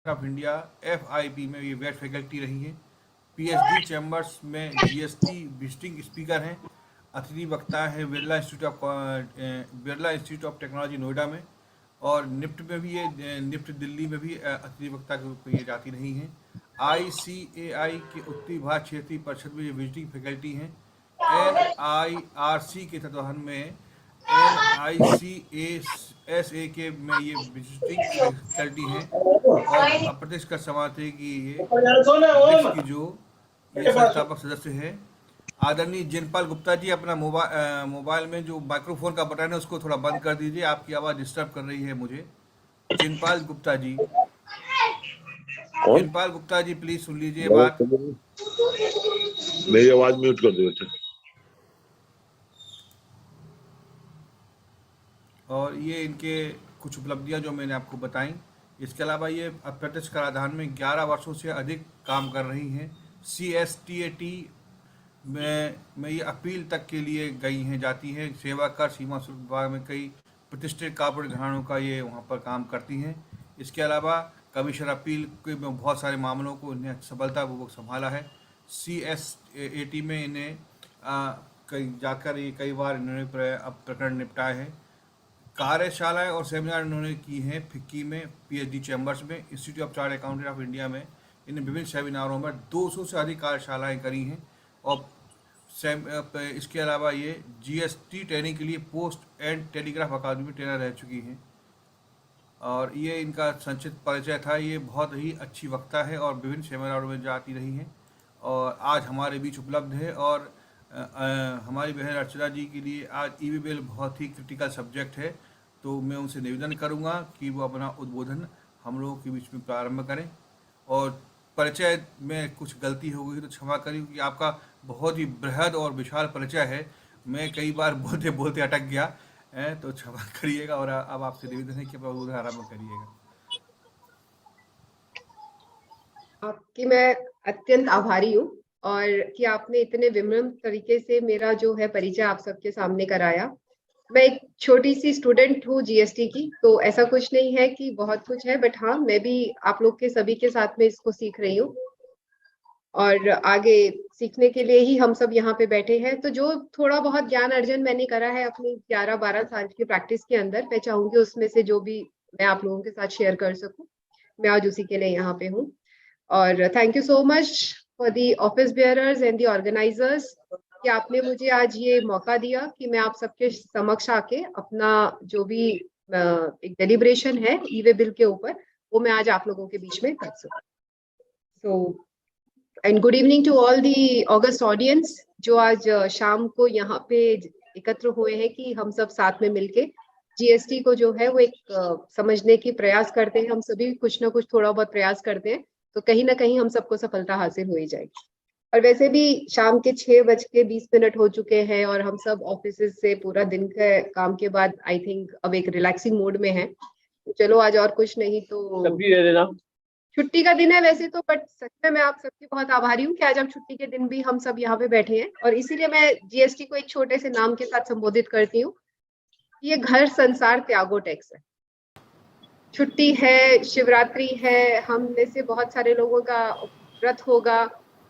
Of India FIP में ये wait faculty रही हैं। PhD चैम्बर्स में GST विजिटिंग स्पीकर हैं। अतिथि वक्ता है Birla institute of technology Noida में। और निफ्ट में भी ये निफ्ट दिल्ली में भी अतिथि वक्ता के रूप में ये जाती रही हैं। ICAI के उत्तरी भारत क्षेत्रीय परिषद में ये विजिटिंग फैकल्टी हैं। NIRC के तत्वाधान में NICASA के में ये विजिटिंग फैकल्टी हैं। और अप्रत्यक्ष कर समाते कि ये ब्रिक्स की जो ये संस्थापक सदस्य हैं। आदरणीय जिनपाल गुप्ता जी, अपना मोबाइल में जो माइक्रोफोन का बटन है उसको थोड़ा बंद कर दीजिए, आपकी आवाज़ डिस्टर्ब कर रही है मुझे। जिनपाल गुप्ता जी, कौन? जिनपाल गुप्ता जी प्लीज सुन लीजिए बात। मेरी आवाज म्यूट कर दो बेटा। और ये इनके कुछ उपलब्धियां जो मैंने आपको बताई। इसके अलावा ये अप्रत्यक्ष कराधान में 11 वर्षों से अधिक काम कर रही हैं। CSTAT में ये अपील तक के लिए गई हैं, जाती हैं। सेवा कर सीमा शुल्क विभाग में कई प्रतिष्ठित कॉर्पोरेट घरानों का ये वहाँ पर काम करती हैं। इसके अलावा कमीशन अपील के में बहुत सारे मामलों को इन्हें सफलतापूर्वक संभाला है। CSAT में इन्हें कई जाकर ये कई बार इन्होंने प्रकरण निपटाए हैं। कार्यशालाएं और सेमिनार इन्होंने की हैं फिक्की में, PhD चैम्बर्स में, institute of chart accountant of India में। इन्हें विभिन्न सेमिनारों में 200 से अधिक कार्यशालाएं करी हैं। और इसके अलावा ये GST ट्रेनिंग के लिए पोस्ट एंड टेलीग्राफ अकादमी में ट्रेनर रह चुकी हैं। और ये इनका संक्षिप्त परिचय था। ये बहुत ही अच्छी वक्ता है और विभिन्न सेमिनारों में जाती रही हैं और आज हमारे बीच उपलब्ध है। और हमारी बहन अर्चना जी के लिए आज EV बिल बहुत ही क्रिटिकल सब्जेक्ट है, तो मैं उनसे निवेदन करूंगा कि वो अपना उद्बोधन हम लोगों के बीच में प्रारंभ करें। और परिचय में कुछ गलती हो गई तो क्षमा करिए, क्योंकि आपका बहुत ही बृहद और विशाल परिचय है। मैं कई बार बोलते बोलते अटक गया है, तो क्षमा करिएगा। और अब आपसे निवेदन है कि अपना उद्बोधन आरंभ करिएगा। आपकी मैं अत्यंत आभारी हूँ और कि आपने इतने विनम्र तरीके से मेरा जो है परिचय आप सबके सामने कराया। मैं एक छोटी सी स्टूडेंट हूँ GST की, तो ऐसा कुछ नहीं है कि बहुत कुछ है, बट हाँ मैं भी आप लोग के सभी के साथ में इसको सीख रही हूँ और आगे सीखने के लिए ही हम सब यहाँ पे बैठे हैं। तो जो थोड़ा बहुत ज्ञान अर्जन मैंने करा है अपनी 11-12 साल की प्रैक्टिस के अंदर, मैं चाहूंगी उसमें से जो भी मैं आप लोगों के साथ शेयर कर सकूं, मैं आज उसी के लिए यहाँ पे हूँ। और thank you so much for the office bearers and the organisers कि आपने मुझे आज ये मौका दिया कि मैं आप सबके समक्ष आके अपना जो भी एक डेलिब्रेशन है E-way बिल के ऊपर, वो मैं आज आप लोगों के बीच में कर सकूं। So and good evening to all the august audience जो आज शाम को यहाँ पे एकत्र हुए हैं कि हम सब साथ में मिलके GST को जो है वो एक समझने की प्रयास करते हैं। हम सभी कुछ ना कुछ थोड़ा बहुत प्रयास करते हैं, तो कहीं ना कहीं हम सबको सफलता हासिल हो ही जाएगी। और वैसे भी शाम के 6:20 हो चुके हैं और हम सब ऑफिस से पूरा दिन के काम के बाद आई थिंक अब एक रिलैक्सिंग मोड में है। चलो आज और कुछ नहीं तो छुट्टी का दिन है वैसे तो, बट सच में मैं आप सबकी बहुत आभारी हूँ कि आज हम छुट्टी के दिन भी हम सब यहाँ पे बैठे हैं। और इसीलिए मैं GST को एक छोटे से नाम के साथ संबोधित करती हूँ, ये घर संसार त्यागो टैक्स है। छुट्टी है, शिवरात्रि है, हम में से बहुत सारे लोगों का व्रत होगा,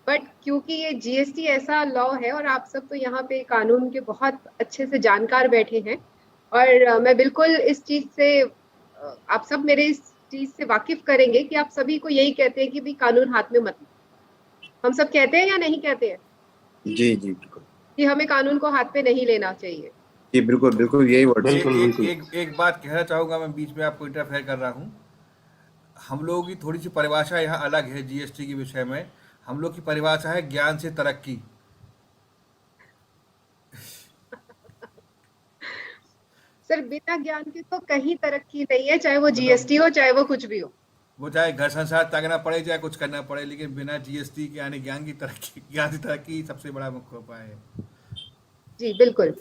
बट क्योंकि ये GST ऐसा लॉ है और आप सब तो यहाँ पे कानून के बहुत अच्छे से जानकार बैठे हैं और मैं बिल्कुल इस चीज से आप सब मेरे इस चीज से वाकिफ करेंगे कि आप सभी को यही कहते हैं कि भी कानून हाथ में मत लो। हम सब कहते हैं या नहीं कहते हैं? जी जी बिल्कुल कि हमें कानून को हाथ पे नहीं लेना चाहिए। जी बिल्कुल बिल्कुल यही वर्ड। एक बात कहना चाहूंगा, मैं बीच में आपको इंटरफेयर कर रहा हूँ। हम लोगों की थोड़ी सी परिभाषा यहाँ अलग है GST के विषय में। हम लोग की परिभाषा है ज्ञान से तरक्की। सर बिना ज्ञान के तो कहीं तरक्की नहीं है, चाहे वो GST हो चाहे वो कुछ भी हो। वो चाहे घर संसार त्यागना पड़े चाहे कुछ करना पड़े, लेकिन बिना GST के यानी ज्ञान से तरक्की सबसे बड़ा मुख्य उपाय है। जी बिल्कुल,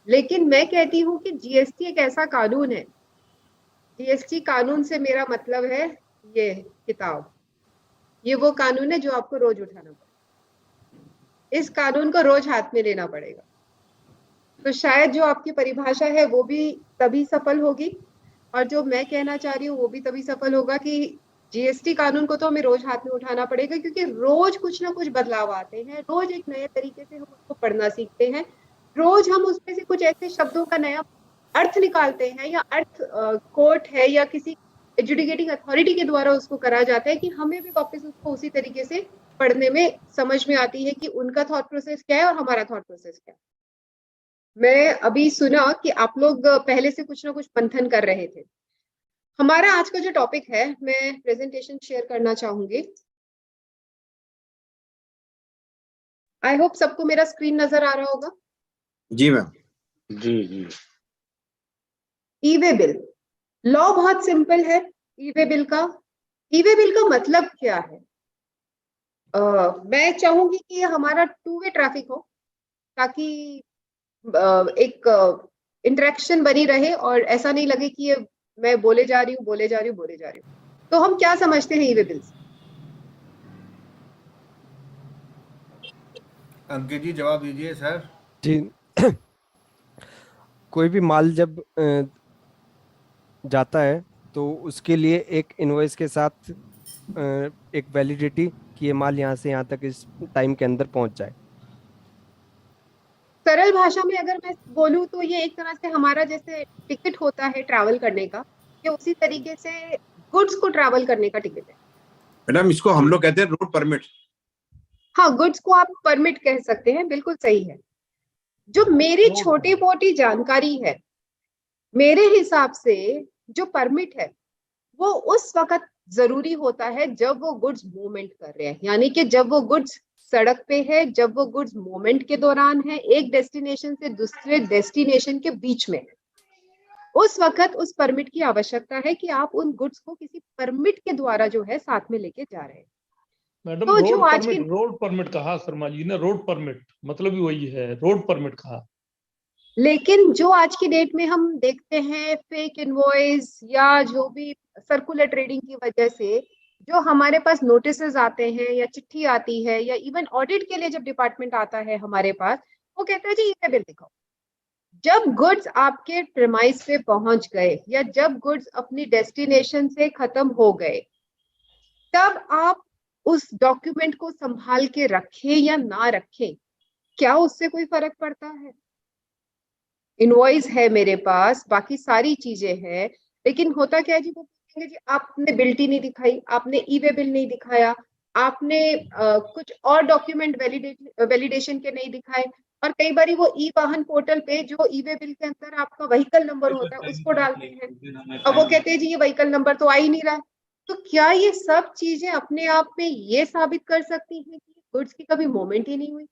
लेकिन मैं कहती हूँ कि GST एक ऐसा कानून है, GST कानून से मेरा मतलब है ये किताब, ये वो कानून है जो आपको रोज उठाना पड़ेगा, इस कानून को रोज हाथ में लेना पड़ेगा। तो शायद जो आपकी परिभाषा है वो भी तभी सफल होगी और जो मैं कहना चाह रही हूँ वो भी तभी सफल होगा कि जीएसटी कानून को तो हमें रोज हाथ में उठाना पड़ेगा, क्योंकि रोज कुछ ना कुछ बदलाव आते हैं, रोज एक नए तरीके से हम उसको पढ़ना सीखते हैं, रोज हम उसमें से कुछ ऐसे शब्दों का नया अर्थ निकालते हैं, या अर्थ कोर्ट है या किसी एजुकेटिंग अथॉरिटी के द्वारा उसको करा जाता है कि हमें भी वापस उसको उसी तरीके से पढ़ने में समझ में आती है कि उनका थॉट प्रोसेस क्या है और हमारा थॉट प्रोसेस क्या है। मैं अभी सुना कि आप लोग पहले से कुछ ना कुछ मंथन कर रहे थे। हमारा आज का जो टॉपिक है, मैं प्रेजेंटेशन शेयर करना चाहूंगी। आई होप सबको मेरा स्क्रीन नजर आ रहा होगा। जी मैम। जी जी। ई वे बिल लॉ बहुत सिंपल है। ई वे बिल का मतलब क्या है? मैं चाहूंगी कि हमारा टू वे ट्रैफिक हो, ताकि एक इंटरेक्शन बनी रहे और ऐसा नहीं लगे कि ये मैं बोले जा रही हूँ। तो हम क्या समझते हैं ई वे बिल से? अंकित जी जवाब दीजिए सर। जी कोई भी माल जब जाता है तो उसके लिए एक इनवॉइस के साथ एक वैलिडिटी कि ये माल यहाँ से यहाँ तक इस टाइम के अंदर पहुंच जाए। सरल भाषा में अगर मैं बोलूं तो ये एक तरह से हमारा जैसे टिकट होता है ट्रैवल करने का, ये उसी तरीके से गुड्स को ट्रैवल करने का टिकट है। मैडम इसको हम लोग कहते हैं रोड परमिट। हाँ, गुड्स को आप परमिट कह सकते हैं, बिल्कुल सही है। जो मेरी छोटी मोटी जानकारी है, मेरे हिसाब से जो परमिट है वो उस वक्त जरूरी होता है जब वो गुड्स मूवमेंट कर रहे हैं, यानी कि जब वो गुड्स सड़क पे है, जब वो गुड्स मूवमेंट के दौरान है, एक डेस्टिनेशन से दूसरे डेस्टिनेशन के बीच में, उस वक्त उस परमिट की आवश्यकता है कि आप उन गुड्स को किसी परमिट के द्वारा जो है साथ में लेके जा रहे हैं। मैडम तो जो आज की रोड परमिट कहा शर्मा जी ने, रोड परमिट मतलब ही वही है, रोड परमिट कहा। लेकिन जो आज की डेट में हम देखते हैं फेक इनवॉइस या जो भी सर्कुलर ट्रेडिंग की वजह से जो हमारे पास नोटिसेस आते हैं या चिट्ठी आती है या इवन ऑडिट के लिए जब डिपार्टमेंट आता है हमारे पास, वो कहता है जी ये बिल दिखाओ। जब गुड्स आपके प्रेमाइस पे पहुंच गए या जब गुड्स अपनी डेस्टिनेशन से खत्म हो गए, तब आप उस डॉक्यूमेंट को संभाल के रखें या ना रखें, क्या उससे कोई फर्क पड़ता है? इनवॉइस है मेरे पास, बाकी सारी चीजें हैं, लेकिन होता क्या है जी, वो पूछेंगे जी आपने बिल्टी नहीं दिखाई, आपने ई वे बिल नहीं दिखाया, आपने कुछ और डॉक्यूमेंट वैलिडेशन के नहीं दिखाए। और कई बार वो ई वाहन पोर्टल पे जो ई वे बिल के अंदर आपका व्हीकल नंबर होता है उसको डालते हैं, अब वो कहते हैं जी ये व्हीकल नंबर तो आ ही नहीं रहा है। तो क्या ये सब चीजें अपने आप में ये साबित कर सकती हैं कि गुड्स की कभी मूवमेंट ही नहीं हुई?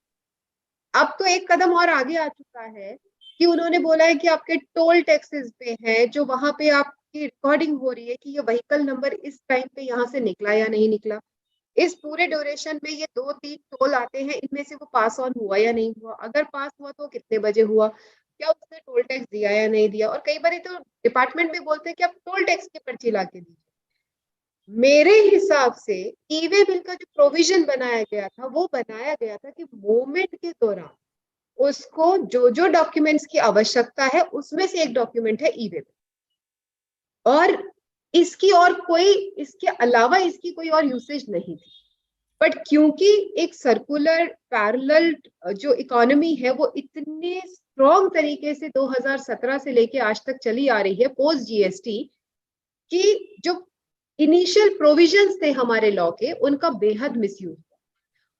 अब तो एक कदम और आगे आ चुका है कि उन्होंने बोला है कि आपके टोल टैक्सेस पे हैं, जो वहां पे आपकी रिकॉर्डिंग हो रही है कि ये व्हीकल नंबर इस टाइम पे यहाँ से निकला या नहीं निकला, इस पूरे ड्यूरेशन में ये 2-3 टोल आते हैं, इनमें से वो पास ऑन हुआ या नहीं हुआ, अगर पास हुआ तो कितने बजे हुआ, क्या उसने टोल टैक्स दिया या नहीं दिया। और कई बार तो डिपार्टमेंट भी बोलते हैं कि आप टोल टैक्स की पर्ची ला के दीजिए। मेरे हिसाब से ई वे बिल का जो प्रोविजन बनाया गया था वो बनाया गया था कि मूवमेंट के दौरान उसको जो जो डॉक्यूमेंट्स की आवश्यकता है उसमें से एक डॉक्यूमेंट है ई वे बिल, और इसकी और कोई, इसके अलावा इसकी कोई और यूसेज नहीं थी। बट क्योंकि एक सर्कुलर पैरेलल जो इकोनॉमी है वो इतने स्ट्रॉन्ग तरीके से 2017 से लेके आज तक चली आ रही है पोस्ट जीएसटी, कि जो इनिशियल प्रोविजंस थे हमारे लॉ के उनका बेहद मिसयूज,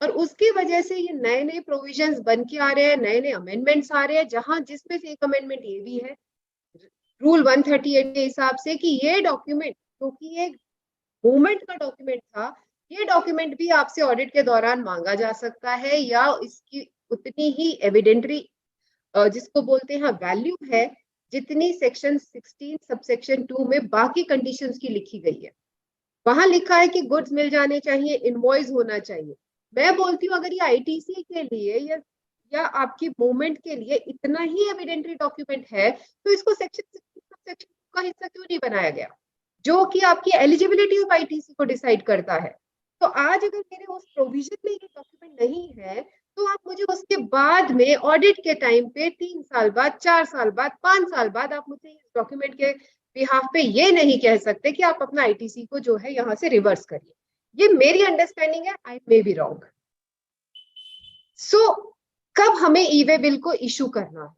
और उसकी वजह से ये नए नए प्रोविजंस बन के आ रहे हैं, नए नए अमेंडमेंट्स आ रहे हैं, जहां जिसमें से एक अमेंडमेंट ये भी है रूल 138 के हिसाब से कि ये डॉक्यूमेंट क्योंकि ये मूवमेंट का डॉक्यूमेंट था, ये डॉक्यूमेंट भी आपसे ऑडिट के दौरान मांगा जा सकता है, या इसकी उतनी ही एविडेंटरी जिसको बोलते हैं वैल्यू है जितनी सेक्शन 16 सबसेक्शन 2 में बाकी कंडीशंस की लिखी गई है। वहां लिखा है कि गुड्स मिल जाने चाहिए, इनवॉइस होना चाहिए। मैं बोलती हूँ अगर ये आईटीसी के लिए या आपकी मूवमेंट के लिए इतना ही एविडेंटरी डॉक्यूमेंट है तो इसको सेक्शन का हिस्सा क्यों नहीं बनाया गया, जो कि आपकी एलिजिबिलिटी ऑफ आईटीसी को डिसाइड करता है। तो आज अगर मेरे उस प्रोविजन में ये डॉक्यूमेंट नहीं है तो आप मुझे उसके बाद में ऑडिट के टाइम पे 3 साल बाद, 4 साल बाद, 5 साल बाद आप मुझे इस डॉक्यूमेंट के बिहाफ पे ये नहीं कह सकते कि आप अपना आईटीसी को जो है यहाँ से रिवर्स करिए। ये मेरी अंडरस्टैंडिंग है, आई मे बी रॉन्ग। सो कब हमें ई वे बिल को इशू करना है?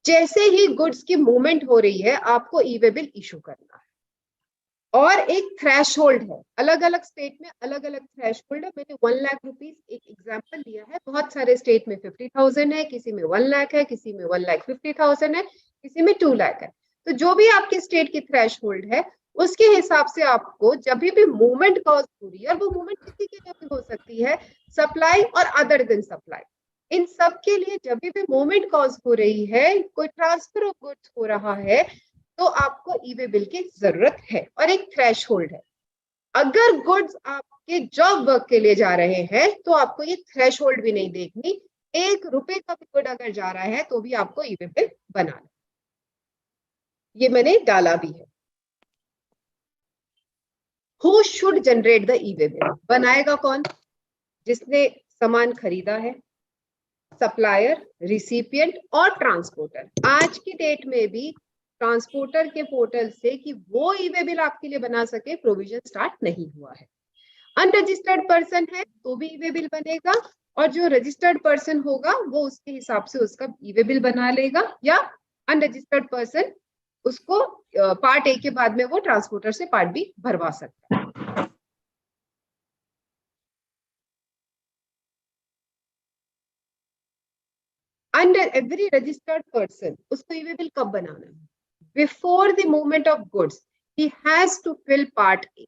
जैसे ही गुड्स की मूवमेंट हो रही है आपको ई वे बिल इशू करना है। और एक थ्रेशहोल्ड है, अलग अलग स्टेट में अलग अलग थ्रेशहोल्ड है। मैंने 1 लाख रुपीस एक एग्जांपल लिया है, बहुत सारे स्टेट में 50,000 है, किसी में 1 लाख है, किसी में 1,50,000 है, किसी में 2 लाख है। तो जो भी आपके स्टेट की थ्रेशहोल्ड है उसके हिसाब से आपको जब भी मूवमेंट कॉज हो रही है, और वो मूवमेंट किसी के लिए भी हो सकती है, सप्लाई और अदर देन सप्लाई, इन सब के लिए जब भी मूवमेंट कॉज हो रही है, कोई ट्रांसफर ऑफ गुड्स हो रहा है, तो आपको ई वे बिल की जरूरत है और एक थ्रेशहोल्ड है। अगर गुड्स आपके जॉब वर्क के लिए जा रहे हैं तो आपको ये थ्रेशहोल्ड भी नहीं देखनी, 1 रुपए का भी गुड अगर जा रहा है तो भी आपको ई वे बिल बनाना। ये मैंने डाला भी है। Who should generate the E way bill? बनाएगा कौन? जिसने सामान खरीदा है, सप्लायर, रिसिपिएंट और ट्रांसपोर्टर। आज की डेट में भी ट्रांसपोर्टर के पोर्टल से कि वो ई वे बिल आपके लिए बना सके प्रोविजन स्टार्ट नहीं हुआ है। अनरजिस्टर्ड पर्सन है तो भी ई वे बिल बनेगा, और जो रजिस्टर्ड पर्सन होगा वो उसके हिसाब से उसका ई वे बिल बना लेगा, या अनरजिस्टर्ड पर्सन उसको पार्ट ए के बाद में वो ट्रांसपोर्टर से पार्ट बी भरवा सकता है। अंडर एवरी रजिस्टर्ड पर्सन उसको ई वे बिल कब बनाना है? Before the movement of goods he has to fill part A.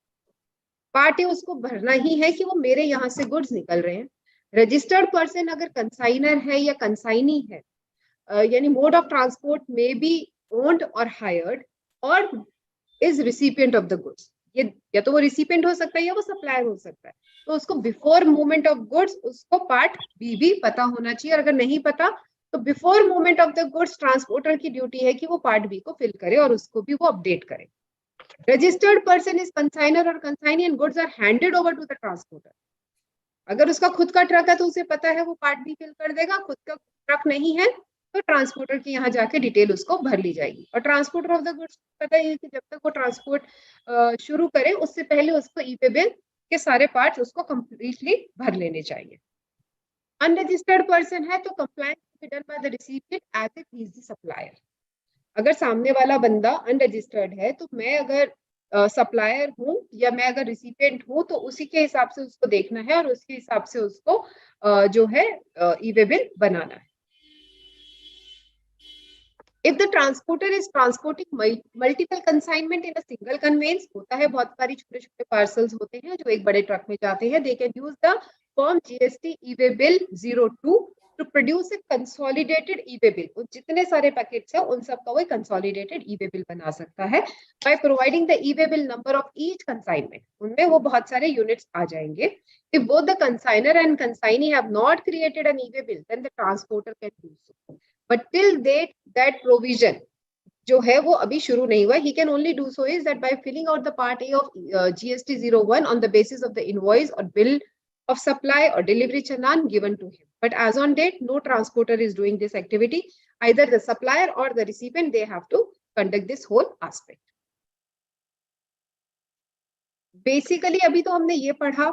Part A उसको भरना ही है कि वो मेरे यहाँ से गुड्स निकल रहे हैं। रजिस्टर्ड पर्सन अगर कंसाइनर है या कंसाइनी है, यानी मोड ऑफ ट्रांसपोर्ट में बी ओन्ड और हायर्ड और is recipient of the goods, ये या तो वो रिसिपिएंट हो सकता है या वो सप्लायर हो सकता है, तो उसको बिफोर मूवमेंट ऑफ गुड्स उसको पार्ट बी भी पता होना चाहिए। और अगर नहीं पता तो before movement of the goods transporter की ड्यूटी है कि वो पार्ट बी को फिल करे और उसको भी वो अपडेट करे। रजिस्टर्ड पर्सन इज कंसाइनर और consignee and goods are handed over to the transporter. अगर उसका खुद का ट्रक है तो उसे पता है वो पार्ट बी फिल कर देगा, खुद का ट्रक नहीं है तो ट्रांसपोर्टर के यहाँ जाके डिटेल उसको भर ली जाएगी। और ट्रांसपोर्टर ऑफ द गुड्स पता है कि जब तक वो ट्रांसपोर्ट शुरू करे उससे पहले उसको ई वे बिल के सारे पार्ट्स उसको कंप्लीटली भर लेने चाहिए। अनरजिस्टर्ड पर्सन है तो compliance be done by the recipient as it is the supplier. अगर सामने वाला बंदा अनरजिस्टर्ड है तो मैं अगर सप्लायर हूँ या मैं अगर रिसिपिएंट हूँ तो उसी के हिसाब से उसको देखना है और उसके हिसाब से उसको जो है ई वे बिल बनाना है। If the transporter is transporting multiple consignment in a single conveyance, होता है बहुत सारी छोटे छोटे पार्सल्स होते हैं जो एक बड़े ट्रक में जाते हैं, they can use the form GST e-way bill 02 to produce a consolidated e-way bill। उन जितने सारे पैकेट्स हैं उन सब का वो consolidated e-way bill बना सकता है by providing the e-way bill number of each consignment। उनमें वो बहुत सारे यूनिट्स आ जाएंगे। If both the consigner and consignee have not created an e-way bill, then the transporter can do so। But till date that provision जो है वो अभी शुरू नहीं हुआ। He can only do so is that by filling out the part A of GST 01 on the basis of the invoice or bill of supply or delivery challan given to him. But as on date, no transporter is doing this activity. Either the supplier or the recipient, they have to conduct this whole aspect. Basically अभी तो हमने ये पढ़ा,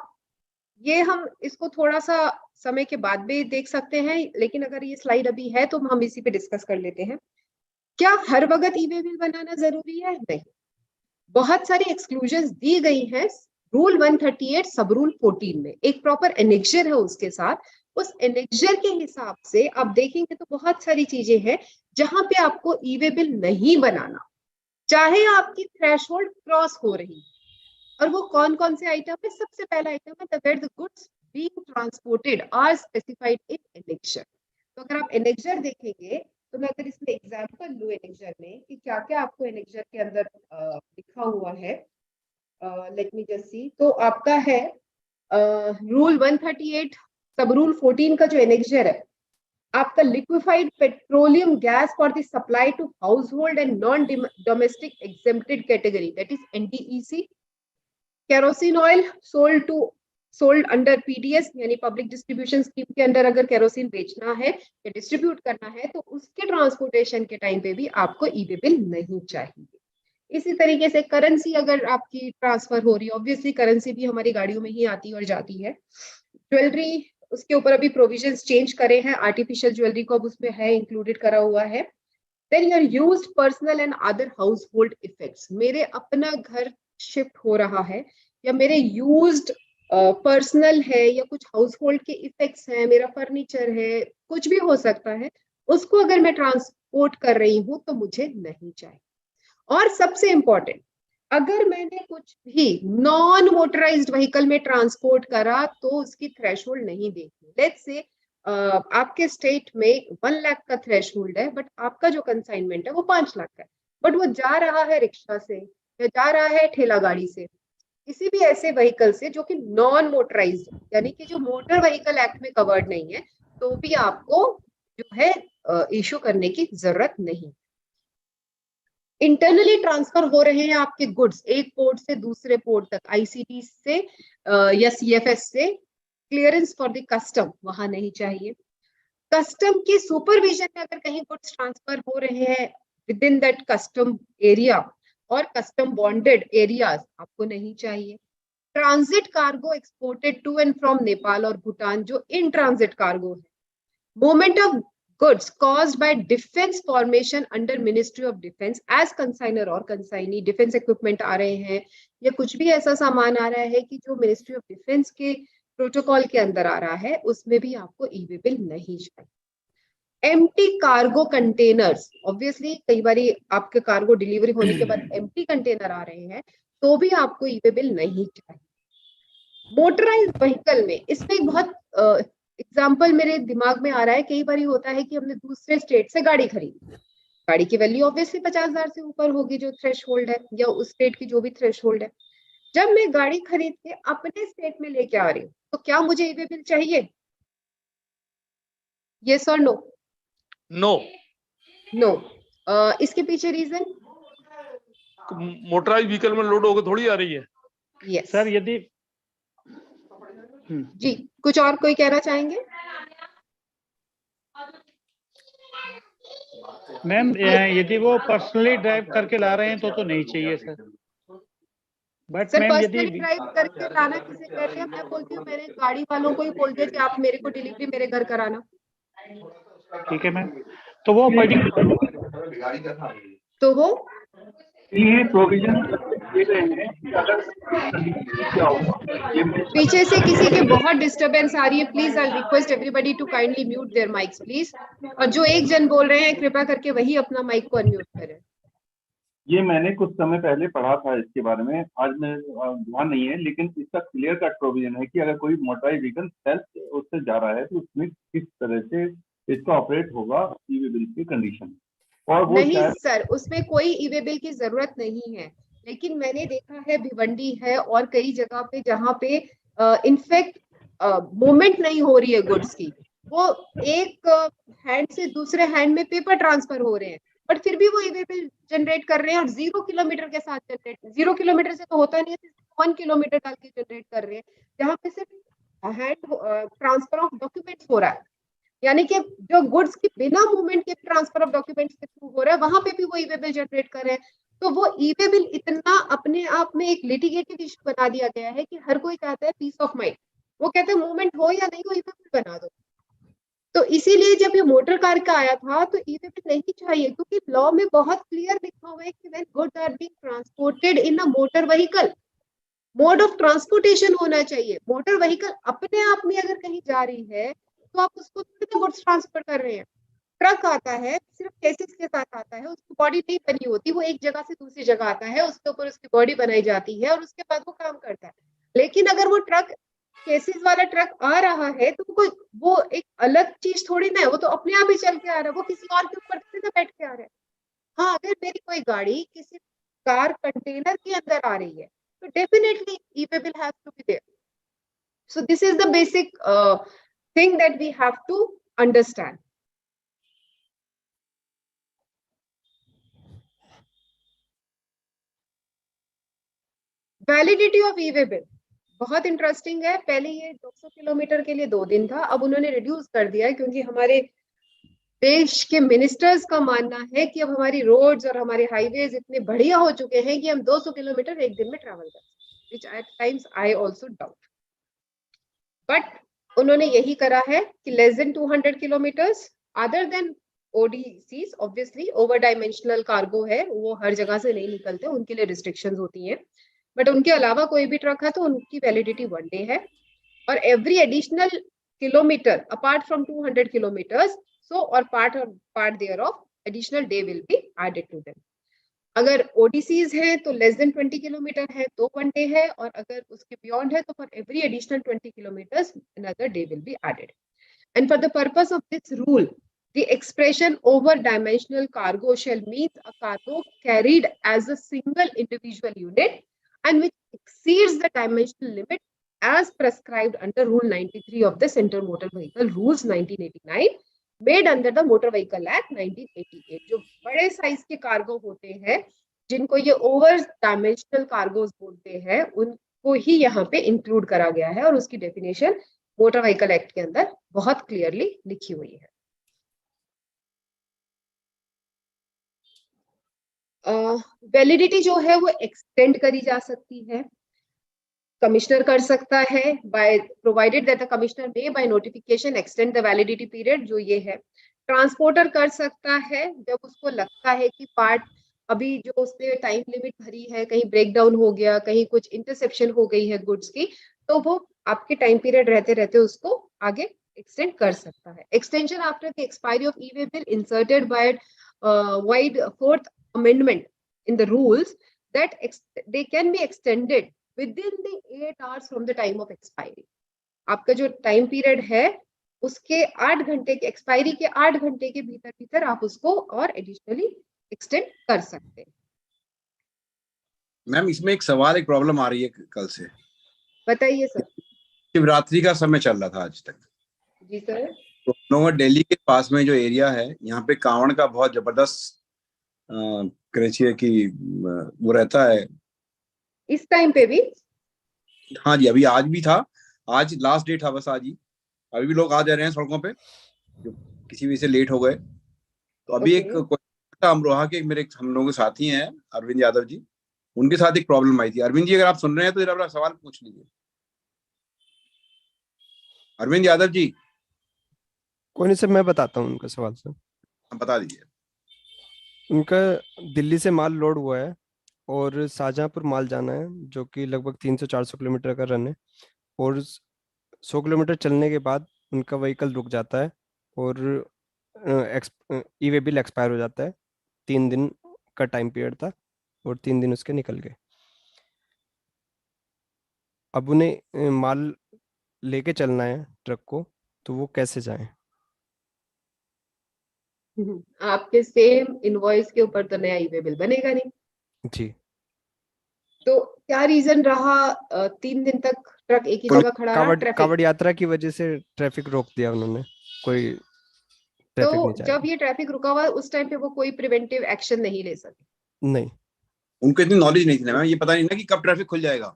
ये हम इसको थोड़ा सा समय के बाद भी देख सकते हैं, लेकिन अगर ये स्लाइड अभी है तो हम इसी पे डिस्कस कर लेते हैं। क्या हर वक्त ई-वे बिल बनाना जरूरी है? नहीं, बहुत सारी एक्सक्लूजन्स दी गई हैं रूल 138 सब रूल 14 में। एक प्रॉपर एनेक्जर है उसके साथ, उस एनेक्जर के हिसाब से आप देखेंगे तो बहुत सारी चीजें हैं जहां पे आपको ई-वे बिल नहीं बनाना, चाहे आपकी थ्रेशहोल्ड क्रॉस हो रही है। और वो कौन कौन से आइटम है? सबसे पहला आइटम है the goods being transported are specified in annexure. तो अगर आप एनेक्जर देखेंगे तो मैं अगर इसमें एग्जांपल लूं एनेक्जर में कि क्या क्या आपको एनेक्जर के अंदर लिखा हुआ है, लेट मी जस्ट सी। तो आपका है रूल 138 सब रूल 14 का जो एनेक्जर है आपका liquefied petroleum gas for the supply to household and non domestic exempted category that is NDEC। Kerosene oil sold under PDS यानी पब्लिक डिस्ट्रीब्यूशन स्कीम के अंदर अगर केरोसिन बेचना है या डिस्ट्रीब्यूट करना है तो उसके ट्रांसपोर्टेशन के टाइम पे भी आपको ई-वे बिल नहीं चाहिए। इसी तरीके से करेंसी अगर आपकी ट्रांसफर हो रही है, ऑब्वियसली करेंसी भी हमारी गाड़ियों में ही आती और जाती है। ज्वेलरी, उसके ऊपर अभी प्रोविजंस चेंज करे हैं, आर्टिफिशियल ज्वेलरी को अब उसमें है इंक्लूडेड करा हुआ है। Then your used personal and other household effects, मेरे अपना घर शिफ्ट हो रहा है या मेरे यूज्ड पर्सनल है या कुछ हाउसहोल्ड के इफेक्ट्स हैं, मेरा फर्नीचर है, कुछ भी हो सकता है, उसको अगर मैं ट्रांसपोर्ट कर रही हूँ तो मुझे नहीं चाहिए। और सबसे इंपॉर्टेंट, अगर मैंने कुछ भी नॉन मोटराइज्ड व्हीकल में ट्रांसपोर्ट करा तो उसकी थ्रेशोल्ड नहीं देखी। लेट्स से आपके स्टेट में 1 लाख का थ्रेशोल्ड है, बट आपका जो कंसाइनमेंट है वो 5 लाख का है, बट वो जा रहा है रिक्शा से या जा रहा है ठेला गाड़ी से, किसी भी ऐसे व्हीकल से जो कि नॉन मोटराइज्ड, यानी कि जो मोटर व्हीकल एक्ट में कवर्ड नहीं है, तो भी आपको जो है इशू करने की जरूरत नहीं। इंटरनली ट्रांसफर हो रहे हैं आपके गुड्स एक पोर्ट से दूसरे पोर्ट तक, आईसीटी से या सीएफएस से, क्लियरेंस फॉर द कस्टम वहां नहीं चाहिए। कस्टम के सुपरविजन में अगर कहीं गुड्स ट्रांसफर हो रहे हैं within that custom area और कस्टम बॉन्डेड एरियाज, आपको नहीं चाहिए। Transit cargo exported to and from Nepal और भूटान, जो इन ट्रांजिट कार्गो है, movement of goods caused by defense formation under Ministry of Defense as consignor और consignee, डिफेंस इक्विपमेंट आ रहे हैं या कुछ भी ऐसा सामान आ रहा है कि जो मिनिस्ट्री ऑफ डिफेंस के प्रोटोकॉल के अंदर आ रहा है, उसमें भी आपको ई वे बिल नहीं चाहिए। एम्प्टी कार्गो कंटेनर्स, ऑब्वियसली कई बार आपके कार्गो डिलीवरी होने के बाद एम्प्टी कंटेनर आ रहे हैं तो भी आपको ई वे बिल नहीं चाहिए। मोटराइज्ड व्हीकल में इसमें एक बहुत एग्जाम्पल मेरे दिमाग में आ रहा है, कई बार होता है कि हमने दूसरे स्टेट से गाड़ी खरीदी, गाड़ी की वैल्यू ऑब्वियसली 50,000 से ऊपर होगी जो थ्रेश होल्ड है या उस स्टेट की जो भी थ्रेश होल्ड है। जब मैं गाड़ी खरीद के अपने स्टेट में लेके आ रही हूँ तो क्या मुझे ई वे बिल चाहिए? यस और नो? नो। नो। इसके पीछे रीजन, मोटराइज व्हीकल में लोड होकर थोड़ी आ रही है। यस सर यदि जी, कुछ और कोई कहना चाहेंगे? मैम यदि वो पर्सनली ड्राइव करके ला रहे हैं तो नहीं चाहिए sir. But sir ma'am personally यदि ड्राइव करके लाना किसे कहते हैं? मैं बोलती हूँ मैंने गाड़ी वालों को ही बोल दिया कि आप मेरे को डिलीवरी मेरे घर कराना। ठीक है मैम, तो वो तो वो ये प्रोविजन ये रहेंगे कि अगर पीछे से किसी के बहुत डिस्टरबेंस आ रही है, please I request everybody to kindly mute their mics please. और जो एक जन बोल रहे हैं कृपया करके वही अपना माइक को अनम्यूट करें। ये मैंने कुछ समय पहले पढ़ा था इसके बारे में, आज मैं ध्यान नहीं है, लेकिन इसका क्लियर कट प्रोविजन है कि अगर कोई मोटराइज व्हीकल सेल्फ उससे जा रहा है तो उसमें किस तरह से इसका ऑपरेट होगा ई वे बिल की कंडीशन। और वो नहीं सर, उसमें कोई ई वे बिल की जरूरत नहीं है, लेकिन मैंने देखा है भिवंडी है और कई जगह पे जहाँ पे इनफैक्ट मूवमेंट नहीं हो रही है गुड्स की, वो एक हैंड से दूसरे हैंड में पेपर ट्रांसफर हो रहे हैं, बट फिर भी वो ई वे बिल जनरेट कर रहे हैं और 0 किलोमीटर के साथ जनरेट, 0 किलोमीटर से तो होता नहीं है, 1 किलोमीटर डाल के जनरेट कर रहे हैं, जहाँ पे सिर्फ हैंड ट्रांसफर ऑफ डॉक्यूमेंट्स हो रहा है, यानी कि जो गुड्स की बिना मूवमेंट के ट्रांसफर ऑफ डॉक्यूमेंट्स के थ्रू हो रहा है वहां पे भी वो ई वे बिल जनरेट कर रहे हैं। तो वो ई वे बिल इतना अपने आप में एक लिटिगेटेड इशू बना दिया गया है कि हर कोई चाहता है पीस ऑफ माइंड, वो कहते हैं मूवमेंट हो या नहीं हो ई वे बिल बना दो। तो इसीलिए जब ये मोटर कार का आया था तो ई वे बिल नहीं चाहिए, क्योंकि लॉ में बहुत क्लियर लिखा हुआ है कि when goods are being transported in a motor vehicle, mode of transportation होना चाहिए। मोटर व्हीकल अपने आप में अगर कहीं जा रही है तो आप उसको कितने गुड्स ट्रांसफर कर रहे हैं। ट्रक आता है सिर्फ केसेस के साथ आता है, उसकी बॉडी नहीं बनी होती, वो एक जगह से दूसरी जगह आता है, उसके ऊपर उसकी बॉडी बनाई जाती है और उसके बाद वो काम करता है। लेकिन अगर वो ट्रक केसेस वाला ट्रक आ रहा है तो कोई वो एक अलग चीज थोड़ी ना है, वो तो अपने आप ही चल के आ रहा है, वो किसी और के ऊपर से बैठ के आ रहा है। हाँ, अगर मेरी कोई गाड़ी किसी कार कंटेनर के अंदर आ रही है तो definitely e way bill has to be there. So this is the basic thing that we have to understand. Validity of e-way bill बहुत इंटरेस्टिंग है। पहले ये 200 किलोमीटर के लिए 2 दिन था, अब उन्होंने रिड्यूस कर दिया है क्योंकि हमारे देश के मिनिस्टर्स का मानना है कि अब हमारी रोड्स और हमारे हाईवेज इतने बढ़िया हो चुके हैं कि हम 200 किलोमीटर एक दिन में ट्रैवल कर सकते, which at times I also doubt. But उन्होंने यही करा है कि less than 200 kilometres, other than ODCs, obviously over dimensional cargo है, वो हर जगह से नहीं निकलते, उनके लिए रिस्ट्रिक्शंस होती हैं, बट उनके अलावा कोई भी ट्रक है तो उनकी वैलिडिटी 1 डे है, और every additional kilometre apart from 200 kilometres, so or part thereof additional day will be added to them. अगर ओडीसीज है तो लेस देन 20 किलोमीटर है तो 1 डे है, और अगर उसके बियॉन्ड है तो for every additional 20 kilometres another day will be added. And for the purpose of this rule, the expression over dimensional cargo shall mean a cargo carried as a single individual unit and which exceeds the dimensional limit as prescribed under Rule 93 of the Central Motor Vehicle Rules 1989 made under the Motor Vehicle Act 1988. जो बड़े size के cargo होते हैं, जिनको ये over dimensional cargoes बोलते हैं, उनको ही यहाँ पे इंक्लूड करा गया है, और उसकी डेफिनेशन मोटर व्हीकल एक्ट के अंदर बहुत क्लियरली लिखी हुई है। वैलिडिटी जो है वो एक्सटेंड करी जा सकती है, कमिश्नर कर सकता है, by provided that the commissioner may by notification extend the validity period, जो ये है। ट्रांसपोर्टर कर सकता है जब उसको लगता है कि पार्ट अभी जो उसने टाइम लिमिट भरी है, कहीं ब्रेक डाउन हो गया, कहीं कुछ इंटरसेप्शन हो गई है गुड्स की, तो वो आपके टाइम पीरियड रहते रहते उसको आगे एक्सटेंड कर सकता है। Extension after the expiry of e way bill inserted by wide 4th amendment in the rules that they can be extended within the 8 hours from the time of expiry. आपका जो time period है उसके 8 घंटे के, expiry के 8 घंटे के भीतर भीतर आप उसको और एडिशनली एक्सटेंड कर सकते हैं। मैम इसमें एक सवाल, एक प्रॉब्लम आ रही है कल से। बताइए सर। शिवरात्रि का समय चल रहा था आज तक। जी सर। तो हम लोग दिल्ली के पास में जो एरिया है, यहाँ पे कांवड़ का बहुत जबरदस्त करेचिए की वो रहता है इस टाइम पे भी। हाँ जी, अभी आज भी था, आज लास्ट डे था बस आज ही। अभी भी लोग आ जा रहे हैं सड़कों पे जो किसी वजह से लेट हो गए। तो अभी एक अमरोहा के मेरे हम लोगों के साथी हैं अरविंद यादव जी, उनके साथ एक प्रॉब्लम आई थी। अरविंद जी अगर आप सुन रहे हैं तो जरा अपना सवाल पूछ लीजिए। अरविंद यादव जी। कोई नहीं सर, मैं बताता हूँ उनका सवाल सर। बता दीजिए। उनका दिल्ली से माल लोड हुआ है और शाहजहांपुर माल जाना है, जो कि लगभग 300-400 किलोमीटर का रन है, और 100 किलोमीटर चलने के बाद उनका व्हीकल रुक जाता है और ई-वे बिल एक्सपायर हो जाता है। 3 दिन का टाइम पीरियड था और 3 दिन उसके निकल गए। अब उन्हें माल लेके चलना है ट्रक को, तो वो कैसे जाएं? आपके सेम इनवॉइस के ऊपर तो नया ई-वे बिल बनेगा नहीं जी। तो क्या रीजन रहा 3 दिन तक ट्रक एक ही जगह खड़ा रहा? कावड़ यात्रा की वजह से ट्रैफिक रोक दिया उन्होंने, कोई ट्रैफिक नहीं तो जब ये ट्रैफिक रुका हुआ उस टाइम पे वो कोई प्रिवेंटिव एक्शन नहीं ले सके? नहीं, उनको इतनी नॉलेज नहीं थी ना, ये पता नहीं ना कि कब ट्रैफिक खुल जाएगा।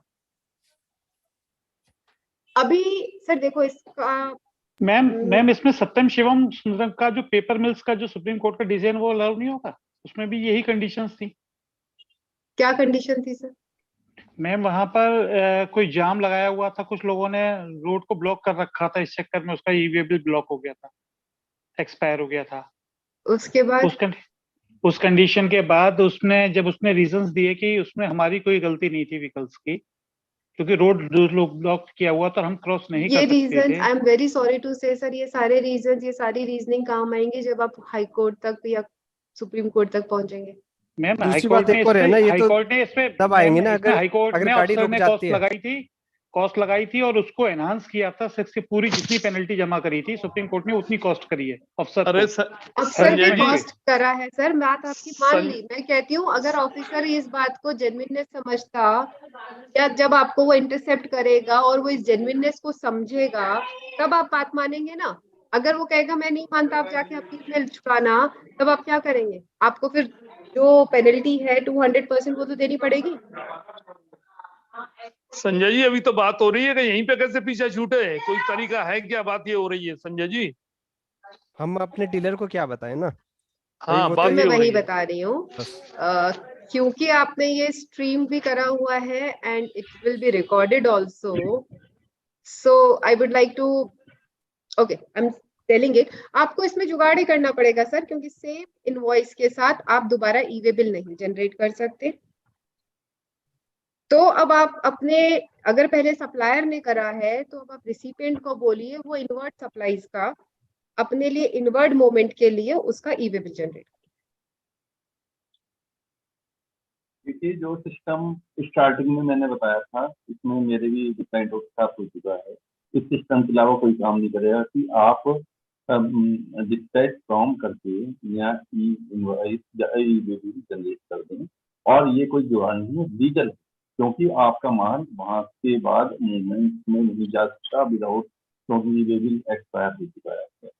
अभी सर देखो इसका मैम इसमें सत्यम शिवम सुंदरम का जो पेपर मिल्स का जो सुप्रीम कोर्ट का डिसीजन वो अलाउ नहीं होगा, उसमें भी यही कंडीशंस थी। क्या कंडीशन थी सर? मैम वहां पर कोई जाम लगाया हुआ था, कुछ लोगों ने रोड को ब्लॉक कर रखा था, इस चक्कर में उसका ई-वे बिल ब्लॉक हो गया था, एक्सपायर हो गया था। उसके बाद उस कंडीशन के बाद जब उसने रीजंस दिए कि उसमें हमारी कोई गलती नहीं थी व्हीकल्स की, क्योंकि रोड ब्लॉक किया हुआ था, हम क्रॉस नहीं कर सकते थे। ये reason I am very sorry to say sir, ये सारे रीजन, ये सारी रीजनिंग काम आएंगे जब आप हाई कोर्ट तक या सुप्रीम कोर्ट तक पहुंचेंगे। मैम दूसरी बात एक और है ना, ये तो तब आएंगे ना अगर गाड़ी रुक जाती है। कॉस्ट लगाई थी और उसको एनहांस किया था, इसकी पूरी जितनी पेनल्टी जमा करी थी सुप्रीम कोर्ट ने उतनी कॉस्ट करी है अफसर। अरे अफसर ने कॉस्ट करा है सर, बात आपकी मान ली। मैं कहती हूँ अगर ऑफिसर इस बात को जेन्युइननेस समझता, या जब आपको वो इंटरसेप्ट करेगा और वो इस जेन्युइननेस को समझेगा, तब आप बात मानेंगे ना। अगर वो कहेगा मैं नहीं मानता, आप जाके अपनी ईमेल छुपाना, तब आप क्या करेंगे? आपको फिर जो पेनल्टी है 200% वो तो देनी पड़ेगी। संजय जी अभी तो बात हो रही है कि यहीं पे कैसे पीछे छूटे, कोई तरीका है क्या? बात ये हो रही है संजय जी। हम अपने डीलर को क्या बताएं ना, हाँ, वो बात तो मैं ये हो वही रही है। बता रही हूँ। बस क्योंकि आपने ये स्ट्रीम भी करा हुआ है and it will be recorded also, so I would like to, okay I am telling it, आपको इसमें जुगाड़ ही करना पड़ेगा सर, क्योंकि सेम इनवॉइस के साथ आप दोबारा ई वे बिल नहीं जनरेट कर सकते। तो अब आप अपने, अगर पहले सप्लायर ने करा है तो अब आप रिसिपिएंट को बोलिए वो इनवर्ट सप्लाईज का अपने लिए इनवर्ट मोमेंट के लिए उसका ई वे बिल जनरेट। देखिए, जो सिस्टम स्टार्टिंग में मैंने बताया था, इसमें मेरे भी क्लाइंट के साथ हो चुका है। इस सिस्टम के अलावा कोई काम नहीं करेगा कि आप डिस्पैच फॉर्म करके या ई इनवॉइस या ई बिल जनरेट कर दें, और ये कोई जुगाड़ नहीं है, लीगल, क्योंकि आपका माल वहां के बाद मूवमेंट में नहीं जा सकता विदाउट, क्योंकि ई बिल एक्सपायर हो चुका है।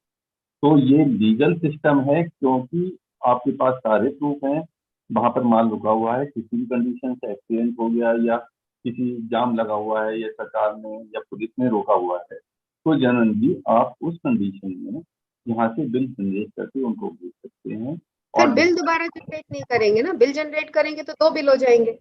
तो ये लीगल सिस्टम है, क्योंकि आपके पास सारे प्रूफ हैं, वहां पर माल रुका हुआ है, किसी भी कंडीशन से एक्सीडेंट हो गया या किसी जाम लगा हुआ है या सरकार ने या पुलिस ने रोका हुआ है, तो जनरली आप उस कंडीशन में यहाँ से बिल जनरेट करके उनको भेज सकते हैं। सर और बिल दोबारा जनरेट नहीं करेंगे ना, बिल जनरेट करेंगे तो 2 बिल हो जाएंगे।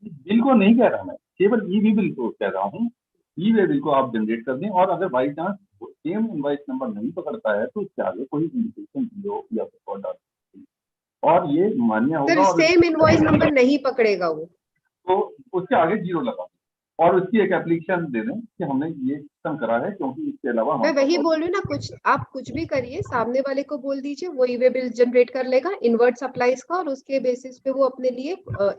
बिल को नहीं कह रहा मैं, केवल ई वे बिल को कह रहा हूँ। ई वे बिल को आप जनरेट कर दें, और अगर by chance same invoice number नहीं पकड़ता है तो उसके आगे कोई इंडिकेशन लो या रिकॉर्ड डाल सकते हैं, और ये मान्य सर होगा। और सेम इनवॉइस नंबर नहीं पकड़ेगा वो, तो उसके आगे 0 लगा दें और उसकी एक एप्लीकेशन दे दें कि हमने ये सिस्टम करा है, क्योंकि इसके अलावा मैं हमारे वही पास बोल रही हूँ ना, कुछ आप कुछ भी करिए, सामने वाले को बोल दीजिए वो ई वे बिल जनरेट कर लेगा इनवर्ट सप्लाईज का, और उसके बेसिस पे वो अपने लिए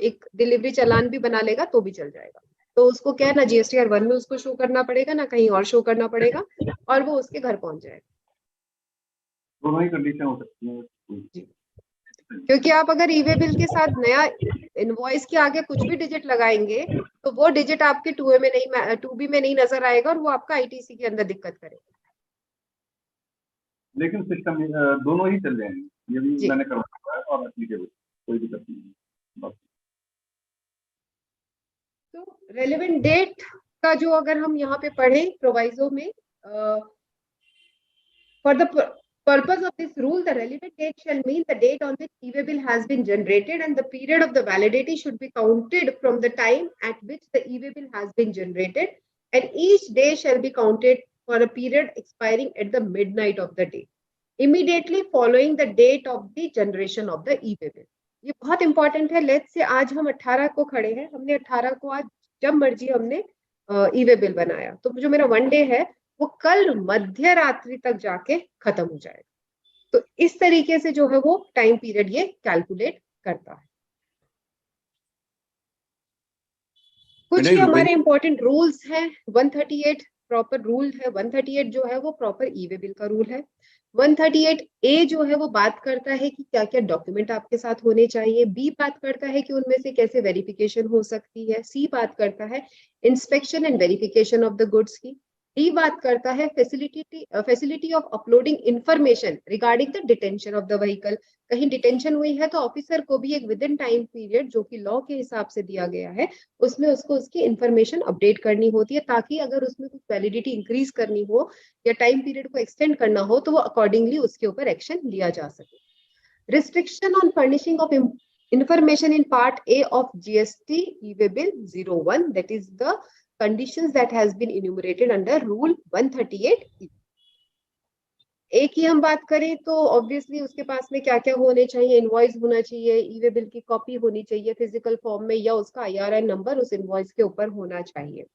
एक डिलीवरी चालान भी बना लेगा तो भी चल जाएगा। तो उसको क्या है ना, जीएसटीआर 1 में उसको शो करना पड़ेगा ना कहीं और शो करना पड़ेगा, और वो उसके घर पहुंच जाएगा। दोनों ही कंडीशन हो सकती है। जी, क्योंकि आप अगर ई वे बिल के साथ नया इनवॉइस के आगे कुछ भी डिजिट लगाएंगे तो वो डिजिट आपके 2A में नहीं, 2B में नहीं नजर आएगा, और वो आपका आईटीसी के अंदर दिक्कत करेगा। लेकिन सिस्टम दोनों ही चल जाएंगे, ये भी जी। मैंने करवाया है और एप्लीकेबल, कोई दिक्कत नहीं है बस। तो रेलेवेंट डेट का जो अगर हम यहाँ पे पढ़ें प्रोवाइजो में, for the purpose of this rule, the relevant date shall mean the date on which e-way bill has been generated, and the period of the validity should be counted from the time at which the e-way bill has been generated, and each day shall be counted for a period expiring at the midnight of the day immediately following the date of the generation of the e-way bill. ये बहुत important है। Let's say आज हम 18 को खड़े हैं, हमने 18 को आज जब मर्जी हमने ई-वे बिल बनाया, तो जो मेरा 1 डे है वो कल मध्य रात्रि तक जाके खत्म हो जाएगा। तो इस तरीके से जो है वो टाइम पीरियड ये कैलकुलेट करता है। कुछ ही हमारे इंपॉर्टेंट रूल्स हैं। 138 प्रॉपर रूल है, 138 जो है वो प्रॉपर ई-वे बिल का रूल है। 138A जो है वो बात करता है कि क्या क्या डॉक्यूमेंट आपके साथ होने चाहिए। बी बात करता है कि उनमें से कैसे वेरिफिकेशन हो सकती है। सी बात करता है inspection and verification of the goods की। डी बात करता है facility of uploading information regarding the detention of the vehicle. कहीं डिटेंशन हुई है तो ऑफिसर को भी एक विद इन टाइम पीरियड जो कि लॉ के हिसाब से दिया गया है उसमें उसको उसकी इंफॉर्मेशन अपडेट करनी होती है, ताकि अगर उसमें कुछ वैलिडिटी इंक्रीज करनी हो या टाइम पीरियड को एक्सटेंड करना हो तो वो अकॉर्डिंगली उसके ऊपर एक्शन लिया जा सके। Restriction on furnishing of information in part A of GST e-way bill 01, that is the conditions that has been enumerated under rule 138E। एक ही हम बात करें तो ऑब्वियसली उसके पास में क्या क्या होने चाहिए, इनवॉइस होना चाहिए, ई-वे बिल की कॉपी होनी चाहिए फिजिकल फॉर्म में, या उसका IRN नंबर उस इनवॉइस के ऊपर होना चाहिए।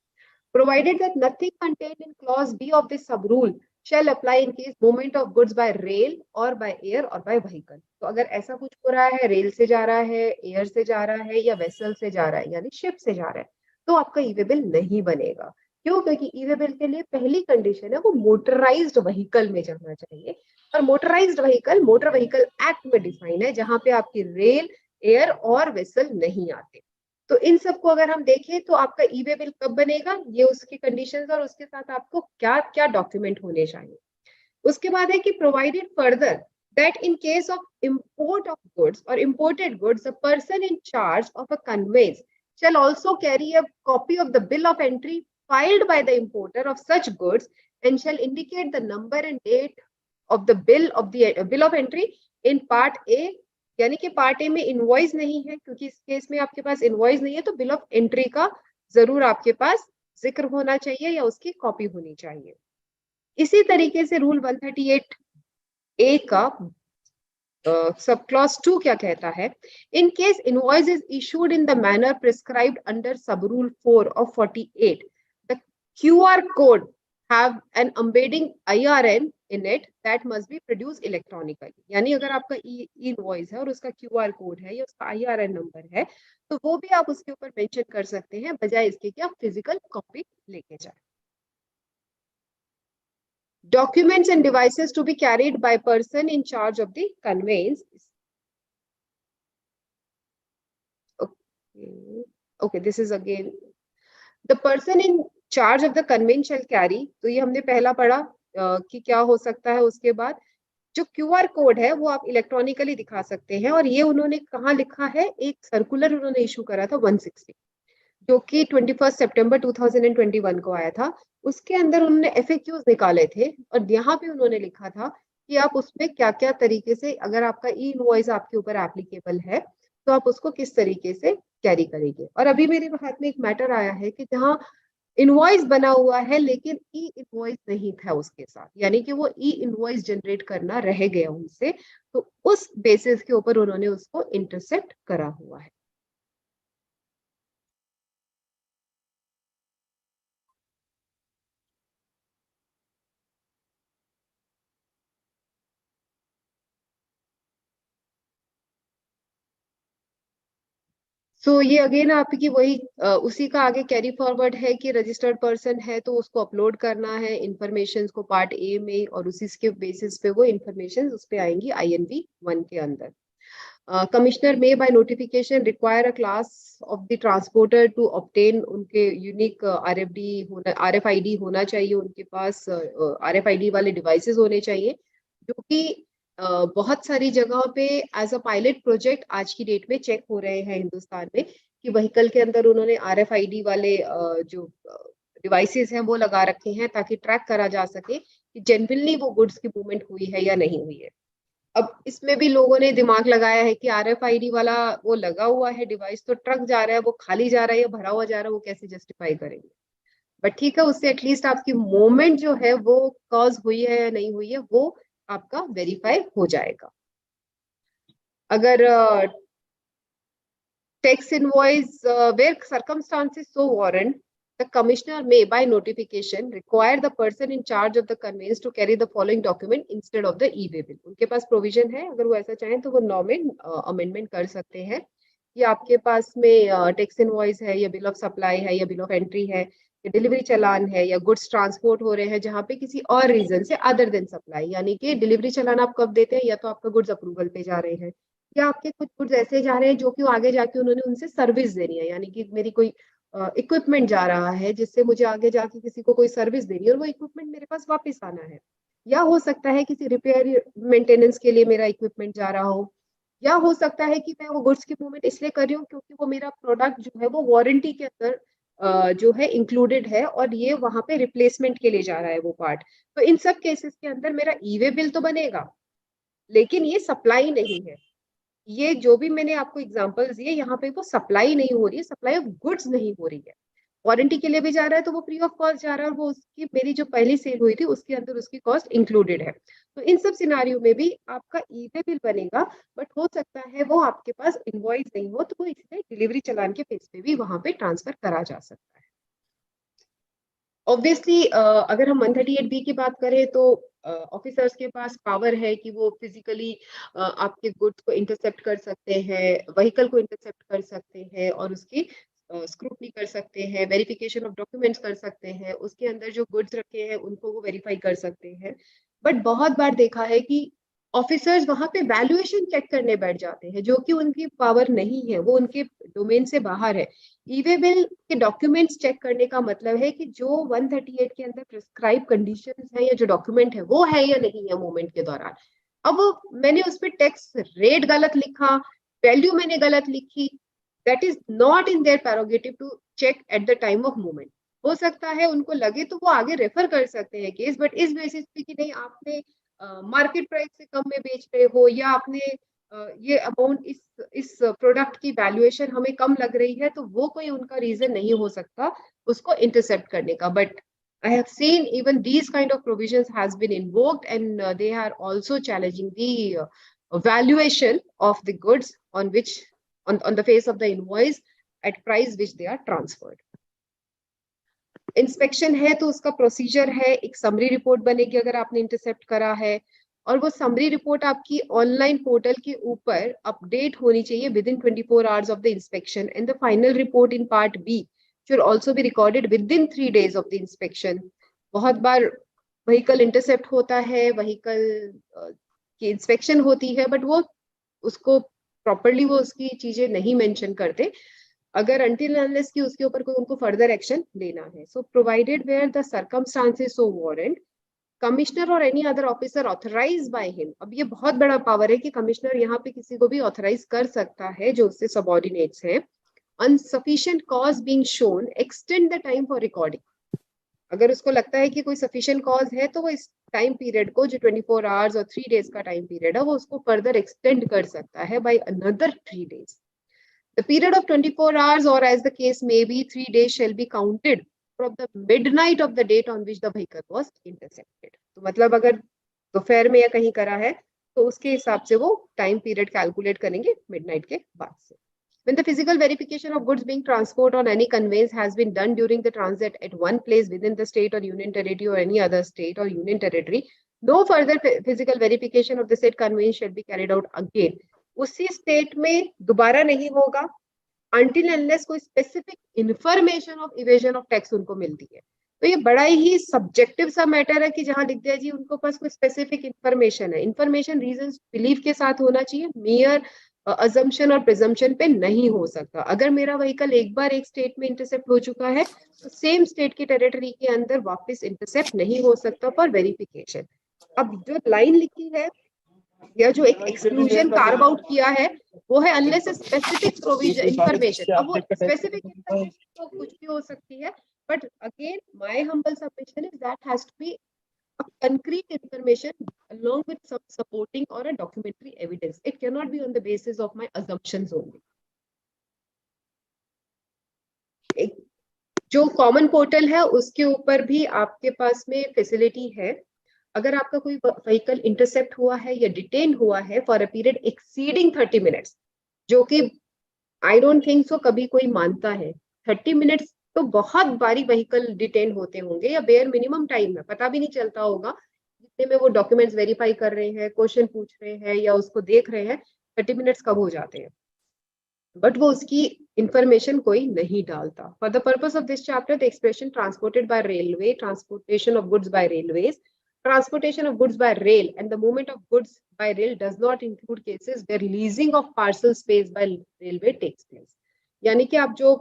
Provided that nothing contained in clause B of this sub rule shall apply in case movement of goods by rail or by air or by vehicle। तो अगर ऐसा कुछ हो रहा है, रेल से जा रहा है, एयर से जा रहा है या वेसल से जा रहा है यानी शिप से जा रहा है, तो आपका ई-वे बिल नहीं बनेगा। क्यों? क्योंकि ई-वे बिल के लिए पहली कंडीशन है वो मोटराइज्ड व्हीकल में जाना चाहिए, और motorised vehicle motor vehicle act में डिफाइन है, जहां पे आपकी रेल, एयर और वेसल नहीं आते। तो इन सबको अगर हम देखें तो आपका ई-वे बिल कब बनेगा, ये उसकी कंडीशंस और उसके साथ आपको क्या क्या डॉक्यूमेंट होने चाहिए। उसके बाद है कि provided further that in case of import of goods और imported goods, the person in charge of a conveyance shall also carry a copy of the bill of entry filed by the importer of such goods and shall indicate the number and date of the bill of entry in part A, यानी कि part A में invoice नहीं है, क्योंकि इस case में आपके पास invoice नहीं है, तो बिल ऑफ एंट्री का जरूर आपके पास जिक्र होना चाहिए या उसकी कॉपी होनी चाहिए। इसी तरीके से रूल 138A का सब क्लॉज 2 क्या कहता है, in case invoice is issued in the manner prescribed under sub rule 4 of 48, the QR code have an embedding IRN in it that must be produced electronically। यानी अगर आपका इनवॉइस है और उसका QR कोड है या उसका IRN नंबर है, तो वो भी आप उसके ऊपर मेंशन कर सकते हैं, बजाय इसके कि आप फिजिकल कॉपी लेके जाए। Documents and devices to be carried by person in charge of the conveyance. Okay, this is again the person in charge of the conveyance shall carry। तो ये हमने पहला पढ़ा कि क्या हो सकता है। उसके बाद जो QR कोड है वो आप इलेक्ट्रॉनिकली दिखा सकते हैं, और ये उन्होंने कहाँ लिखा है, एक सर्कुलर उन्होंने इशू करा था 160, जो कि 21 सितंबर 2021 को आया था। उसके अंदर उन्होंने FAQs निकाले थे, और यहाँ पे उन्होंने लिखा था कि आप उसमें क्या क्या तरीके से, अगर आपका ई इनवॉइस आपके ऊपर एप्लीकेबल है तो आप उसको किस तरीके से कैरी करेंगे। और अभी मेरे हाथ में एक मैटर आया है कि जहाँ इनवॉइस बना हुआ है लेकिन ई इनवॉइस नहीं था उसके साथ, यानी कि वो ई इनवॉइस जनरेट करना रह गया उनसे, तो उस बेसिस के ऊपर उन्होंने उसको इंटरसेप्ट करा हुआ है। सो ये अगेन आपकी वही उसी का आगे कैरी फॉरवर्ड है कि रजिस्टर्ड पर्सन है तो उसको अपलोड करना है इंफॉर्मेशन को पार्ट ए में, और उसी के बेसिस पे वो इंफॉर्मेशन उस पे आएंगी INV 1 के अंदर। Commissioner may by notification require a class of the transporter to obtain, उनके यूनिक RFID होना चाहिए, उनके पास RFID वाले डिवाइसेस होने चाहिए, जो कि बहुत सारी जगहों पे एज अ पायलट प्रोजेक्ट आज की डेट में चेक हो रहे हैं हिंदुस्तान में, कि व्हीकल के अंदर उन्होंने RFID वाले जो डिवाइसेस हैं वो लगा रखे हैं, ताकि ट्रैक करा जा सके कि जेन्युइनली वो गुड्स की मूवमेंट हुई है या नहीं हुई है। अब इसमें भी लोगों ने दिमाग लगाया है कि RFID वाला वो लगा हुआ है डिवाइस, तो ट्रक जा रहा है, वो खाली जा रहा है या भरा हुआ जा रहा है, वो कैसे जस्टिफाई करेंगे। बट ठीक है, उससे एटलीस्ट आपकी मूवमेंट जो है वो कॉज हुई है या नहीं हुई है वो आपका वेरीफाई हो जाएगा। अगर tax invoice where circumstances so warrant, the commissioner may by notification require the person in charge of the conveyance to carry the following document instead of the e-way bill। उनके पास प्रोविजन है, अगर वो ऐसा चाहें तो वो लॉ में amendment कर सकते हैं कि आपके पास में टैक्स इनवॉइस है या बिल ऑफ सप्लाई है या बिल ऑफ एंट्री है या डिलीवरी चलान है या गुड्स ट्रांसपोर्ट हो रहे हैं जहाँ पे किसी और रीजन से अदर देन सप्लाई, यानी कि डिलीवरी चलान आप कब देते हैं, या तो आपका गुड्स अप्रूवल पे जा रहे हैं या आपके कुछ गुड्स ऐसे जा रहे हैं जो कि आगे जाके उन्होंने उनसे सर्विस देनी है, यानी कि मेरी कोई इक्विपमेंट जा रहा है जिससे मुझे आगे जाके किसी को कोई सर्विस देनी है और वो इक्विपमेंट मेरे पास वापस आना है, या हो सकता है किसी रिपेयर मेंटेनेंस के लिए मेरा इक्विपमेंट जा रहा हो, या हो सकता है कि मैं वो गुड्स की मूवमेंट इसलिए कर रही हूँ क्योंकि वो मेरा प्रोडक्ट जो है वो वारंटी के अंदर जो है इंक्लूडेड है और ये वहां पे रिप्लेसमेंट के लिए जा रहा है वो पार्ट। तो इन सब केसेस के अंदर मेरा ई-वे बिल तो बनेगा, लेकिन ये सप्लाई नहीं है। ये जो भी मैंने आपको एग्जांपल्स दिए यहाँ पे वो सप्लाई नहीं हो रही है, सप्लाई ऑफ गुड्स नहीं हो रही है। वारंटी के लिए भी जा रहा है तो वो फ्री ऑफ कॉस्ट जा रहा है और वो उसकी मेरी जो पहली सेल हुई थी उसके अंदर उसकी कॉस्ट इंक्लूडेड है। तो इन सब सिनारियो में भी आपका ई-वे बिल बनेगा, बट हो सकता है वो आपके पास इनवॉइस नहीं हो, तो वो इसलिए डिलीवरी चलान के बेस पे भी वहां पे ट्रांसफर करा जा सकता है। ऑब्वियसली अगर हम 138B की बात करें तो ऑफिसर्स के पास पावर है कि वो फिजिकली आपके गुड्स को इंटरसेप्ट कर सकते हैं, व्हीकल को इंटरसेप्ट कर सकते हैं और उसकी स्क्रूटनी कर सकते हैं, वेरिफिकेशन ऑफ डॉक्यूमेंट्स कर सकते हैं, उसके अंदर जो गुड्स रखे हैं उनको वो वेरीफाई कर सकते हैं। बट बहुत बार देखा है कि ऑफिसर्स वहां पे वैल्यूएशन चेक करने बैठ जाते हैं, जो कि उनकी पावर नहीं है, वो उनके डोमेन से बाहर है। ई-वे बिल के डॉक्यूमेंट्स चेक करने का मतलब है कि जो 138 के अंदर प्रिस्क्राइब कंडीशंस है या जो डॉक्यूमेंट है वो है या नहीं है मूवमेंट के दौरान। अब मैंने उस पर टैक्स रेट गलत लिखा, वैल्यू मैंने गलत लिखी, that is not in their prerogative to check at the time of movement. हो सकता है उनको लगे तो वो आगे रेफर कर सकते हैं केस, बट इस बेसिस पे कि नहीं आपने मार्केट प्राइस से कम में बेच रहे हो, या आपने ये अमाउंट इस प्रोडक्ट की वैल्यूएशन हमें कम लग रही है, तो वो कोई उनका रीजन नहीं हो सकता उसको इंटरसेप्ट करने का. But I have seen even these kind of provisions has been invoked, and they are also challenging the valuation of the goods on which on the face of the invoice at price which they are transferred. Inspection है तो उसका procedure है, एक summary report बनेगी अगर आपने intercept करा है, और वो समरी रिपोर्ट आपकी ऑनलाइन पोर्टल के ऊपर अपडेट होनी चाहिए within 24 hours of the inspection, and the final report in part B should also be recorded within 3 days of the inspection. बहुत बार व्हीकल इंटरसेप्ट होता है, व्हीकल की इंस्पेक्शन होती है, बट वो उसको प्रॉपरली वो उसकी चीजें नहीं मेंशन करते अगर until unless कि उसके ऊपर कोई उनको फर्दर एक्शन लेना है. So provided where the circumstances so warrant, commissioner और any other officer authorised by him. अब ये बहुत बड़ा पावर है कि कमिश्नर यहाँ पे किसी को भी ऑथराइज कर सकता है जो उससे सबऑर्डिनेट्स हैं. On sufficient cause being shown, extend the time for recording. अगर उसको लगता है कि कोई sufficient cause है तो वो इस टाइम पीरियड को जो 24 hours और 3 days का टाइम पीरियड है वो उसको फर्दर एक्सटेंड कर सकता है by another 3 days. The period of 24 hours or as the case may be 3 days shall be counted from the midnight of the date on which the vehicle was intercepted. तो मतलब अगर दोपहर में या कहीं करा है तो उसके हिसाब से वो टाइम पीरियड कैलकुलेट करेंगे मिडनाइट के बाद से. When the physical verification of goods being transported on any conveyance has been done during the transit at one place within the state or union territory or any other state or union territory, no further physical verification of the said conveyance shall be carried out again. उसी state में दोबारा नहीं होगा until unless कोई specific information of evasion of tax उनको मिलती है. तो ये बड़ा ही सब्जेक्टिव सा मैटर है कि जहां लिख दिया जी उनको पास कोई स्पेसिफिक इंफॉर्मेशन है. इंफॉर्मेशन रीजंस बिलीव के साथ होना चाहिए, मेयर अजम्पशन और प्रिजम्पशन पे नहीं हो सकता. अगर मेरा व्हीकल एक बार एक स्टेट में इंटरसेप्ट हो चुका है तो सेम स्टेट की टेरिटरी के अंदर वापस इंटरसेप्ट नहीं हो सकता फॉर वेरिफिकेशन. अब जो लाइन लिखी है या जो एक एक्सक्लूजन कार्व आउट किया है वो है अनलेस स्पेसिफिक प्रोविजन इंफॉर्मेशन. अब वो स्पेसिफिक इंफॉर्मेशन तो कुछ भी हो सकती है, but again my humble submission is that has to be a concrete information along with some supporting or a documentary evidence. It cannot be on the basis of my assumptions only. एक जो common portal है उसके ऊपर भी आपके पास में facility है. अगर आपका कोई व्हीकल इंटरसेप्ट हुआ है या डिटेन हुआ है for a period exceeding 30 minutes, जो कि आई डोंट थिंक सो कभी कोई मानता है. 30 मिनट्स तो बहुत बारी व्हीकल डिटेन होते होंगे या बेयर मिनिमम टाइम है, पता भी नहीं चलता होगा जितने में वो डॉक्यूमेंट्स वेरीफाई कर रहे हैं, क्वेश्चन पूछ रहे हैं या उसको देख रहे हैं, 30 मिनट्स कब हो जाते हैं. बट वो उसकी इंफॉर्मेशन कोई नहीं डालता. For the purpose of this chapter the expression transported by railway, transportation of goods by railways, transportation of goods by rail and the movement of goods by rail does not include cases where leasing of parcel space by railway takes place. यानी कि आप जो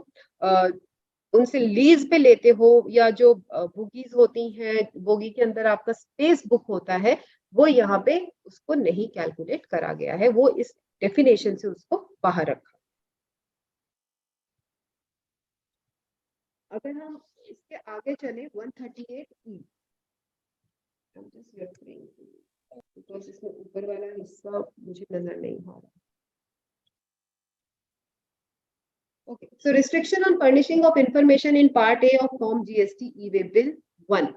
उनसे lease पे लेते हो या जो बोगीज होती हैं, बोगी के अंदर आपका स्पेस बुक होता है, वो यहाँ पे उसको नहीं कैलकुलेट करा गया है, वो इस डेफिनेशन से उसको बाहर रखा. अगर हम इसके आगे चले 138E, I'm just referring to because इसमें ऊपर वाला हिस्सा मुझे नजर नहीं आ रहा. Okay, so restriction on furnishing of information in Part A of Form GST E-Way Bill 1.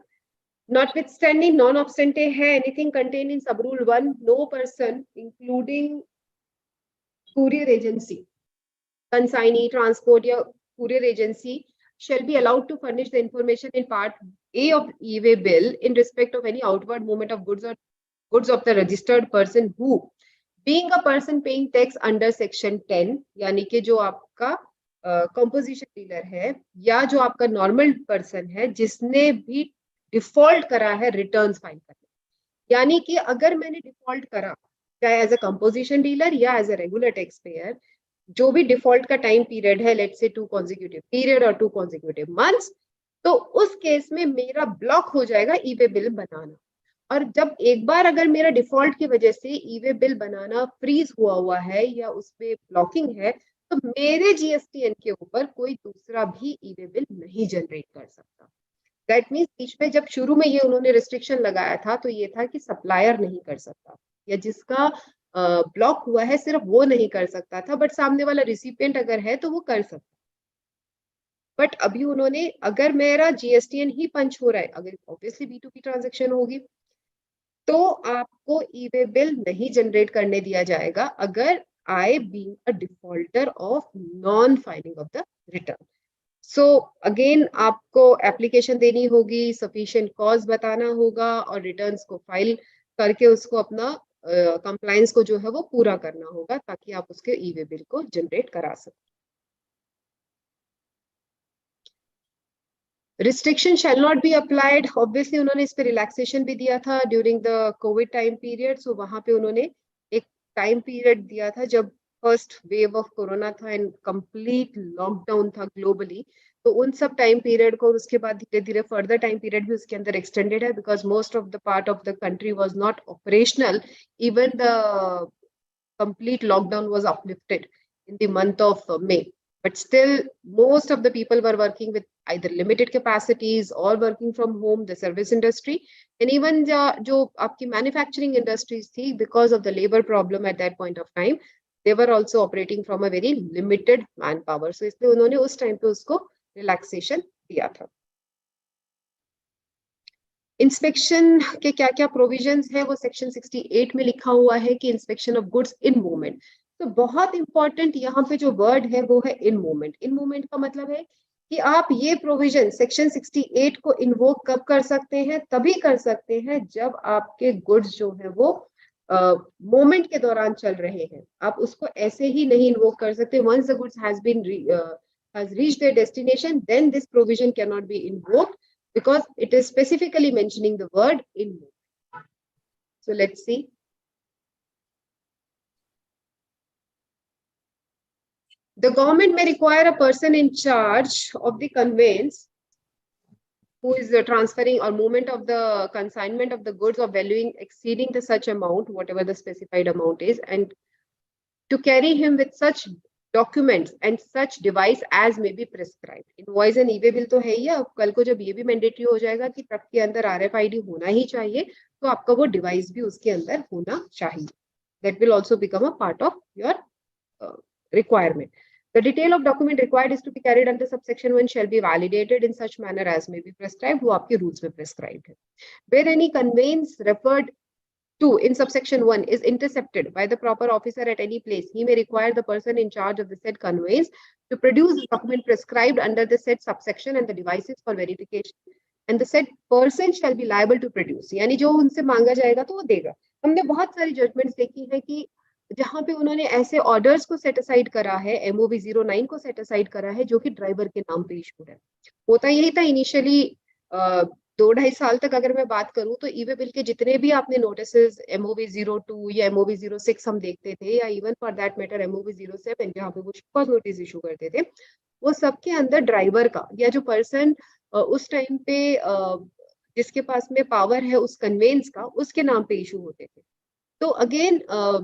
Notwithstanding, non-obstante है anything contained in Sub-Rule 1, no person, including courier agency, consignee, transport या courier agency, shall be allowed to furnish the information in Part A of E-Way Bill in respect of any outward movement of goods or goods of the registered person who, being a person paying tax under Section 10, यानी कि जो आपका composition dealer है या जो आपका normal person है जिसने भी डिफॉल्ट करा है रिटर्न्स फाइल करने. यानी कि अगर मैंने डिफॉल्ट करा चाहे एज अ कंपोजिशन डीलर या as a regular tax payer, जो भी डिफॉल्ट का टाइम पीरियड है, लेट्स से 2 consecutive पीरियड और 2 consecutive मंथ्स, तो उस केस में मेरा ब्लॉक हो जाएगा ई-वे बिल बनाना. और जब एक बार अगर मेरा डिफॉल्ट की वजह से ई-वे बिल बनाना फ्रीज हुआ है या उस पे ब्लॉकिंग है, तो मेरे जीएसटीएन के ऊपर कोई दूसरा भी ई-वे बिल नहीं जनरेट कर सकता. दैट मीन्स बीच में जब शुरू में ये उन्होंने रिस्ट्रिक्शन लगाया था तो ये था कि सप्लायर नहीं कर सकता, या जिसका ब्लॉक हुआ है सिर्फ वो नहीं कर सकता था, बट सामने वाला रिसिपिएंट अगर है तो वो कर सकता। बट अभी उन्होंने, अगर मेरा जीएसटीएन ही पंच हो रहा है, अगर ऑब्वियसली B2B ट्रांजेक्शन होगी, तो आपको ई-वे बिल नहीं जनरेट करने दिया जाएगा अगर I being a defaulter of non filing of the return. So again आपको एप्लीकेशन देनी होगी, सफिशिएंट कॉज बताना होगा और रिटर्न्स को फाइल करके उसको अपना कंप्लायंस को जो है वो पूरा करना होगा ताकि आप उसके ई-वे बिल को जनरेट करा सकें। Restriction shall not be applied, obviously उन्होंने इस पे रिलैक्सेशन भी दिया था during the Covid time period. So वहां पे उन्होंने एक टाइम पीरियड दिया था जब फर्स्ट वेव ऑफ कोरोना था एंड कंप्लीट लॉकडाउन था ग्लोबली, तो उन सब टाइम पीरियड को उसके बाद धीरे धीरे फर्दर टाइम पीरियड भी उसके अंदर एक्सटेंडेड है, because most of the part of the country was not operational, even the complete lockdown was uplifted in the month of May, but still most of the people were working with either limited capacities or working from home, the service industry and even jo aapki manufacturing industries thi, because of the labor problem at that point of time, they were also operating from a very limited manpower, so isliye unhone us time pe usko relaxation diya tha। Inspection के क्या क्या provisions है वो section 68 में लिखा हुआ है कि inspection of goods in movement. तो बहुत इंपॉर्टेंट यहाँ पे जो वर्ड है वो है इन मूवमेंट। इन मूवमेंट का मतलब है कि आप ये प्रोविजन सेक्शन 68 को इन्वोक कब कर सकते हैं, तभी कर सकते हैं जब आपके गुड्स जो है वो मूवमेंट के दौरान चल रहे हैं। आप उसको ऐसे ही नहीं इन्वोक कर सकते। Once the goods has reached their destination, then this provision can not be invoked because it is specifically mentioning the word in movement. So let's see. The government may require a person in charge of the conveyance who is transferring or movement of the consignment of the goods of valuing exceeding the such amount, whatever the specified amount is, and to carry him with such documents and such device as may be prescribed. Invoice and e-way bill तो है ही, अब कल को जब ये भी mandatory हो जाएगा कि ट्रक के अंदर RFID होना ही चाहिए, तो आपका वो डिवाइस भी उसके अंदर होना चाहिए। That will also become a part of your requirement. The detail of document required is to be carried under subsection 1 shall be validated in such manner as may be prescribed, वो आपके rules में prescribed है। Where any conveyance referred to in subsection 1 is intercepted by the proper officer at any place, he may require the person in charge of the said conveyance to produce the document prescribed under the said subsection and the devices for verification, and the said person shall be liable to produce, यानी जो उनसे मांगा जाएगा तो वो देगा। हमने बहुत सारी जजमेंट्स देखी है कि जहां पे उन्होंने ऐसे ऑर्डर्स को सेट असाइड करा है, MOV 09 को सेट असाइड करा है जो कि ड्राइवर के नाम पे इशू है। होता यही था इनिशियली 2-2.5 साल तक अगर मैं बात करूं तो ई-वे बिल के जितने भी आपने नोटिसेस MOV 02 या MOV 06 हम देखते थे, या even for that matter MOV 07 जहाँ पे वो शिकॉज नोटिस इशू करते थे, वो सबके अंदर ड्राइवर का या जो पर्सन उस टाइम पे जिसके पास में पावर है उस कन्वेंस का, उसके नाम पे इशू होते थे। तो again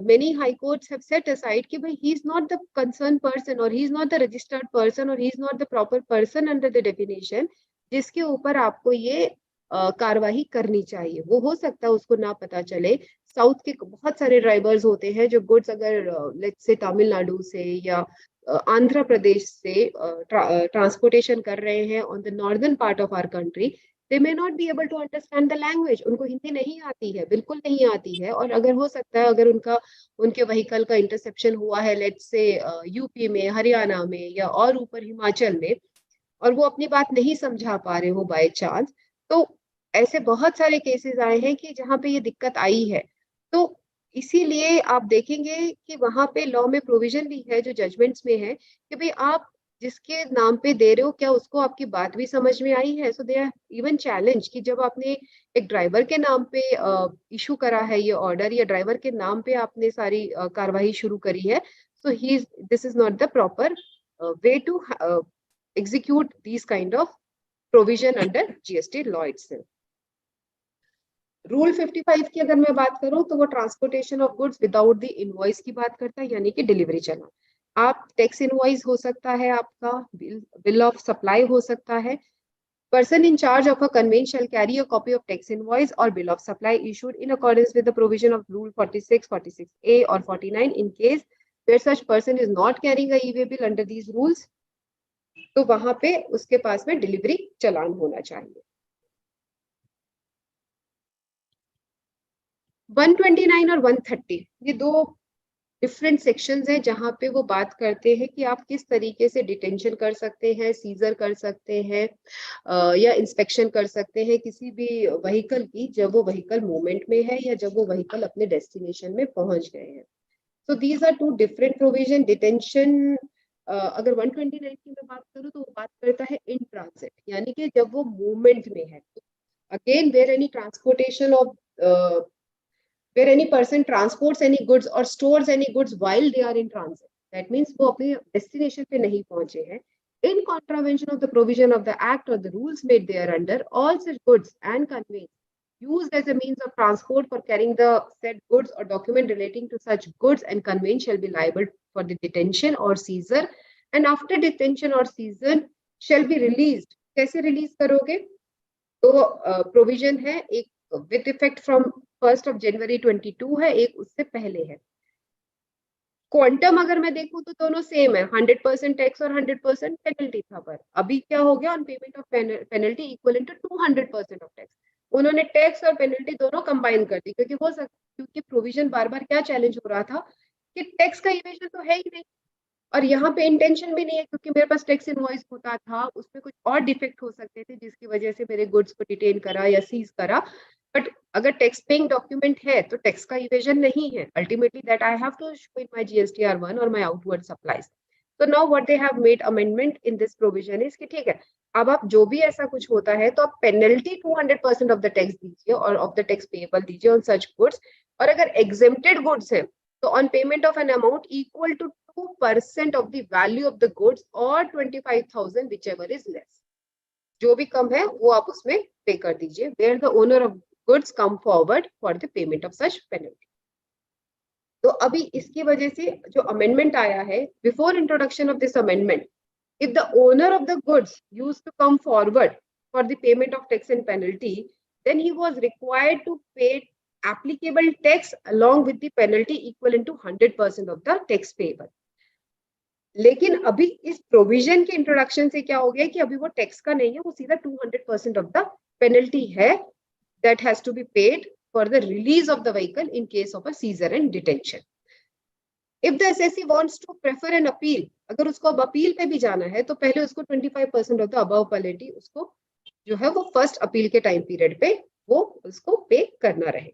many high courts have set aside कि भाई he is not the concerned person और he is not the registered person और he is not the proper person under the definition जिसके ऊपर आपको ये कार्रवाई करनी चाहिए। वो हो सकता है उसको ना पता चले। साउथ के बहुत सारे ड्राइवर्स होते हैं जो गुड्स अगर लेट्स से तमिलनाडु से या आंध्र प्रदेश से ट्रांसपोर्टेशन कर रहे हैं on the northern part of our country, they may not be able to understand the language, उनको हिंदी नहीं आती है, बिल्कुल नहीं आती है। और अगर हो सकता है अगर उनके व्हीकल का इंटरसेप्शन हुआ है लेट्स से यूपी में, हरियाणा में या और ऊपर हिमाचल में, और वो अपनी बात नहीं समझा पा रहे हो बाय चांस, तो ऐसे बहुत सारे केसेस आए हैं कि जहाँ पे ये दिक्कत आई है। तो इसीलिए आप देखेंगे कि वहां पे लॉ में प्रोविजन भी है जो जजमेंट्स में है कि भाई आप जिसके नाम पे दे रहे हो क्या उसको आपकी बात भी समझ में आई है। सो दे आर इवन चैलेंज कि जब आपने एक ड्राइवर के नाम पे इशू करा है ये ऑर्डर या ड्राइवर के नाम पे आपने सारी कार्रवाई शुरू करी है, so this is not the proper way to execute these kind of provision under GST law itself. Rule 55 की अगर मैं बात करूं तो वो transportation of goods without the invoice की बात करता है, यानी कि डिलीवरी चलान। आप टैक्स इनवॉइस हो सकता है, आपका बिल ऑफ सप्लाई हो सकता है, Person in charge of a conveyance shall carry a copy of tax invoice or bill of supply issued in accordance with the provision of Rule 46, 46A or 49 in case where such person is not carrying a e-way bill under these rules, तो वहां पे उसके पास में delivery चालान होना चाहिए। 129 और 130 ये दो डिफरेंट सेक्शंस हैं जहां पे वो बात करते हैं कि आप किस तरीके से डिटेंशन कर सकते हैं, सीजर कर सकते हैं या इंस्पेक्शन कर सकते हैं किसी भी व्हीकल की जब वो व्हीकल मूवमेंट में है या जब वो व्हीकल अपने डेस्टिनेशन में पहुंच गए हैं। So these are two different provision. Detention अगर 129 की मैं बात करूं तो वो बात करता है इन ट्रांसिट, यानी कि जब वो मूवमेंट में है। Again where any transportation of where any person transports any goods or stores any goods while they are in transit, that means वो अपने destination पे नहीं पहुंचे हैं, in contravention of the provision of the act or the rules made thereunder, all such goods and conveyance used as a means of transport for carrying the said goods or document relating to such goods and conveyance shall be liable for the detention or seizure, and after detention or seizure shall be released। कैसे release करोगे? तो provision है, एक with effect from 1st of January 22 है, एक उससे पहले है। क्वांटम अगर मैं देखूं तो दोनों सेम है, 100% टैक्स और 100% पेनल्टी था। पर अभी क्या हो गया, on payment of penalty equal to 200% of tax. उन्होंने टैक्स और पेनल्टी दोनों कंबाइन कर दी, क्योंकि प्रोविजन बार बार क्या चैलेंज हो रहा था कि टैक्स का इवेजन तो है ही नहीं और यहाँ पे इंटेंशन भी नहीं है, क्योंकि मेरे पास टैक्स इनवॉइस होता था, उसमें कुछ और डिफेक्ट हो सकते थे जिसकी वजह से मेरे गुड्स को डिटेन करा या सीज करा। बट अगर टैक्स पेइंग डॉक्यूमेंट है तो टैक्स का इवेजन नहीं है। Ultimately that I have to show in my GSTR1 और माय आउटवर्ड सप्लाईज। तो now what they have made amendment in this provision is कि ठीक है, अब आप जो भी ऐसा कुछ होता है तो आप पेनल्टी 200% ऑफ द टैक्स दीजिए और ऑफ द टैक्स पेएबल दीजिए ऑन सच गुड्स, और अगर एग्जेम्प्टेड गुड्स है तो on payment of an amount equal to 2% of the value of the goods or 25,000 whichever is less। जो भी कम है वो आप उसमें पे कर दीजिए, where the owner of goods come forward for the payment of such penalty। तो अभी इसकी वजह से जो अमेंडमेंट आया है, before introduction of this amendment, if the owner of the goods used to come forward for the payment of tax and penalty, then he was required to pay applicable tax along with the penalty equivalent to 100% of the tax payable। लेकिन अभी इस provision के introduction से क्या हो गया कि अभी वो टैक्स का नहीं है, वो सीधा 200% ऑफ द पेनल्टी है that has to be paid for the release of the vehicle in case of a seizure and detention. If the SSC wants to prefer an appeal, अगर उसको अब अपील पे भी जाना है तो पहले उसको 25% ऑफ द अबव पेनल्टी उसको जो है वो फर्स्ट अपील के टाइम पीरियड पे वो उसको पे करना रहे।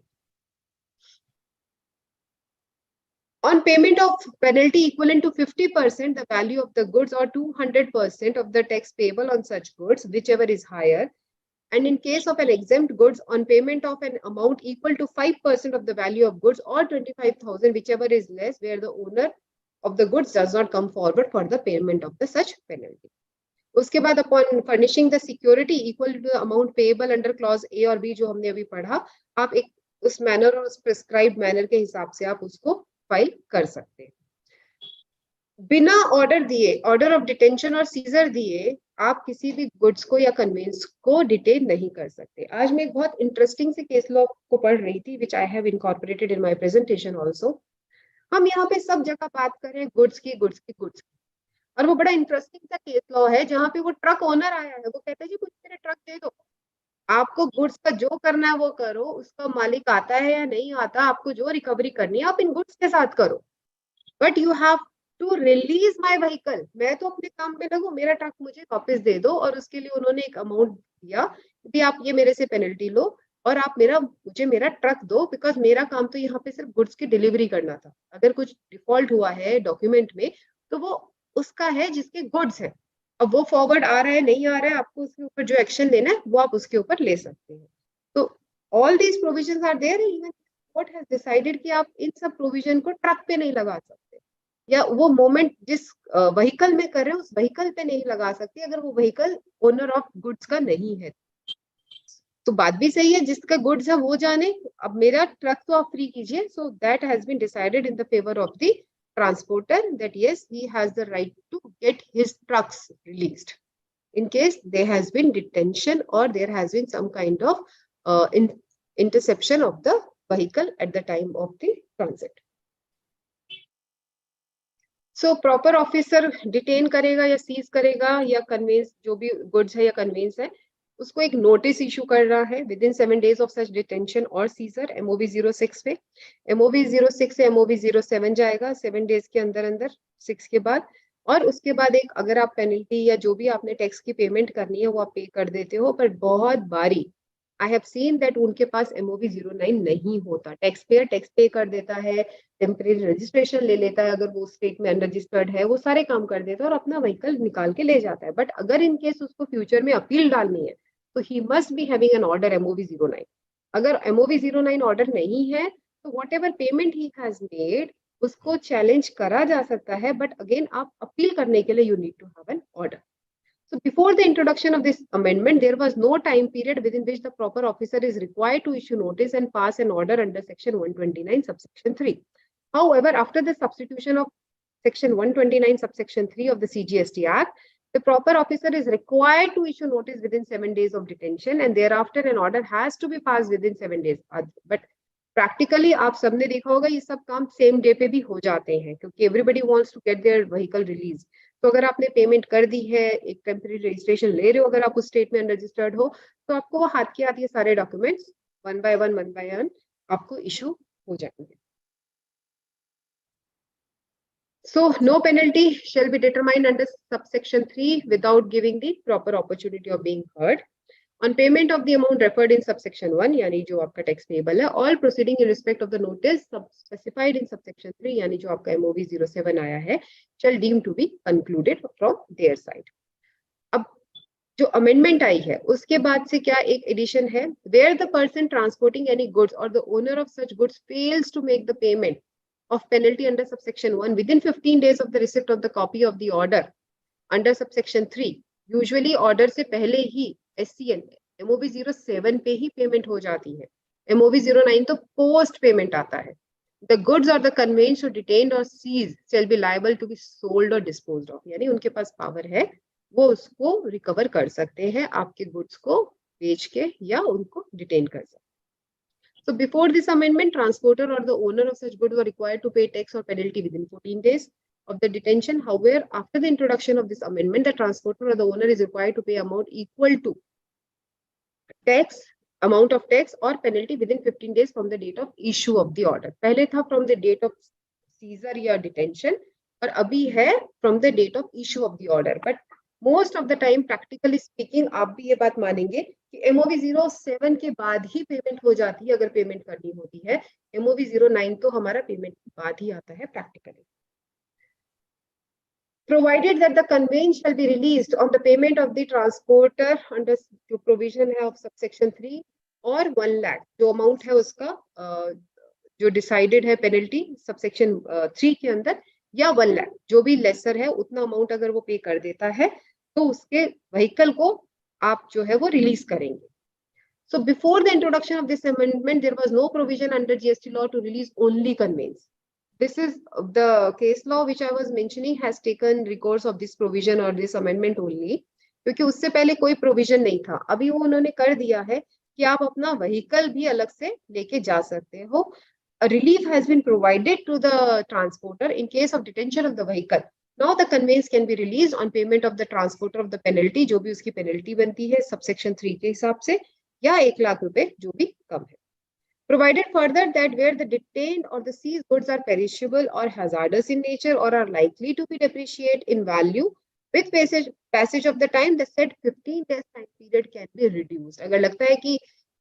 On payment of penalty equivalent to 50% the value of the goods or 200% of the tax payable on such goods, whichever is higher, and in case of an exempt goods on payment of an amount equal to 5% of the value of goods or 25,000 whichever is less, where the owner of the goods does not come forward for the payment of the such penalty। उसके बाद upon furnishing the security equal to the amount payable under clause A और B जो हमने अभी पढ़ा, आप एक उस मैनर और उस प्रिस्क्राइब्ड मैनर के हिसाब से आप उसको फाइल कर सकते हैं। बिना ऑर्डर दिए, ऑर्डर ऑफ डिटेंशन और सीजर दिए आप किसी भी गुड्स को या कन्वेंस को डिटेन नहीं कर सकते। आज मैं एक बहुत इंटरेस्टिंग से केस लॉ को पढ़ रही थी which I have incorporated in my presentation also. हम यहाँ पे सब जगह बात कर रहे हैं गुड्स की, और वो बड़ा इंटरेस्टिंग सा केस लॉ है जहाँ पे वो ट्रक ओनर आया है, वो कहता है जी मुझे मेरे ट्रक दे दो, आपको गुड्स का जो करना है वो करो, उसका मालिक आता है या नहीं आता, आपको जो रिकवरी करनी है आप इन गुड्स के साथ करो, but you have to release my vehicle. मैं तो अपने काम पे लगूं, मेरा ट्रक मुझे वापस दे दो। और उसके लिए उन्होंने एक अमाउंट दिया कि आप ये मेरे से पेनल्टी लो और आप मुझे मेरा ट्रक दो, बिकॉज मेरा काम तो यहाँ पे सिर्फ गुड्स की डिलीवरी करना था। अगर कुछ डिफॉल्ट हुआ है डॉक्यूमेंट में तो वो उसका है जिसके गुड्स है, अब वो फॉरवर्ड आ रहा है नहीं आ रहा है, आपको उसके ऊपर जो एक्शन लेना है वो आप उसके ऊपर ले सकते हैं। तो all these provisions are there. Even court has decided कि आप इन सब प्रोविजन को ट्रक पे नहीं लगा सकते, या वो मोमेंट जिस व्हीकल में कर रहे हैं उस व्हीकल पे नहीं लगा सकते अगर वो व्हीकल ओनर ऑफ गुड्स का नहीं है। तो बात भी सही है, जिसका गुड्स है वो जाने, अब मेरा ट्रक तो आप फ्री कीजिए। So that has been decided in the favour of the transporter that yes, he has the right to get his trucks released। in case there has been detention or there has been some kind of interception of the vehicle at the time of the transit. So proper officer detain करेगा या seize करेगा या conveyance जो भी goods है या conveyance है उसको एक notice issue कर रहा है within 7 days of such detention or seizure MOV 06 पे MOV 06 से MOV 07 जाएगा 7 days के अंदर अंदर 6 के बाद और उसके बाद एक अगर आप पेनल्टी या जो भी आपने टैक्स की पेमेंट करनी है वो आप पे कर देते हो पर बहुत बारी आई हैव सीन दैट उनके पास MOV 09 नहीं होता टैक्स पेयर टैक्स पे कर देता है टेम्परेरी रजिस्ट्रेशन ले लेता है अगर वो स्टेट में अनरजिस्टर्ड है वो सारे काम कर देता है और अपना व्हीकल निकाल के ले जाता है बट अगर इन केस उसको फ्यूचर में अपील डालनी है तो he must be having an order MOV 09 अगर MOV 09 ऑर्डर नहीं है तो what ever payment he has made उसको चैलेंज करा जा सकता है बट अगेन आप अपील करने के लिए you need to have an order So before the introduction of this amendment, there was no time period within which the proper officer is required to issue notice and pass an order under section 129 subsection 3. However, after the substitution of section 129 subsection 3 of the CGST Act, the proper officer is required to issue notice within 7 days of detention and thereafter an order has to be passed within 7 days. But practically आप सबने देखा होगा ये सब काम same day पे भी हो जाते हैं क्योंकि everybody wants to get their vehicle release तो अगर आपने पेमेंट कर दी है एक टेम्परेरी रजिस्ट्रेशन ले रहे हो अगर आप उस स्टेट में अनरजिस्टर्ड हो तो आपको वो हाथ के हाथ ये सारे डॉक्यूमेंट्स वन बाय वन आपको इशू हो जाएंगे So no penalty shall be determined under subsection 3 without giving the proper opportunity of being heard. On payment of the amount referred in subsection 1, यानी जो आपका tax payable है, all proceeding in respect of the notice specified in subsection 3, यानी जो आपका MOV 07 आया है, shall deem to be concluded from their side. अब जो amendment आई है, उसके बाद से क्या एक addition है, where the person transporting any goods or the owner of such goods fails to make the payment of penalty under subsection 1 within 15 days of the receipt of the copy of the order under subsection 3, usually order से पहले ही SCN MOV 07 पे ही payment हो जाती है MOV 09 तो post payment आता है the goods or the conveyance detained or seized shall be liable to be sold or disposed of यानी उनके पास पावर है वो उसको रिकवर कर सकते हैं आपके गुड्स को बेच के या उनको डिटेन कर सकते हैं so before this amendment transporter or the owner of such goods were required to pay tax or penalty within 14 days of the detention. However, after the introduction of this amendment, the transporter or the owner is required to pay amount equal to amount of tax or penalty within 15 days from the date of issue of the order. पहले था from the date of seizure या detention और अभी है from the date of issue of the order. But most of the time, practically speaking, आप भी ये बात मानेंगे कि MOV 07 के बाद ही पेमेंट हो जाती है अगर पेमेंट करनी होती है MOV 09 तो हमारा पेमेंट के बाद ही आता है practically. Provided that the conveyance shall be released on the payment of the transporter under जो provision है of subsection 3 और 1 lakh जो amount है उसका जो decided है penalty subsection 3 के अंदर या 1 lakh जो भी lesser है उतना amount अगर वो pay कर देता है तो उसके vehicle को आप जो है वो release करेंगे. So before the introduction of this amendment there was no provision under GST law to release only conveyance. This is the case law which I was mentioning has taken recourse of this provision or this amendment only क्योंकि उससे पहले कोई provision नहीं था अभी वो उन्होंने कर दिया है कि आप अपना vehicle भी अलग से लेके जा सकते हो. A relief has been provided to the transporter in case of detention of the vehicle. Now the conveyance can be released on payment of the transporter of the penalty जो भी उसकी penalty बनती है subsection 3 के हिसाब से या 1 लाख रुपए जो भी कम है. Provided further that where the detained or the seized goods are perishable or hazardous in nature or are likely to be depreciate in value with passage of the time, the said 15 days time period can be reduced. अगर लगता है कि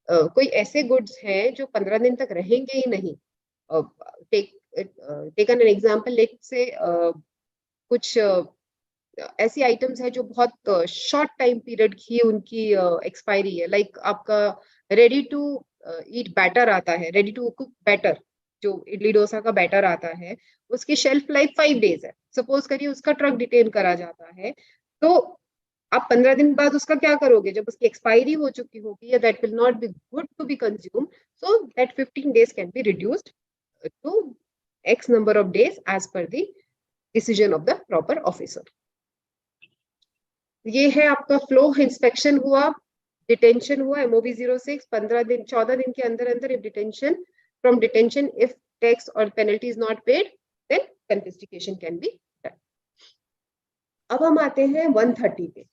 कोई ऐसे goods हैं जो 15 दिन तक रहेंगे ही नहीं, take an example, let's say कुछ ऐसी items है जो बहुत short time period की उनकी expiry है, like आपका ready to ईट बैटर आता है रेडी टू कुक बैटर जो इडली डोसा का बैटर आता है उसकी शेल्फ लाइफ 5 डेज है. सपोज करिए उसका ट्रक डिटेन करा जाता है तो आप 15 दिन बाद उसका क्या करोगे जब उसकी एक्सपायरी हो चुकी होगी या that will not be good to be consume so that 15 days can be reduced to x number of days as per the decision of the proper officer. ये है आपका फ्लो इंस्पेक्शन हुआ, डिटेंशन हुआ, MOB 06 14 दिन के अंदर अंदर if detention, from detention if tax और penalty is not paid then confiscation can be done. अब हम आते हैं 130 पे।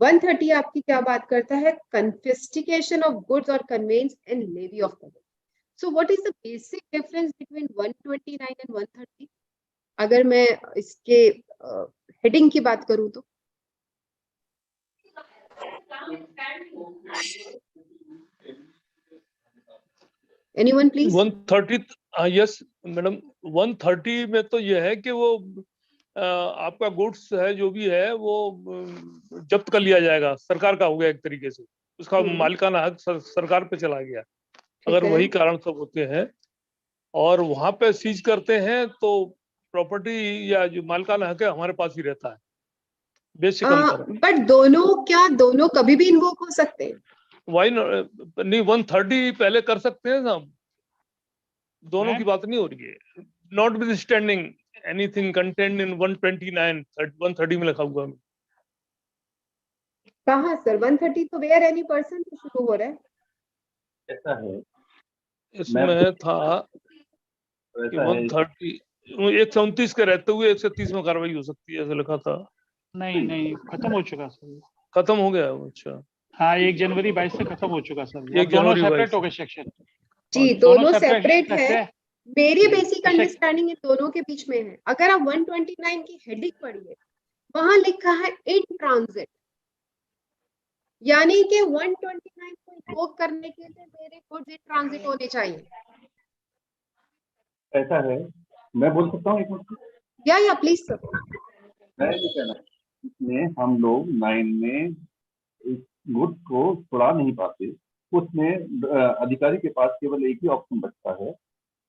130 आपकी क्या बात करता है? कन्फिस्टिकेशन ऑफ गुड्स और conveyance and levy of penalty. So what is the basic difference between 129 and 130? अगर मैं इसके हेडिंग की बात करूं तो एनीवन प्लीज। 130, यस मैडम, 130 में तो ये है कि वो आपका गुड्स है जो भी है वो जब्त कर लिया जाएगा, सरकार का हो गया एक तरीके से, उसका मालिकाना हक सरकार पे चला गया अगर वही कारण सब होते हैं, और वहां पे सीज करते हैं तो प्रॉपर्टी या जो मालिकाना हक है हमारे पास ही रहता है। बेसिक अंतर है। बट दोनों कभी भी इन्वोक हो सकते हैं? वाई नहीं, 130 पहले कर सकते हैं ना, दोनों की बात नहीं हो रही है। Not with standing anything content in 129, 130 में लिखा हुआ है। कहाँ सर? 130 तो वेयर एनी पर्सन से शुरू हो रहा है। ऐसा है इसमें था कि 130 129 के रहते हुए 130 में कार्रवाई हो सकती है, ऐसा लिखा था। नहीं खत्म हो चुका सर, खत्म हो गया। अच्छा हाँ 1 जनवरी 22 से खत्म हो चुका सर, 1 दोनों जनवरी सेपरेट 22 हो गए सेक्शन जी, दोनों सेपरेट सेपरेट है। मेरी जी, बेसिक अंडरस्टैंडिंग इन दोनों के बीच में है। अगर आप 129 की हेडिंग पढ़िए, वहां लिखा है इन ट्रांजिट, यानी कि 129 को इन्वोक करने के लिए मेरे गुड्स इन ट्रांजिट होने चाहिए। ऐसा है, मैं बोल सकता हूँ एक मिनट? या प्लीज सर। मैं ये कहना है, इसमें हम लोग 9 में गुड्स को छुड़ा नहीं पाते, उसमें अधिकारी के पास केवल एक ही ऑप्शन बचता है,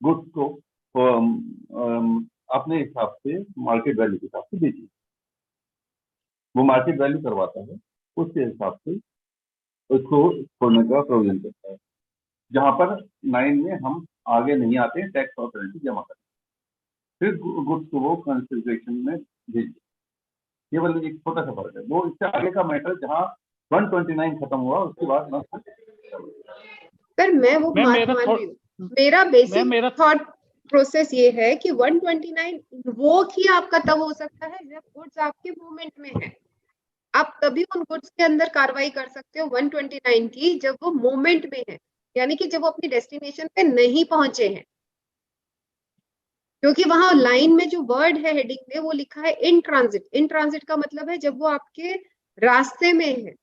गुड्स को अपने हिसाब से मार्केट वैल्यू के हिसाब से बेचिए। वो मार्केट वैल्यू करवाता है, उसके हिसाब से उसको छोड़ने का प्रोविजन करता है। जहां पर 9 में हम आगे नहीं आते, टैक्स और पेनल्टी जमा करते, फिर गुड्स को वो कंसिडरेशन में भेजिए। केवल एक छोटा सा फर्क है, वो इससे आगे का मैटर जहां 129 खत्म हुआ उसके बाद ना। सर मैं वो मान रही हूँ, मेरा बेसिक थॉट प्रोसेस ये है कि 129 वो ही आपका तब हो सकता है जब गुड्स आपके मूवमेंट में है। आप तभी उन गुड्स के अंदर कार्रवाई कर सकते हो 129 की, जब वो मूवमेंट में है, यानी कि जब वो अपनी डेस्टिनेशन पे नहीं पहुंचे हैं। क्योंकि वहां लाइन में जो वर्ड है हेडिंग में वो लिखा है इन ट्रांजिट। इन ट्रांजिट का मतलब है जब वो आपके रास्ते में है,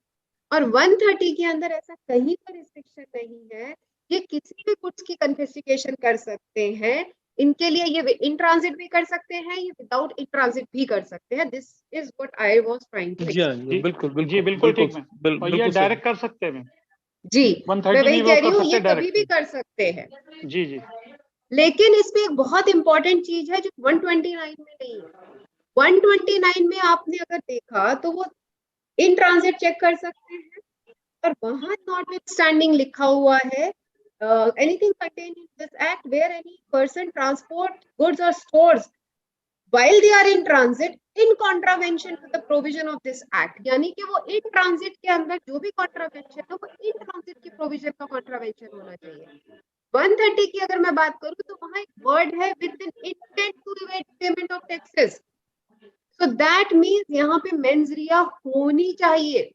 और 130 के अंदर ऐसा कहीं पर रिस्ट्रिक्शन नहीं है। ये किसी भी गुड्स की कन्फिस्टिकेशन कर सकते हैं, इनके लिए ये इन ट्रांजिट भी कर सकते हैं, ये विदाउट इन ट्रांजिट भी कर सकते हैं। This is what I was trying to explain. बिल्कुल ठीक है, और ये डायरेक्ट कर सकते हैं जी, 130 मैं वही भी कह वो रही कर हूँ, सकते ये हैं कभी भी कर सकते हैं। जी जी। लेकिन इसमें एक बहुत इंपॉर्टेंट चीज है जो 129 में नहीं है। 129 में आपने अगर देखा तो वो इन ट्रांजिट चेक कर सकते हैं, और वहां नॉटविथस्टैंडिंग लिखा हुआ है anything contained in this act where any person transport goods और stores while they are in transit in contravention to the provision of this act। यानी कि वो इन ट्रांजिट के अंदर जो भी कॉन्ट्रावेंशन है वो इन ट्रांजिट की प्रोविजन का कॉन्ट्रावेंशन होना चाहिए। 130 की अगर मैं बात करूं तो वहां एक वर्ड है with an intent to evade payment of taxes. So that means यहाँ पे मेंस रिया होनी चाहिए।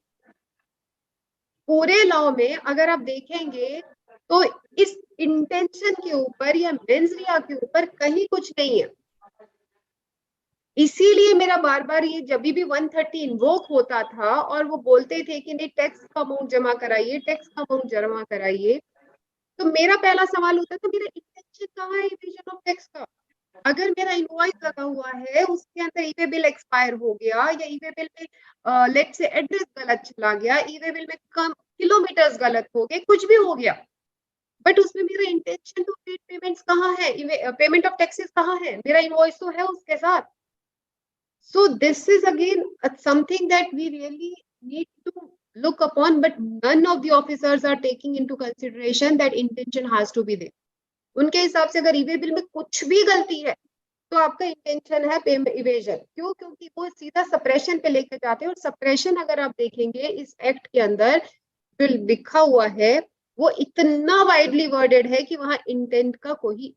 पूरे लॉ में अगर आप देखेंगे तो इस इंटेंशन के ऊपर या मेंस रिया के ऊपर कहीं कुछ नहीं है। इसीलिए मेरा बार बार ये जब भी 130 इन्वोक होता था और वो बोलते थे कि नहीं टैक्स का अमाउंट जमा कराइए, टैक्स का अमाउंट जमा कराइए, तो मेरा पहला सवाल होता था मेरा इंटेंशन कहाँ है इवेजन ऑफ टैक्स का? अगर मेरा इनवॉइस लगा हुआ है उसके अंदर ई-वे बिल एक्सपायर हो गया, या ई-वे बिल में लेट्स से एड्रेस गलत चला गया, ई-वे बिल में कम किलोमीटर्स गलत हो गए, कुछ भी हो गया, बट उसमें मेरा इंटेंशन टू पेड पेमेंट्स कहाँ है, पेमेंट ऑफ टैक्सेस कहाँ है? मेरा इनवॉइस तो है उसके साथ। So this is again something that we really need to look upon, but none of the officers are taking into consideration that intention has to be there. उनके हिसाब से अगर ई-वे बिल में कुछ भी गलती है तो आपका इंटेंशन है पेमेंट इवेजन। क्यों? क्योंकि वो सीधा सप्रेशन पे लेके जाते हैं, और सप्रेशन अगर आप देखेंगे इस एक्ट के अंदर जो लिखा हुआ है वो इतना वाइडली वर्डेड है कि वहां इंटेंट का कोई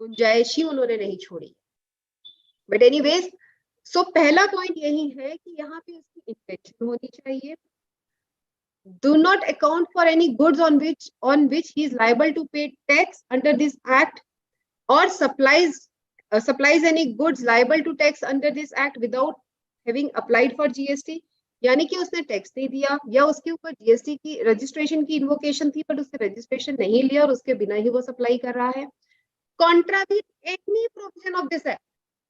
गुंजाइश ही उन्होंने नहीं छोड़ी। बट एनीवेज, सो पहला पॉइंट यही है कि यहाँ पे उसकी इंटेंशन होनी चाहिए। Do not account for any goods on which he is liable to pay tax under this act, or supplies any goods liable to tax under this act without having applied for GST। यानी कि उसने tax नहीं दिया या उसके ऊपर GST की registration की इन्वोकेशन थी, पर उसने रजिस्ट्रेशन नहीं लिया और उसके बिना ही वो सप्लाई कर रहा है। Contravene any provision of this act.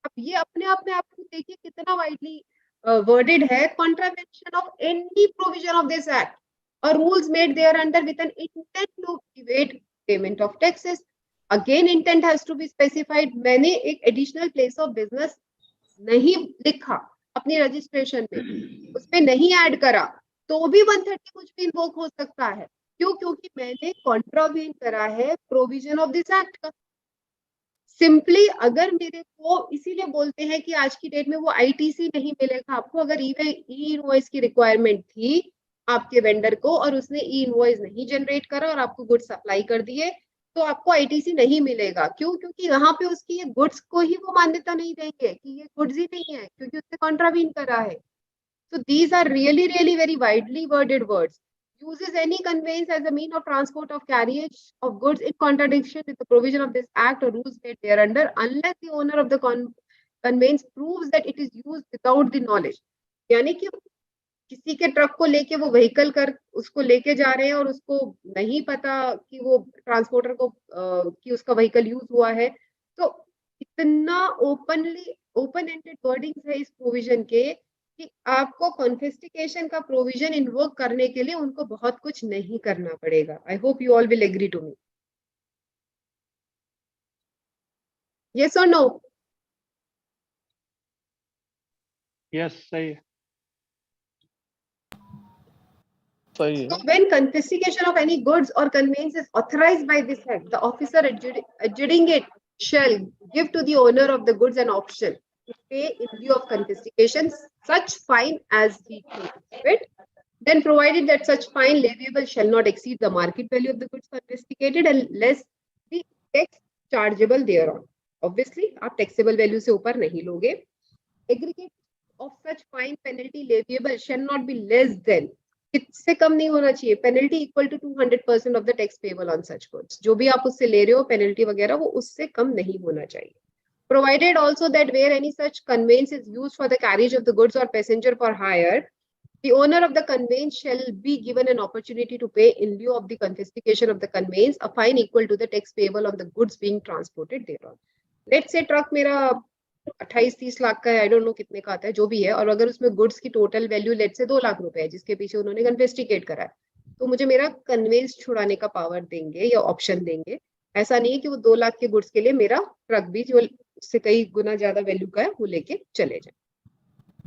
अब ये अपने आप में आपको देखिए कितना वाइडली वर्डेड है। Contravention of any provision of this act or rules made thereunder with an intent to evade payment of taxes। Again, intent has to be specified। मैंने एक additional place of business नहीं लिखा अपनी registration में, उसमें नहीं add करा, तो भी 130 कुछ भी इन्वोक हो सकता है। क्यों? क्योंकि मैंने कॉन्ट्रावेन करा है प्रोविजन ऑफ दिस एक्ट का। सिंपली अगर मेरे को, इसीलिए बोलते हैं कि आज की डेट में वो आईटीसी नहीं मिलेगा आपको। अगर ई इनवॉइस की रिक्वायरमेंट थी आपके वेंडर को और उसने ई इनवॉइस नहीं जनरेट करा और आपको गुड्स सप्लाई कर दिए, तो आपको आईटीसी नहीं मिलेगा। क्यों? क्योंकि यहाँ पे उसकी ये गुड्स को ही वो मान्यता नहीं देंगे कि ये गुड्स ही नहीं है, क्योंकि उसने कॉन्ट्रावीन करा है। So these are really very widely worded words। Uses any conveyance as a mean of transport of carriage of goods in contradiction with the provision of this act or rules made thereunder, unless the owner of the conveyance proves that it is used without the knowledge। यानी कि किसी के truck को लेके वो vehicle कर उसको लेके जा रहे हैं और उसको नहीं पता कि वो ट्रांसपोर्टर को कि उसका व्हीकल यूज हुआ है। तो इतना ओपन एंडेड वर्डिंग्स है इस प्रोविजन के कि आपको कॉन्फिस्टिकेशन का प्रोविजन इन्वोक करने के लिए उनको बहुत कुछ नहीं करना पड़ेगा। I hope you all will agree to me. Yes और नो? यस, सही है। So when confiscation of any goods or conveyance is authorized by this act, the officer adjudicing it shall give to the owner of the goods an option to pay in lieu of confiscation such fine as he thinks fit, then provided that such fine leviable shall not exceed the market value of the goods confiscated unless the tax chargeable thereon। Obviously आप taxable value से ऊपर नहीं लोगे। Aggregate of such fine penalty leviable shall not be less than, इससे कम नहीं होना चाहिए, penalty equal to 200% of the tax payable on such goods. जो भी आप उससे ले रहे हो पेनल्टी वगैरह, वो उससे कम नहीं होना चाहिए। Provided also that where any such conveyance is used for the carriage of the goods और passenger for hire, the owner of the conveyance shall be given an opportunity to pay in lieu of the confiscation of the conveyance a fine equal to the tax payable on the goods being transported thereon. Let's say truck मेरा 28-30 लाख का है, I don't know कितने का आता है, जो भी है, और अगर उसमें गुड्स की टोटल वैल्यू लेट से 2 लाख रुपए है जिसके पीछे उन्होंने कन्फिस्टिकेट करा है, तो मुझे मेरा कन्वेंस छुड़ाने का पावर देंगे या ऑप्शन देंगे। ऐसा नहीं है कि वो 2 लाख के गुड्स के लिए मेरा ट्रक भी जो उससे कई गुना ज्यादा वैल्यू का है वो लेके चले जाए।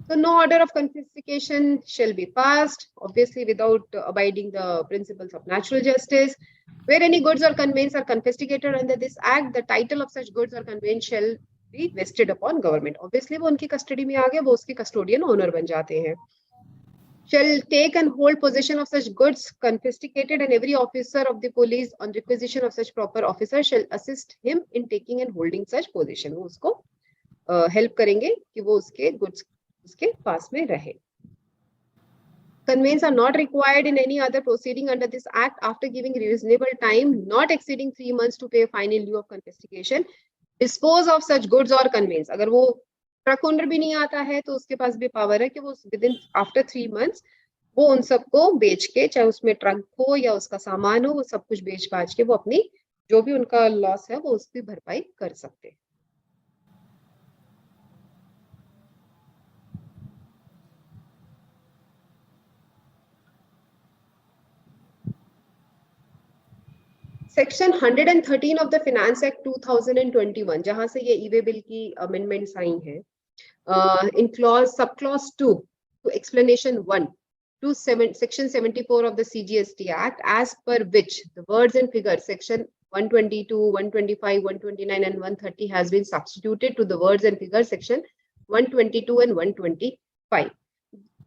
So no order of confiscation shall be passed, obviously without abiding the principles of natural justice। Where any goods or conveyance are confiscated under this act, the title of such goods or conveyance shall be vested upon government। Obviously वो उनकी custody में आ गए, वो उसके custodian owner बन जाते हैं। Shall take and hold possession of such goods confiscated, and every officer of the police on requisition of such proper officer shall assist him in taking and holding such possession। वो उसको help करेंगे कि वो उसके goods उसके पास में रहे। Conveyance are not required in any other proceeding under this act after giving reasonable time not exceeding 3 months to pay a fine in lieu of confiscation, dispose of such goods or conveyance। अगर वो truck owner भी नहीं आता है तो उसके पास भी power है कि वो विदिन आफ्टर 3 months वो उन सबको बेच के, चाहे उसमें ट्रक हो या उसका सामान हो, वो सब कुछ बेच बाच के वो अपनी जो भी उनका लॉस है वो उसकी भरपाई कर सकते हैं। Section 113 of the finance act 2021, जहां से ये ई-वे बिल की अमेंडमेंट्स आई हैं, in clause sub clause 2 to explanation 1 Section 74 of the CGST Act, as per which the words and figures Section 122, 125, 129 and 130 has been substituted to the words and figures Section 122 and 125.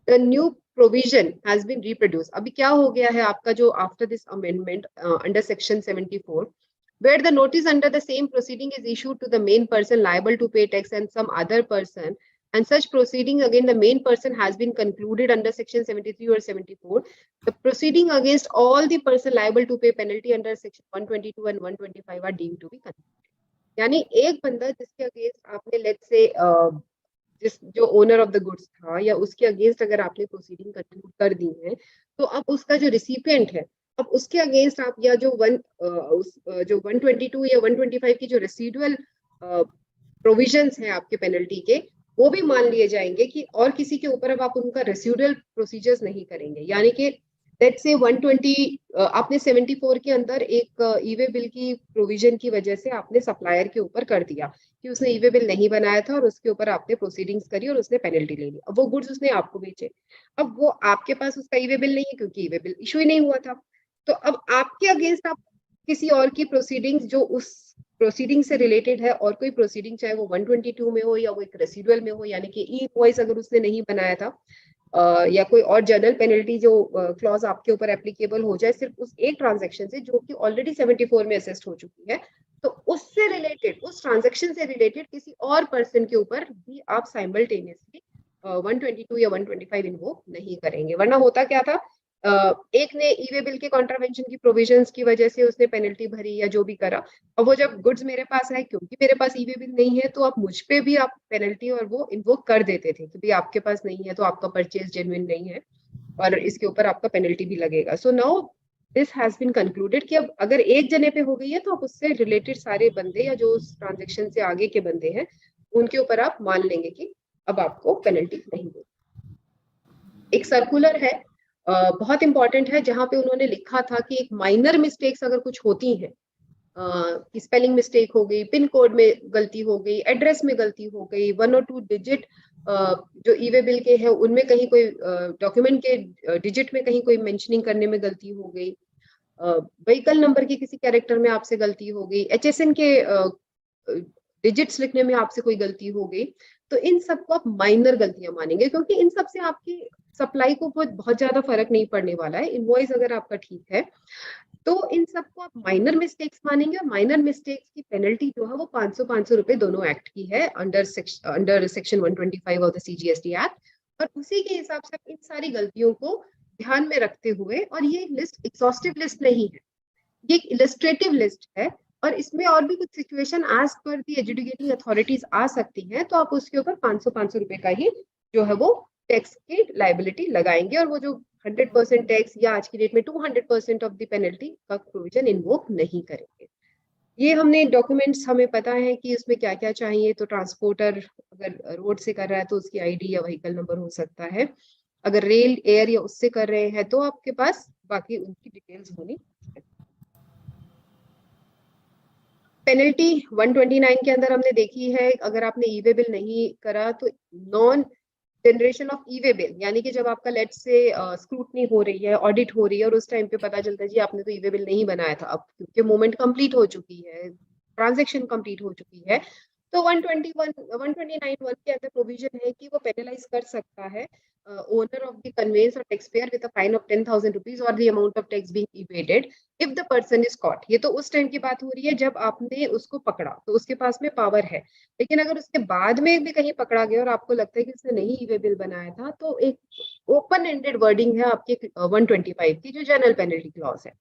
The new provision has been reproduced. अभी क्या हो गया है आपका जो after this amendment under Section 74, where the notice under the same proceeding is issued to the main person liable to pay tax and some other person, and such proceeding again the main person has been concluded under Section 73 or 74, the proceeding against all the person liable to pay penalty under Section 122 and 125 are deemed to be concluded. यानी एक बंदा जिसके against आपने let's say जिस जो owner of the goods था या उसके अगेंस्ट अगर आपने प्रोसीडिंग कंक्लूड कर दी है, तो अब उसका जो रिसिपिएंट है, अब उसके अगेंस्ट आप या जो 122 या 125 की जो रेसिडुअल प्रोविजंस हैं आपके पेनल्टी के, वो भी मान लिए जाएंगे कि और किसी के ऊपर अब आप उनका रेसिडुअल प्रोसीजर्स नहीं करेंगे। यानी कि लेट्स से 120 आपने 74 के अंदर एक ई-वे बिल की प्रोविजन की वजह से आपने सप्लायर के ऊपर कर दिया कि उसने ई-वे बिल नहीं बनाया था और उसके ऊपर आपने प्रोसीडिंग्स करी और उसने पेनल्टी ले ली। अब वो गुड्स उसने आपको बेचे, अब वो आपके पास उसका ई-वे बिल नहीं है क्योंकि ई-वे बिल इशू ही नहीं हुआ था। तो अब आपके अगेंस्ट आप किसी और की प्रोसीडिंग्स जो उस प्रोसीडिंग से रिलेटेड है और कोई प्रोसीडिंग चाहे वो 122 में हो या वो एक रेसिडुअल में हो, यानी कि ई इनवॉइस अगर उसने नहीं बनाया था या कोई और जनरल पेनल्टी जो क्लॉज आपके ऊपर एप्लीकेबल हो जाए सिर्फ उस एक ट्रांजैक्शन से जो कि ऑलरेडी 74 में असेस्ड हो चुकी है, तो उससे रिलेटेड उस ट्रांजैक्शन से रिलेटेड किसी और पर्सन के ऊपर भी आप साइमल्टेनियसली 122 या 125 इन्वोक नहीं करेंगे। वरना होता क्या था, एक ने ई-वे बिल के कॉन्ट्रावेंशन की प्रोविजंस की वजह से उसने पेनल्टी भरी या जो भी करा, और वो जब गुड्स मेरे पास आए क्योंकि मेरे पास ई-वे बिल नहीं है तो आप मुझ पे भी आप पेनल्टी और वो इन्वोक कर देते थे कि भाई आपके पास नहीं है तो आपका परचेज जेन्युइन नहीं है और इसके ऊपर आपका पेनल्टी भी लगेगा। So now this has been concluded कि अब अगर एक जने पे हो गई है तो आप उससे रिलेटेड सारे बंदे या जो उस ट्रांजेक्शन से आगे के बंदे हैं उनके ऊपर आप मान लेंगे कि अब आपको पेनल्टी नहीं होगी। एक सर्कुलर है बहुत इंपॉर्टेंट है जहां पे उन्होंने लिखा था कि एक माइनर मिस्टेक्स अगर कुछ होती हैं कि स्पेलिंग मिस्टेक हो गई, पिन कोड में गलती हो गई, एड्रेस में गलती हो गई, 1 और 2 डिजिट जो ई-वे बिल के हैं उनमें कहीं कोई डॉक्यूमेंट के डिजिट में कहीं कोई मेंशनिंग करने में गलती हो गई, व्हीकल नंबर के किसी कैरेक्टर में आपसे गलती हो गई, HSN के डिजिट्स लिखने में आपसे कोई गलती हो गई, तो इन सबको आप माइनर गलतियां मानेंगे क्योंकि इन सब से आपकी सप्लाई को बहुत ज्यादा फर्क नहीं पड़ने वाला है। इनवॉइस अगर आपका ठीक है तो इन सबको आप माइनर मिस्टेक्स मानेंगे और माइनर मिस्टेक्स की पेनल्टी जो है वो 500 रुपए दोनों एक्ट की है under section 125 of the CGST act. और उसी के हिसाब से इन सारी गलतियों को ध्यान में रखते हुए, और ये लिस्ट एग्जॉस्टिव लिस्ट नहीं है, ये एक इलस्ट्रेटिव लिस्ट है और इसमें और भी कुछ सिचुएशन एज पर दी एजुकेटिंग अथॉरिटीज आ सकती हैं, तो आप उसके ऊपर 500 रुपए का ही जो है वो टैक्स की लाइबिलिटी लगाएंगे और वो जो 100% टैक्स या आज की डेट में 200% ऑफ द पेनल्टी का प्रोविजन इन्वोक नहीं करेंगे। ये हमने डॉक्यूमेंट्स हमें पता है कि उसमें क्या क्या चाहिए। तो ट्रांसपोर्टर अगर रोड से कर रहा है तो उसकी आईडी या व्हीकल नंबर हो सकता है, अगर रेल एयर या उससे कर रहे हैं तो आपके पास बाकी उनकी डिटेल्स होनी। पेनल्टी 129 के अंदर हमने देखी है, अगर आपने ई-वे बिल नहीं करा तो non generation of e way bill, यानी कि जब आपका लेट से स्क्रूटनी हो रही है, ऑडिट हो रही है और उस टाइम पे पता चलता है जी आपने तो ई-वे बिल नहीं बनाया था, अब क्योंकि मोमेंट कंप्लीट हो चुकी है, ट्रांजैक्शन कंप्लीट हो चुकी है, तो 129(1) के अंदर प्रोविजन है कि वो पेनलाइज कर सकता है ओनर ऑफ द कन्वेंस और tax payer with a fine of 10,000 rupees और the amount of tax being evaded if the person is caught. ये तो उस टाइम की बात हो रही है जब आपने उसको पकड़ा तो उसके पास में पावर है, लेकिन अगर उसके बाद में भी कहीं पकड़ा गया और आपको लगता है कि उसने नहीं ई-वे बिल बनाया था, तो एक ओपन एंडेड वर्डिंग है आपके 125 की जो जनरल पेनल्टी क्लॉज है।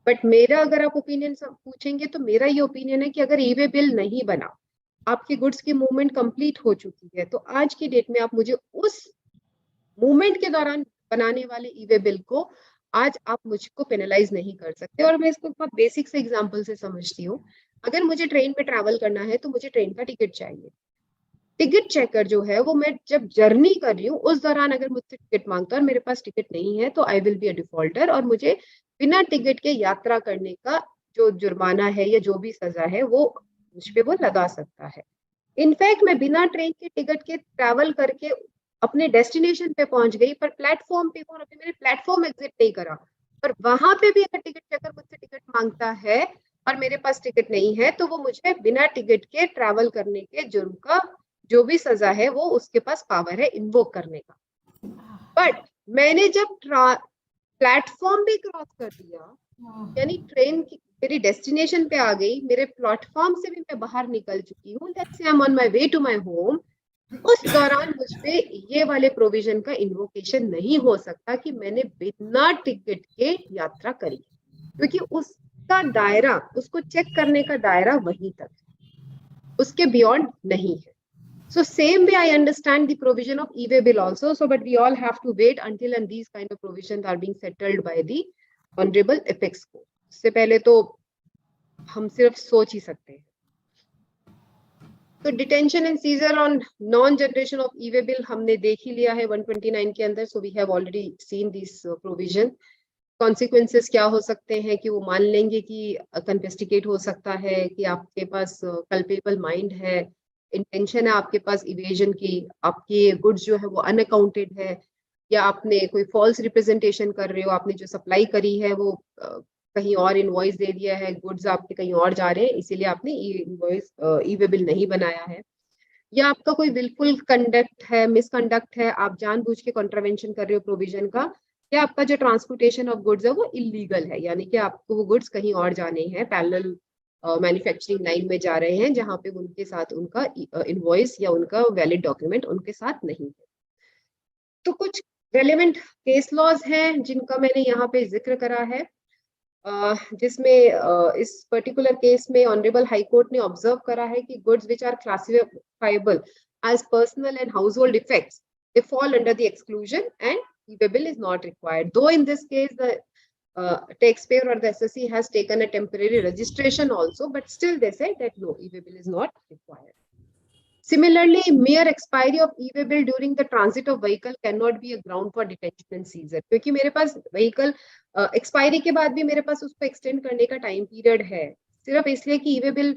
बट मेरा अगर आप ओपिनियन पूछेंगे तो मेरा ये ओपिनियन है कि अगर ई-वे बिल नहीं बना, आपकी गुड्स की मूवमेंट कंप्लीट हो चुकी है, तो आज की डेट में आप मुझे उस मूवमेंट के दौरान बनाने वाले ई-वे बिल को आज आप मुझको पेनलाइज नहीं कर सकते। और मैं इसको बहुत बेसिक से एग्जांपल से समझती हूँ। अगर मुझे ट्रेन पे ट्रैवल करना है तो मुझे ट्रेन का टिकट चाहिए। टिकट चेकर जो है वो मैं जब जर्नी कर रही हूँ उस दौरान अगर मुझसे टिकट मांगता है और मेरे पास टिकट नहीं है तो I will be a defaulter और मुझे बिना टिकट के यात्रा करने का जो जुर्माना है या जो भी सजा है वो मुझ पे वो लगा सकता है। इनफैक्ट मैं बिना ट्रेन के टिकट के ट्रैवल करके अपने डेस्टिनेशन पे पहुंच गई, पर प्लेटफॉर्म पे और अभी मैंने प्लेटफॉर्म एग्जिट नहीं करा, पर वहां पे भी अगर टिकट चेकर मुझसे टिकट मांगता है और मेरे पास टिकट नहीं है, तो वो मुझे बिना टिकट के ट्रैवल करने के जुर्म का जो भी सजा है वो उसके पास पावर है इन्वोक करने का। बट मैंने जब प्लेटफॉर्म भी क्रॉस कर दिया, यानी ट्रेन की मेरी डेस्टिनेशन पे आ गई, मेरे प्लेटफॉर्म से भी मैं बाहर निकल चुकी हूँ, let's say I am on my way to my home, उस दौरान मुझ पे ये वाले प्रोविजन का इन्वोकेशन नहीं हो सकता कि मैंने बिना टिकट के यात्रा करी, क्योंकि उसका दायरा, उसको चेक करने का दायरा वहीं तक, उसके बियॉन्ड नहीं है। So same way I understand the provision of e-way bill also. So, but we all have to wait until and these kind of provisions are being settled by the Honorable Apex Court. इससे पहले तो हम सिर्फ सोच ही सकते हैं। तो detention and seizure on non generation of e way bill हमने देख ही लिया है 129 के अंदर। So we have already seen this provision. Consequences क्या हो सकते हैं कि वो मान लेंगे कि कन्फेस्टिकेट हो सकता है कि आपके पास कल्पेबल माइंड है, इंटेंशन है आपके पास इवेजन की, आपकी गुड्स जो है वो अनअकाउंटेड है, या आपने कोई फॉल्स रिप्रेजेंटेशन कर रहे हो, आपने जो सप्लाई करी है वो कहीं और इनवॉइस दे दिया है, गुड्स आपके कहीं और जा रहे हैं, इसीलिए आपने इनवॉइस ई-वे बिल नहीं बनाया है, या आपका कोई बिल्कुल कंडक्ट है, मिसकंडक्ट है, आप जानबूझ के कॉन्ट्रावेंशन कर रहे हो प्रोविजन का, या आपका जो ट्रांसपोर्टेशन ऑफ गुड्स है वो इलीगल है, यानी कि आपको वो गुड्स कहीं और जाने हैं, पैरेलल मैन्युफैक्चरिंग लाइन में जा रहे हैं जहां पे उनके साथ उनका इनवॉइस या उनका वैलिड डॉक्यूमेंट उनके साथ नहीं है। तो कुछ रेलेवेंट केस लॉज हैं जिनका मैंने यहाँ पे जिक्र करा है, जिसमें इस पर्टिकुलर केस में ऑनरेबल हाई कोर्ट ने ऑब्जर्व करा है कि goods which are classifiable as personal and household effects they fall under the exclusion and e-way bill is not required. Though in this case the taxpayer or the assessee has taken a temporary registration also, but still they say that no, e-way bill is not required. Similarly, mere expiry of e-way bill during the transit of vehicle cannot be a ground for detention and seizure. क्योंकि मेरे पास vehicle expiry के बाद भी मेरे पास उसको extend करने का time period है, सिर्फ इसलिए कि e-way bill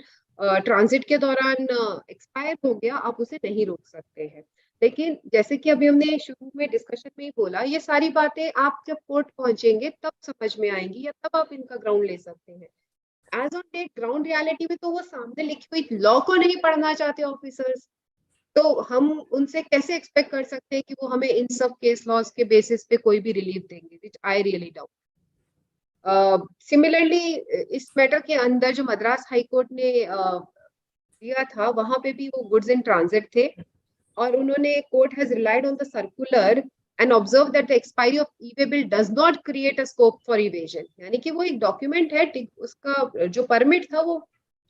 ट्रांजिट के दौरान एक्सपायर हो गया, आप उसे नहीं रोक सकते हैं। लेकिन जैसे कि अभी हमने शुरू में डिस्कशन में ही बोला, ये सारी बातें आप जब कोर्ट पहुंचेंगे तब समझ में आएंगी, या तब आप इनका ग्राउंड ले सकते हैं। As on date ground reality में तो वो सामने लिखी हुई लॉ को नहीं पढ़ना चाहते ऑफिसर्स, तो हम उनसे कैसे एक्सपेक्ट कर सकते हैं कि वो हमें इन सब केस लॉज के बेसिस पे कोई भी रिलीफ देंगे, विच आई रियली डाउट। सिमिलरली इस मैटर के अंदर जो मद्रास हाई कोर्ट ने दिया था, वहां पे भी वो गुड्स इन ट्रांजिट थे, और उन्होंने court has relied on the circular and observe that the expiry of e way bill does not create a scope for evasion, यानी कि वो एक डॉक्यूमेंट है, उसका जो परमिट था वो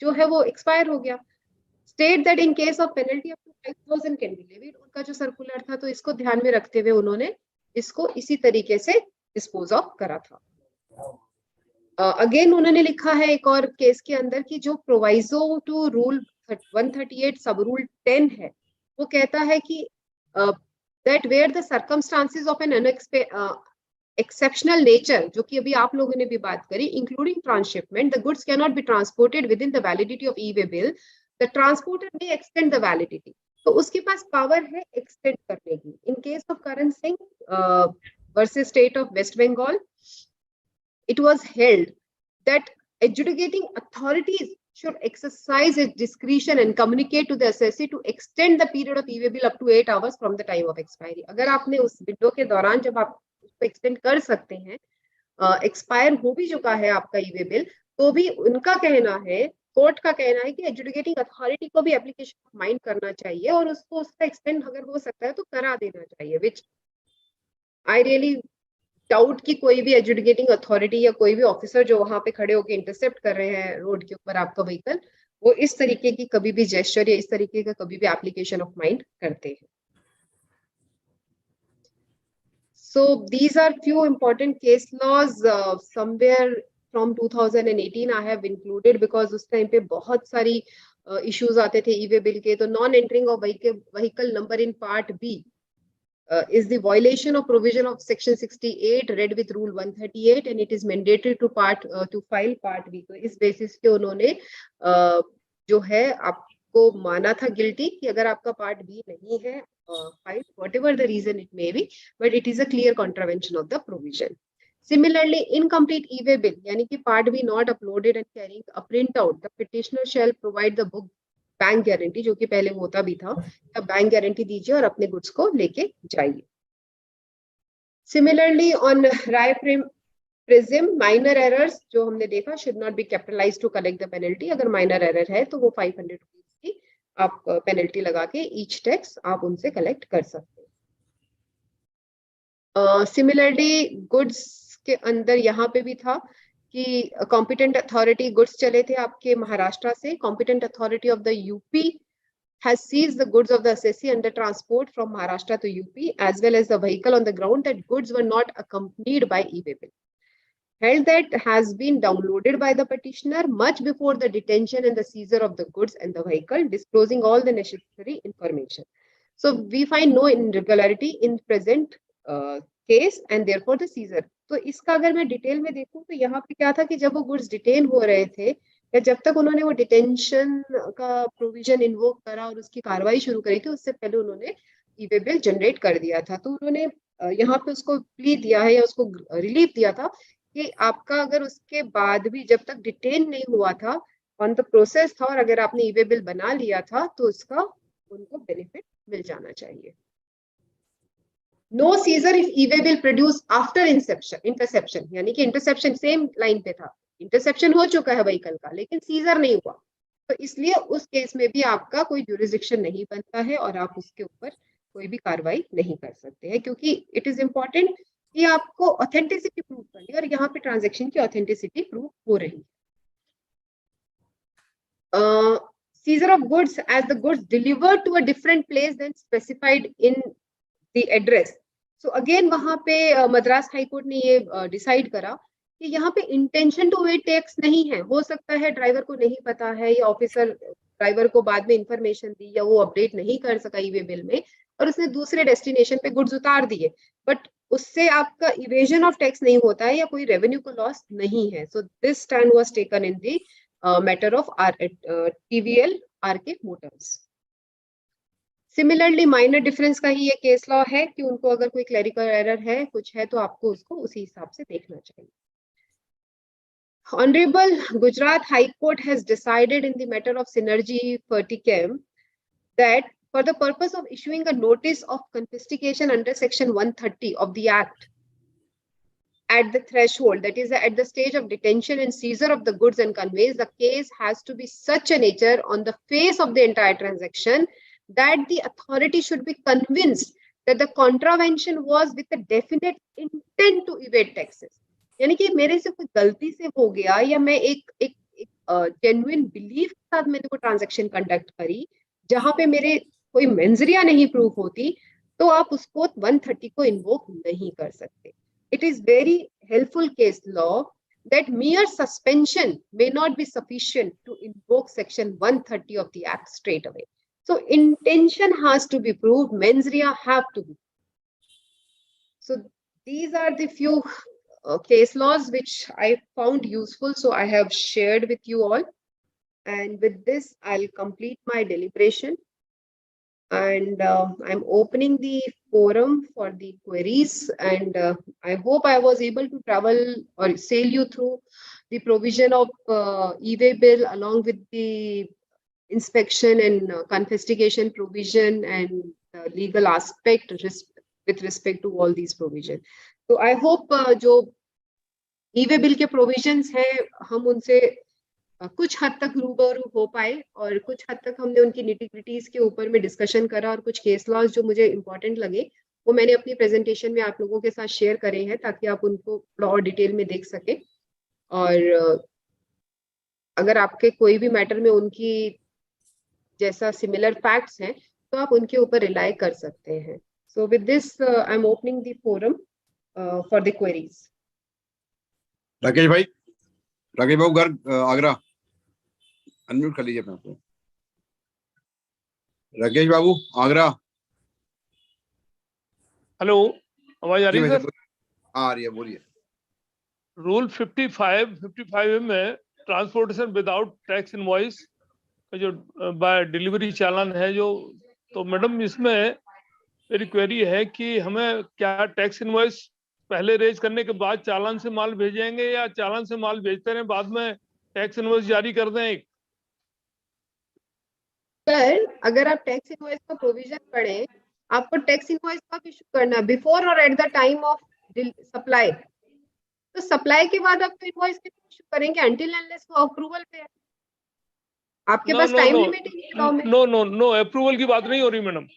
जो है वो एक्सपायर हो गया। State that in case of penalty up to 5000 can be levied, उनका जो सर्कुलर था, तो इसको ध्यान में रखते हुए उन्होंने इसको इसी तरीके से डिस्पोज ऑफ करा था। अगेन उन्होंने लिखा है एक और केस के अंदर कि जो प्रोवाइजो टू रूल 138 सब रूल 10 है, वो कहता है कि that where the circumstances of an exceptional nature, जो कि अभी आप लोगों ने भी बात करी, including transhipment, the goods can not be transported within the validity of e way bill, the transporter may extend the validity, तो उसके पास पावर है एक्सटेंड करने की। In case of Karan Singh versus state of West Bengal, it was held that adjudicating authorities should exercise its discretion and communicate to the assessee to extend the period of e-way bill up to 8 hours from the time of expiry. अगर आपने उस window के दौरान जब आप उसको extend कर सकते हैं, एक्सपायर हो भी चुका है आपका ई-वे बिल, तो भी उनका कहना है, कोर्ट का कहना है कि एडजुडिकेटिंग अथॉरिटी को भी एप्लीकेशन ऑफ माइंड करना चाहिए और उसको उसका एक्सटेंड अगर हो सकता है तो करा देना चाहिए, विच आई रियली डाउट कि कोई भी एडजुडिकेटिंग अथॉरिटी या कोई भी ऑफिसर जो वहां पे खड़े होकर इंटरसेप्ट कर रहे हैं रोड के ऊपर आपका व्हीकल, वो इस तरीके की कभी भी जेस्चर या इस तरीके का कभी भी एप्लीकेशन ऑफ माइंड करते हैं। So these are few important case laws somewhere from 2018 I have included because उस टाइम पे बहुत सारी issues आते थे ई-वे बिल के। तो non entering of vehicle number in part B is the violation of provision of section 68 read with rule 138 and it is mandatory to file part B। तो इस बेसिस पे उन्होंने जो है आपको माना था गिल्टी कि अगर आपका पार्ट बी नहीं है, filed, whatever the reason it may be, but it is a clear contravention of the provision. Similarly, incomplete e-way bill, यानी कि part B not uploaded and carrying a printout, the petitioner shall provide the book bank guarantee, जो कि पहले होता भी था, अब bank guarantee दीजिए और अपने गुड्स को लेके जाइए. सिमिलरली ऑन राय प्रिज्म माइनर एरर्स जो हमने देखा should not be capitalized to collect the penalty. अगर माइनर एरर है तो वो 500 रुपीज की आप पेनल्टी लगा के ईच टैक्स आप उनसे कलेक्ट कर सकते हैं. सिमिलरली गुड्स के अंदर यहाँ पे भी था कि कॉम्पिटेंट अथॉरिटी गुड्स चले थे आपके महाराष्ट्र से. Competent authority of the UP has seized the goods of the assessee under transport from Maharashtra to UP, as well as the vehicle on the ground that goods were not accompanied by e-way bill. Held that has been downloaded by the petitioner much before the detention and the seizure of the goods and the vehicle, disclosing all the necessary information. So we find no irregularity in present case and therefore the seizure. तो इसका अगर मैं detail में देखूं तो यहाँ पे क्या था कि जब वो गुड्स डिटेन हो रहे थे या जब तक उन्होंने वो डिटेंशन का प्रोविजन इन्वोक करा और उसकी कार्रवाई शुरू करी थी, उससे पहले उन्होंने ई-वे बिल जनरेट कर दिया था. तो उन्होंने यहाँ पे उसको प्ली दिया है या उसको रिलीफ दिया था कि आपका अगर उसके बाद भी जब तक डिटेन नहीं हुआ था, ऑन द प्रोसेस था और अगर आपने ई-वे बिल बना लिया था तो उसका उनको बेनिफिट मिल जाना चाहिए. No seizure if e way bill produce after interception, यानी कि इंटरसेप्शन सेम लाइन पे था, इंटरसेप्शन हो चुका है व्हीकल का लेकिन सीजर नहीं हुआ, तो इसलिए उस केस में भी आपका कोई ज्यूरिसडिक्शन नहीं बनता है और आप उसके ऊपर कोई भी कार्रवाई नहीं कर सकते हैं, क्योंकि इट इज इम्पोर्टेंट कि आपको ऑथेंटिसिटी प्रूव करनी है और यहाँ पे ट्रांजैक्शन की ऑथेंटिसिटी प्रूव हो रही है. Seizure of goods as the goods delivered to a different place than specified in the address. So again वहां पे मद्रास हाई कोर्ट ने ये डिसाइड करा कि यहाँ पे इंटेंशन टू वेट टैक्स नहीं है. हो सकता है ड्राइवर को नहीं पता है या ऑफिसर ड्राइवर को बाद में इंफॉर्मेशन दी या वो अपडेट नहीं कर सका ई-वे बिल में और उसने दूसरे डेस्टिनेशन पे गुड्स उतार दिए, बट उससे आपका इवेजन ऑफ टैक्स नहीं होता है या कोई रेवेन्यू को लॉस नहीं है. So this stand was taken in the matter of TVL RK Motors. Similarly minor difference का ही ये केस लॉ है कि उनको अगर कोई क्लरिकल एरर है कुछ है तो आपको उसको उसी हिसाब से देखना चाहिए. Honorable Gujarat High Court has decided in the matter of Synergy Fertichem that for the purpose of issuing a notice of confiscation under section 130 of the Act at the threshold, that is at the stage of detention and seizure of the goods and conveys, the case has to be such a nature on the face of the entire transaction that the authority should be convinced that the contravention was with a definite intent to evade taxes. यानी कि मेरे से कोई गलती से हो गया या मैं एक जेन्युइन बिलीफ के साथ मैंने वो ट्रांजैक्शन कंडक्ट करी जहां पे मेरे कोई मेंजरिया नहीं प्रूफ होती, तो आप उसको 130 को इन्वोक नहीं कर सकते. It is very helpful case law that mere suspension may not be sufficient to invoke section 130 of the Act straight away. So intention has to be proved, mens rea have to be. So these are the few case laws which I found useful, so I have shared with you all. And with this, I'll complete my deliberation. And I'm opening the forum for the queries, and I hope I was able to travel or sail you through the provision of e-way bill along with the inspection and confiscation provision and legal aspect with respect to all these provisions. So I hope जो e-way bill के provisions हैं हम उनसे कुछ हद तक रूबरू हो पाए और कुछ हद तक हमने उनकी निटिग्रिटीज के ऊपर में डिस्कशन करा और कुछ केस लॉज जो मुझे इम्पोर्टेंट लगे वो मैंने अपनी प्रेजेंटेशन में आप लोगों के साथ शेयर करे हैं ताकि आप उनको थोड़ा और डिटेल में देख सके. और अगर आपके कोई भी मैटर में उनकी जैसा सिमिलर फैक्ट्स हैं तो आप उनके ऊपर रिलाई कर सकते हैं. So with this I am opening the forum for the queries. Rakesh Babu Garg Agra, unmute कर लीजिए अपने आप को. राकेश बाबू आगरा. हेलो, आवाज आ रही है सर? आ रही है, बोलिए. रूल 55 में ट्रांसपोर्टेशन विदाउट टैक्स इनवॉइस का जो बाय डिलीवरी चालान है जो, तो मैडम इसमें मेरी क्वेरी है कि हमें क्या टैक्स इनवॉइस पहले रेज करने के बाद चालान से माल भेजेंगे, या चालान से माल भेजते रहे बाद में टैक्स इनवॉइस जारी कर दें एक? सर, अगर आप टैक्स इनवॉइस का प्रोविजन पढ़ें, आपको टैक्स इनवॉइस कब इशू करना है? बिफोर और eight the time of supply. तो सप्लाई के बाद आप तो इनवॉइस इशू करेंगे अंटिल अनलेस वो अप्रूवल पे है। आपके नो पास नो टाइम नो लिमिट है लॉ में। नो नो नो, अप्रूवल की बात नहीं हो रही मैडम।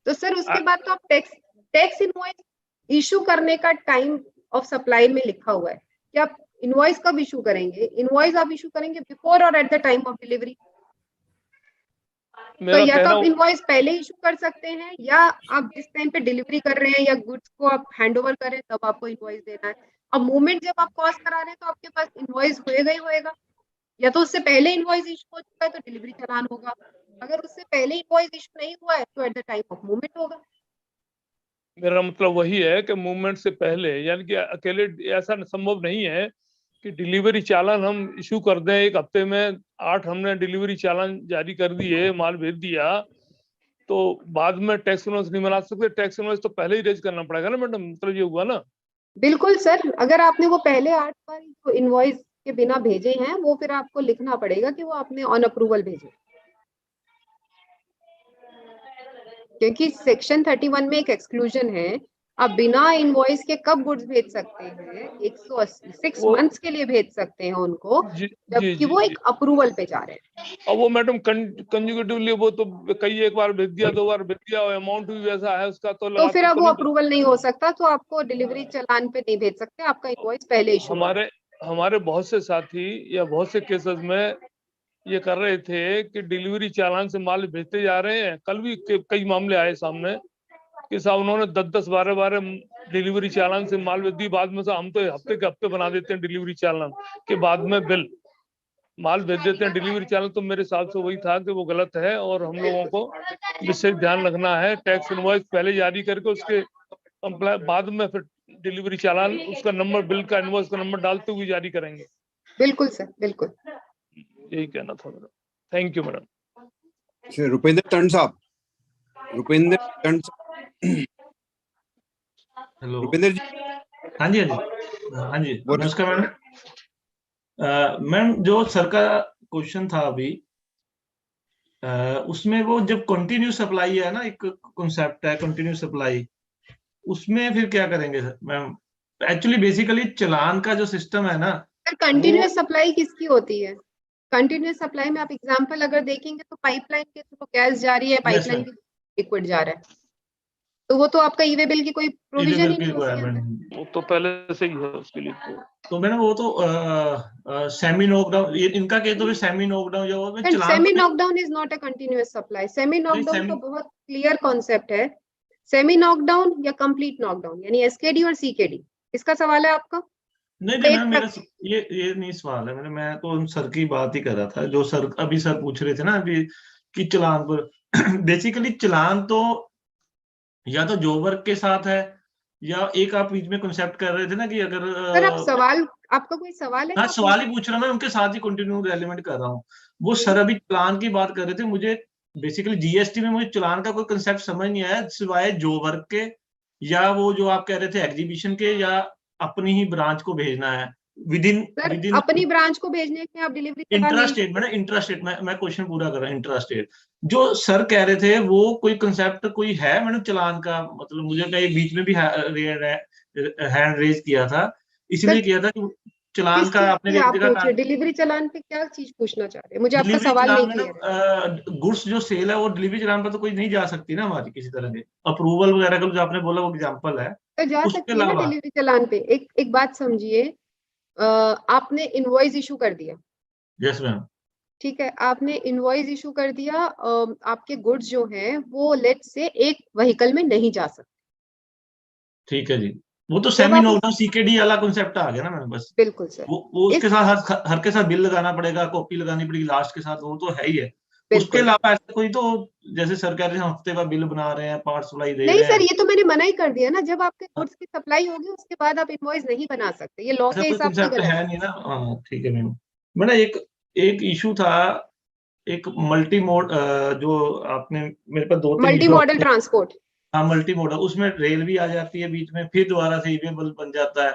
तो सर उसके बाद तो आप टैक्स इनवॉइस इशू करने का टाइम ऑफ सप्लाई में लिखा हुआ है कि आप इनवॉइस कब इशू करेंगे। इनवॉइस आप इशू करेंगे बिफोर और eight the time of delivery. तो मेरा या तो कहना आप इनवॉइस पहले इशू कर सकते हैं, या आप जिस टाइम पे डिलीवरी कर रहे हैं या गुड्स को आप हैंड ओवर कर रहे हैं तब आपको इनवॉइस देना है। अब मोमेंट जब आप कॉस्ट करा रहे हैं तो आपके पास इनवॉइस होएगा ही होएगा, या तो उससे पहले इनवॉइस इशू हो चुका है तो डिलीवरी चालान होगा। अगर उससे पहले इनवॉइस इशू नहीं हुआ है तो eight the time of movement होगा। मेरा मतलब वही है कि मूवमेंट से पहले, यानी कि अकेले ऐसा संभव नहीं है कि डिलीवरी चालान हम इशू कर दें एक हफ्ते में। 8 हमने डिलीवरी चालान जारी कर दिए, माल भेज दिया, तो बाद में टैक्स इनवॉइस नहीं बना सकते। टैक्स इनवॉइस तो पहले ही रेज करना पड़ेगा ना मैडम, मतलब ये हुआ ना। बिल्कुल सर, अगर आपने वो पहले 8 बार जो इनवॉइस के बिना भेजे हैं वो फिर आपको लिखना पड़ेगा कि वो आपने ऑन अप्रूवल भेजे, क्योंकि सेक्शन 31 में एक एक्सक्लूजन है। आप बिना इनवॉइस के कब गुड्स भेज सकते हैं? 186 वो मंथ्स के लिए भेज सकते हैं उनको, जी जी जबकि जी वो जी। एक अप्रूवल पे जा रहे हैं। अब वो मैडम कंज्यूगेटिवली वो तो कई एक बार भेज दिया, 2 बार भेज दिया, और अमाउंट भी वैसा है उसका, तो तो फिर लगातार अब तो वो नहीं अप्रूवल नहीं हो सकता, तो आपको डिलीवरी चालान पे नहीं भेज सकते, आपका इनवॉइस पहले इशू होगा। हमारे हमारे बहुत से साथी या बहुत से केसेस में ये कर रहे थे कि डिलीवरी चालान से माल भेजते जा रहे हैं। कल भी कई मामले आए सामने कि साहब उन्होंने 10-10, 12-12 डिलीवरी चालान से माल भेज दी। बाद में से हम तो हफ्ते के हफ्ते बना देते हैं डिलीवरी चालान के बाद में बिल माल भेज देते हैं डिलीवरी चालान। तो मेरे हिसाब से वही था कि वो गलत है, और हम लोगों को विशेष ध्यान रखना है। टैक्स इनवॉइस पहले जारी करके उसके कंप्लाई बाद में फिर डिलीवरी चालान उसका नंबर, बिल का, इनवॉइस का नंबर डालते हुए जारी करेंगे। बिल्कुल सर, बिल्कुल। यही कहना था मेरा। Thank you madam. अच्छा, रुपेंद्र टंड साहब, रुपेंद्र टंड हेलो। रुपेंद्र जी, हाँ जी, हाँ जी, हाँ जी, बोलिए। नमस्कार मैडम। मैम, जो सर का क्वेश्चन था अभी, उसमें वो जब कंटिन्यू सप्लाई है ना, एक कॉन्सेप्ट है कंटिन्यू सप्लाई, उसमें फिर क्या करेंगे सर मैम? एक्चुअली बेसिकली चालान का जो सिस्टम है ना, सर वो कंटिन्यूअस सप्लाई किसकी होती है? कंटिन्यूअस सप्लाई में आप एग्जांपल अगर देखेंगे तो पाइपलाइन के थ्रू गैस जा रही है, यस पाइपलाइन मैम, के लिक्विड जा रहा है, तो वो तो आपका ई वे बिल की कोई प्रोविजन बिल ही की नहीं है उसके अंदर। रिक्वायरमेंट। वो तो पहले से ही है उसके लिए। तो मैडम वो तो सेमी नॉकडाउन, इनका कहते तो सेमी नॉकडाउन जो है, एंड चालान सेमी तो knockdown is not a continuous supply. Semi नहीं, नॉकडाउन तो सेमी बहुत क्लियर कॉन्सेप्ट है। सेमी नॉकडाउन या कंप्लीट नॉकडाउन, यानी एसकेडी और सीकेडी, इसका सवाल है आपका? नहीं तो नहीं एक मैम, मेरा ये नहीं सवाल है। मैं तो उन सर की बात ही कर रहा था जो सर अभी सर पूछ रहे थे ना अभी, कि चालान पर बेसिकली चालान तो या तो जॉब वर्क के साथ है, या एक आप बीच में कॉन्सेप्ट कर रहे थे ना कि अगर सर आप सवाल, आपका कोई सवाल है हाँ, तो आप सवाल ही पूछिए। पूछ रहा हूँ, मैं उनके साथ ही कंटिन्यू रेलिवेंट कर रहा हूँ। वो जी। सर अभी चालान की बात कर रहे थे, मुझे बेसिकली जीएसटी में मुझे चालान का कोई कंसेप्ट समझ नहीं आया सिवाय जॉब वर्क के, या वो जो आप कह रहे थे एग्जीबिशन के, या अपनी ही ब्रांच को भेजना है विदिन सर विदिन अपनी ब्रांच को भेजने में आप डिलीवरी चालान इंट्रा नहीं स्टेट। मैंने इंट्रा स्टेट, मैं क्वेश्चन पूरा कर रहा हूँ। इंट्रा स्टेट जो सर कह रहे थे, वो कोई कंसेप्ट कोई है मैडम चालान का? मतलब मुझे कहीं बीच में भी हैंड रेज किया था, इसलिए सर किया था कि चालान किस का चीज आपने की एक आप जगह पूछ कहा रहे? डिलीवरी चालान पे क्या चीज पूछना चाह रहे हैं? मुझे आपका डिलीवरी सवाल चालान नहीं क्लियर है। मैडम, गुड्स जो सेल है वो डिलीवरी चालान पर तो कोई नहीं जा सकती ना हमारी, किसी तरह के अप्रूवल वगैरह का जो आपने बोला वो एग्जांपल है। तो जा उसके सकती है ना अलावा डिलीवरी चालान पे। एक बात समझिए, आपने इनवॉइस इशू कर दिया, यस मैम, ठीक है, आपने इनवॉइस इशू कर दिया, आपके गुड्स जो हैं वो लेट से एक व्हीकल में नहीं जा सकते। ठीक है जी। वो तो जब सेमी आप नॉकडाउन सीकेडी वाला कॉन्सेप्ट आ गया ना मैम, बस बिल्कुल सर, वो उसके इस साथ हर के साथ बिल लगाना पड़ेगा, कॉपी लगानी पड़ेगी लास्ट के साथ, वो तो है ही है। उसके बिल्कुल अलावा ऐसा कोई तो, जैसे सर कह रहे हैं हम हफ्ते का बिल बना रहे हैं, पार्ट सप्लाई दे नहीं रहे सर, हैं, ये तो मैंने मना ही कर दिया ना। जब आपके हाँ, गुड्स की सप्लाई होगी उसके बाद आप इनवॉइस नहीं बना सकते, ये लॉ ऐसा के कोई हिसाब से कंसेप्ट गलत है है। नहीं ना। हाँ ठीक है मैम। मैंने एक एक इशू था, एक मल्टी मोड, जो आपने मेरे पास दो तीन मल्टी इशू मॉडल ट्रांसपोर्ट, हाँ मल्टी मॉडल, उसमें रेल भी आ जाती है बीच में, फिर दोबारा से ईवेबल बन जाता है।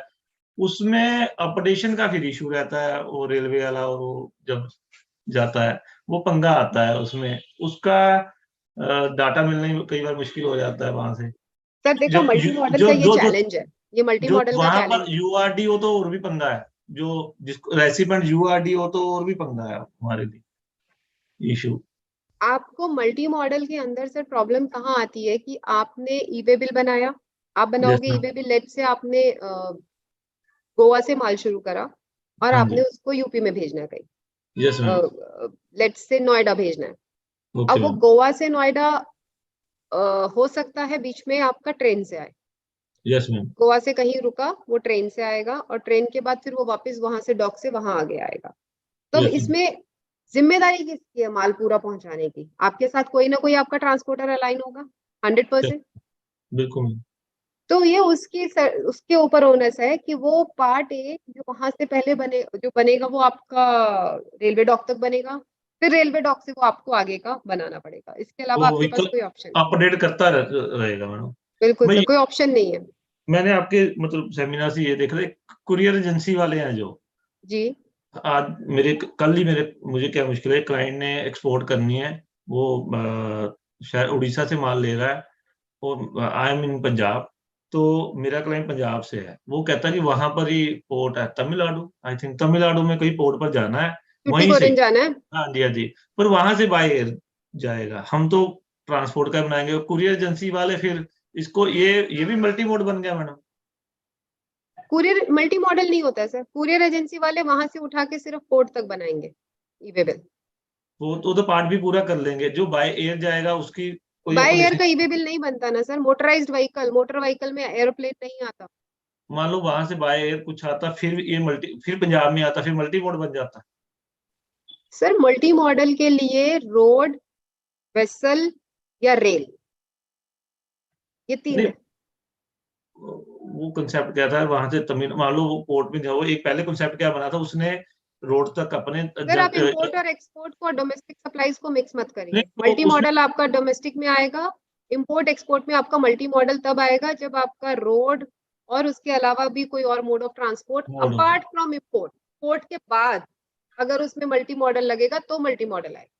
उसमें अपडेशन का फिर इशू रहता है, वो रेलवे वाला, और वो जब जाता है वो पंगा आता है उसमें, उसका डाटा मिलने में कई बार मुश्किल हो जाता है वहां से। सर देखो, जो मल्टी मॉडल का ये चैलेंज है, ये मल्टी जो मॉडल का वहां पर चैलेंज है। यूआरडी हो तो और भी पंगा है, जो जिसको रेसिडेंट यूआरडी हो तो और भी पंगा है हमारे लिए इशू। आपको मल्टी मॉडल के अंदर सर प्रॉब्लम कहाँ आती है कि आपने ई वे बिल बनाया, आप यस बनाओगे ई मैम। वे बिल, लेट से आपने गोवा से माल शुरू करा और हाँ आपने जी। उसको यूपी में भेजना है कहीं, यस मैम। लेट से नोएडा भेजना है। ओके अब वो मैम। गोवा से नोएडा हो सकता है बीच में आपका ट्रेन से आए, यस मैम। गोवा से कहीं रुका, वो ट्रेन से आएगा और ट्रेन के बाद फिर वो वापस वहां से डॉक से वहां आगे आएगा। तो अब यस मैम। इसमें जिम्मेदारी किसकी है माल पूरा पहुंचाने की? आपके साथ कोई ना कोई आपका ट्रांसपोर्टर अलाइन होगा 100%। बिल्कुल मैम। तो ये उसके ऊपर ओनस है कि वो पार्ट एक जो वहां से पहले जो बनेगा वो आपका रेलवे डॉक तक बनेगा, फिर रेलवे डॉक से वो आपको आगे का बनाना पड़ेगा। इसके वो अलावा आपके पास व्हीकल कोई ऑप्शन नहीं। अपडेट करता रहेगा मैडम। बिल्कुल मैं सर, कोई ऑप्शन नहीं है। मैंने आपके मतलब सेमिनार से ये देख रहे, कुरियर एजेंसी वाले हैं जो, जी आज कल ही मुझे क्या मुश्किल है, क्लाइंट ने एक्सपोर्ट करनी है, वो शायद उड़ीसा से माल ले रहा है, और आई एम इन पंजाब, तो मेरा क्लाइंट पंजाब से है, वो कहता है कि वहां पर ही पोर्ट है तमिलनाडु, आई थिंक तमिलनाडु में कहीं पोर्ट पर जाना है, वहीं से। टुटीकोरिन जाना है। हाँ जी, हाँ जी। पर वहां से बाय एयर जाएगा, हम तो ट्रांसपोर्ट का बनाएंगे, कुरियर एजेंसी वाले फिर इसको, ये भी मल्टी मोड बन गया मैडम। कुरियर मल्टी मॉडल नहीं होता है सर, कुरियर एजेंसी वाले वहां से उठा के सिर्फ पोर्ट तक बनाएंगे ई वे बिल। वो तो पार्ट भी पूरा कर लेंगे, जो बाय एयर जाएगा उसकी कोई बाय एयर ऑपरेशन। का ई वे बिल नहीं बनता ना sir, motorised vehicle, motor vehicle में एयरप्लेन नहीं आता। मान लो वहां से बाय एयर कुछ आता, फिर पंजाब में आता, फिर मल्टी मोड बन जाता। सर मल्टी मॉडल के लिए रोड, वेसल या रेल, ये तीन नहीं, है। वो कंसेप्ट क्या था, वहां से तमिल, मान लो वो पोर्ट में जाओ, एक पहले कंसेप्ट क्या बना था उसने, रोड तक अपने सर आप इंपोर्ट और एक्सपोर्ट को, डोमेस्टिक सप्लाईज को मिक्स मत नहीं, करिए। तो मल्टी उसने मॉडल आपका डोमेस्टिक में आएगा, इंपोर्ट एक्सपोर्ट में आपका मल्टी मॉडल तब आएगा जब आपका रोड और उसके अलावा भी कोई और मोड ऑफ ट्रांसपोर्ट मोड हो। अपार्ट फ्रॉम इंपोर्ट, पोर्ट के बाद अगर उसमें मल्टी मॉडल लगेगा तो मल्टी मॉडल आएगा।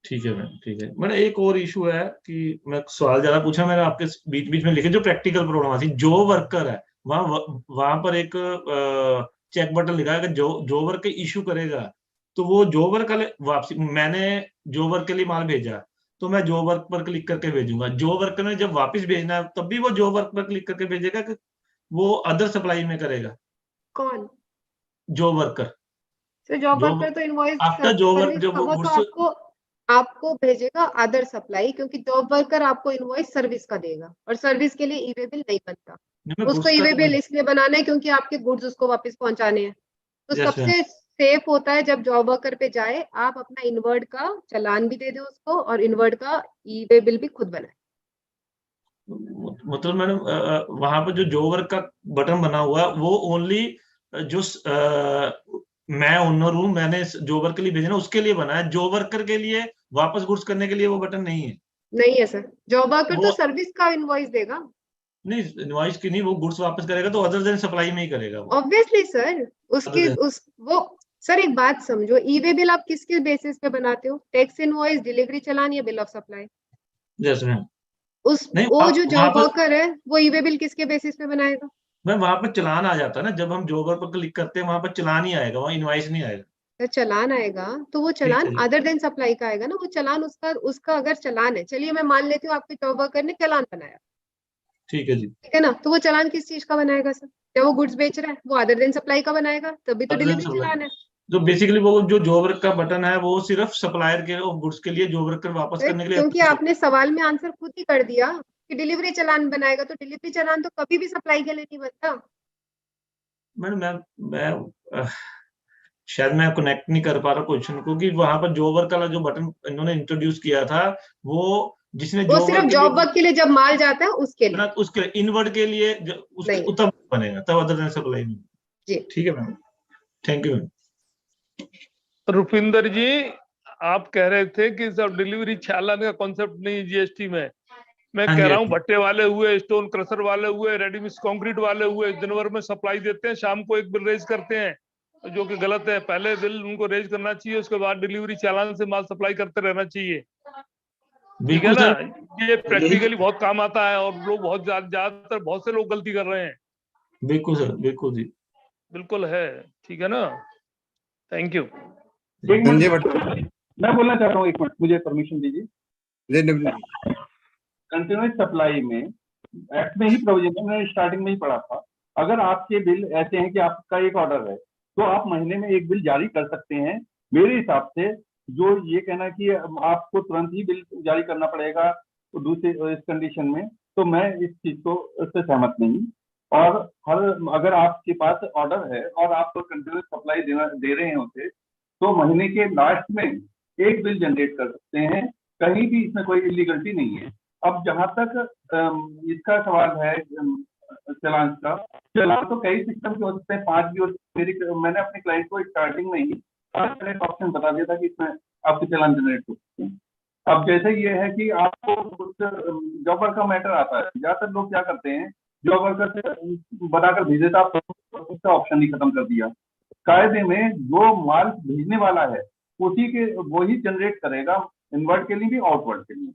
ठीक है मैम, ठीक है मैडम। एक और इशू है कि मैं सवाल ज्यादा पूछा, मैंने आपके बीच बीच में लिखे जो प्रैक्टिकल प्रॉब्लम आती, जो वर्कर है वहां पर एक चेक बटन लिखा है कि जो वर्कर इशू करेगा, तो वो जो वर्कर वापसी, मैंने जो वर्क के लिए माल भेजा, तो मैं जो वर्क पर क्लिक करके भेजूंगा, जो वर्कर ने जब वापस भेजना है तब भी वो जो वर्क पर क्लिक करके भेजेगा, कि वो अदर सप्लाई में करेगा? कौन? जो वर्कर, सर जॉब जो वर्कर तो इनवॉइस आफ्टर जो वर्क, सर्विस जब का वो हो तो गुड्स, आपको भेजेगा अदर सप्लाई, क्योंकि जॉब वर्कर आपको इनवॉइस सर्विस का देगा और सर्विस के लिए ई वे बिल नहीं बनता। मैं उसको गुड्स ई का वे तो बिल इसलिए बनाना है क्योंकि आपके गुड्स उसको वापस पहुंचाने हैं। तो यस मैम। सबसे सेफ होता है जब जॉब वर्कर पे जाए, आप अपना इनवर्ड का चालान भी दे दो उसको और इनवर्ड का ई वे बिल भी खुद बनाए। मतलब मैडम वहां पर जो वर्क का बटन बना हुआ है, वो ओनली जो मैं ओनर हूँ, मैंने जो वर्क के लिए भेजना उसके लिए बना है, जो वर्कर के लिए वापस गुड्स करने के लिए वो बटन नहीं है। नहीं है सर, जॉब वर्कर तो वो सर्विस का इनवॉइस देगा। नहीं, इनवॉइस की नहीं, वो गुड्स वापस करेगा तो अदर देन सप्लाई में ही करेगा वो। ऑब्वियसली सर, अदर उसकी देन, उस वो सर एक बात समझो, ई वे बिल आप किसके बेसिस पे बनाते हो? टैक्स इनवॉइस, डिलीवरी चालान या bill of supply? Yes ma'am. उस नहीं, वो जो वहां जॉब पर वर्कर है वो ई वे बिल किसके बेसिस पे बनाएगा? मैम, वहां पर चलान आ जाता है ना, जब हम जो वर्क पर क्लिक करते हैं वहां पर चलान ही आएगा, वहां इनवॉइस नहीं आएगा। तो चालान आएगा तो वो ठीक चालान है जी। अदर देन सप्लाई का आएगा ना। वो चालान उसका अगर चालान है, चलिए मैं मान लेती हूँ आपके जॉब वर्कर ने चालान बनाया, ठीक है जी। ठीक है ना, तो वो चालान किस चीज का बनाएगा सर? जब वो गुड्स बेच रहा है वो अदर देन सप्लाई का बनाएगा, तभी तो अदर देन डिलीवरी सप्लाई, चालान है। जो बेसिकली वो जो वर्क का बटन है वो सिर्फ सप्लायर के और गुड्स के लिए, जो वर्कर वापस तो करने के लिए क्योंकि आपने सवाल में आंसर खुद ही कर दिया कि डिलीवरी चालान बनाएगा, तो डिलीवरी चालान तो कभी भी सप्लाई के लिए नहीं बनता। मैडम मैं अह, शायद मैं कनेक्ट नहीं कर पा रहा क्वेश्चन को, कि वहां पर जो वर्क वाला जो बटन इन्होंने इंट्रोड्यूस किया था, वो जिसने वो जो सिर्फ वर्क के जॉब लिए वर्क के लिए जब माल जाता है उसके लिए। उसके इनवर्ड के लिए उसके नहीं तब बनेगा, तब अदर देन सप्लाई में। जी। ठीक है ma'am, thank you ma'am. Rupinder ji, आप कह रहे थे कि सब डिलीवरी चालान का कॉन्सेप्ट नहीं जीएसटी में, मैं हाँ कह जी, रहा हाँ हूँ जी। भट्टे वाले हुए, स्टोन क्रशर वाले हुए, रेडीमिक्स कंक्रीट वाले हुए, दिन भर में सप्लाई देते हैं, शाम को एक बिल रेज करते हैं, जो कि गलत है। पहले बिल उनको रेज करना चाहिए, उसके बाद डिलीवरी चालान से माल सप्लाई करते रहना चाहिए। ठीक है बिल्कुल ना? सर, ये यही प्रैक्टिकली बहुत काम आता है, और लोग बहुत ज्यादातर बहुत से लोग गलती कर रहे हैं। बिल्कुल सर, बिल्कुल जी। बिल्कुल है। ठीक है ना? Thank you. एक संजय मिनट, मैं बोलना चाहता हूँ, एक मिनट मुझे परमिशन दीजिए। भट्ट कंटिन्यूस सप्लाई में एक्ट में ही प्रोविजन है, मैंने स्टार्टिंग में ही पढ़ा था। अगर आपके बिल ऐसे हैं कि आपका एक ऑर्डर है, तो आप महीने में एक बिल जारी कर सकते हैं। मेरे हिसाब से जो ये कहना कि आपको तुरंत ही बिल जारी करना पड़ेगा तो दूसरे इस कंडीशन में, तो मैं इस चीज को उससे सहमत नहीं। और हर अगर आपके पास ऑर्डर है और आप कंटिन्यूस सप्लाई दे रहे हैं उसे, तो महीने के लास्ट में एक बिल जनरेट कर सकते हैं। कहीं भी इसमें कोई इलीगलिटी नहीं है। अब जहां तक इसका सवाल है चालान का, चालान तो कई सिस्टम के हो सकते हैं, 5 भी हो सकते हैं। मैंने अपने क्लाइंट को स्टार्टिंग में ही ऑप्शन बता दिया था कि इसमें आपके चालान जनरेट हो सकते हैं। अब जैसे ये है कि आपको कुछ जॉब वर्क का मैटर आता है, ज्यादातर लोग क्या करते हैं, जॉब वर्कर से बताकर भेज देता, उसका ऑप्शन ही खत्म कर दिया। कायदे में जो माल भेजने वाला है उसी के वो ही जनरेट करेगा, इनवर्ड के लिए भी आउटवर्ड के लिए।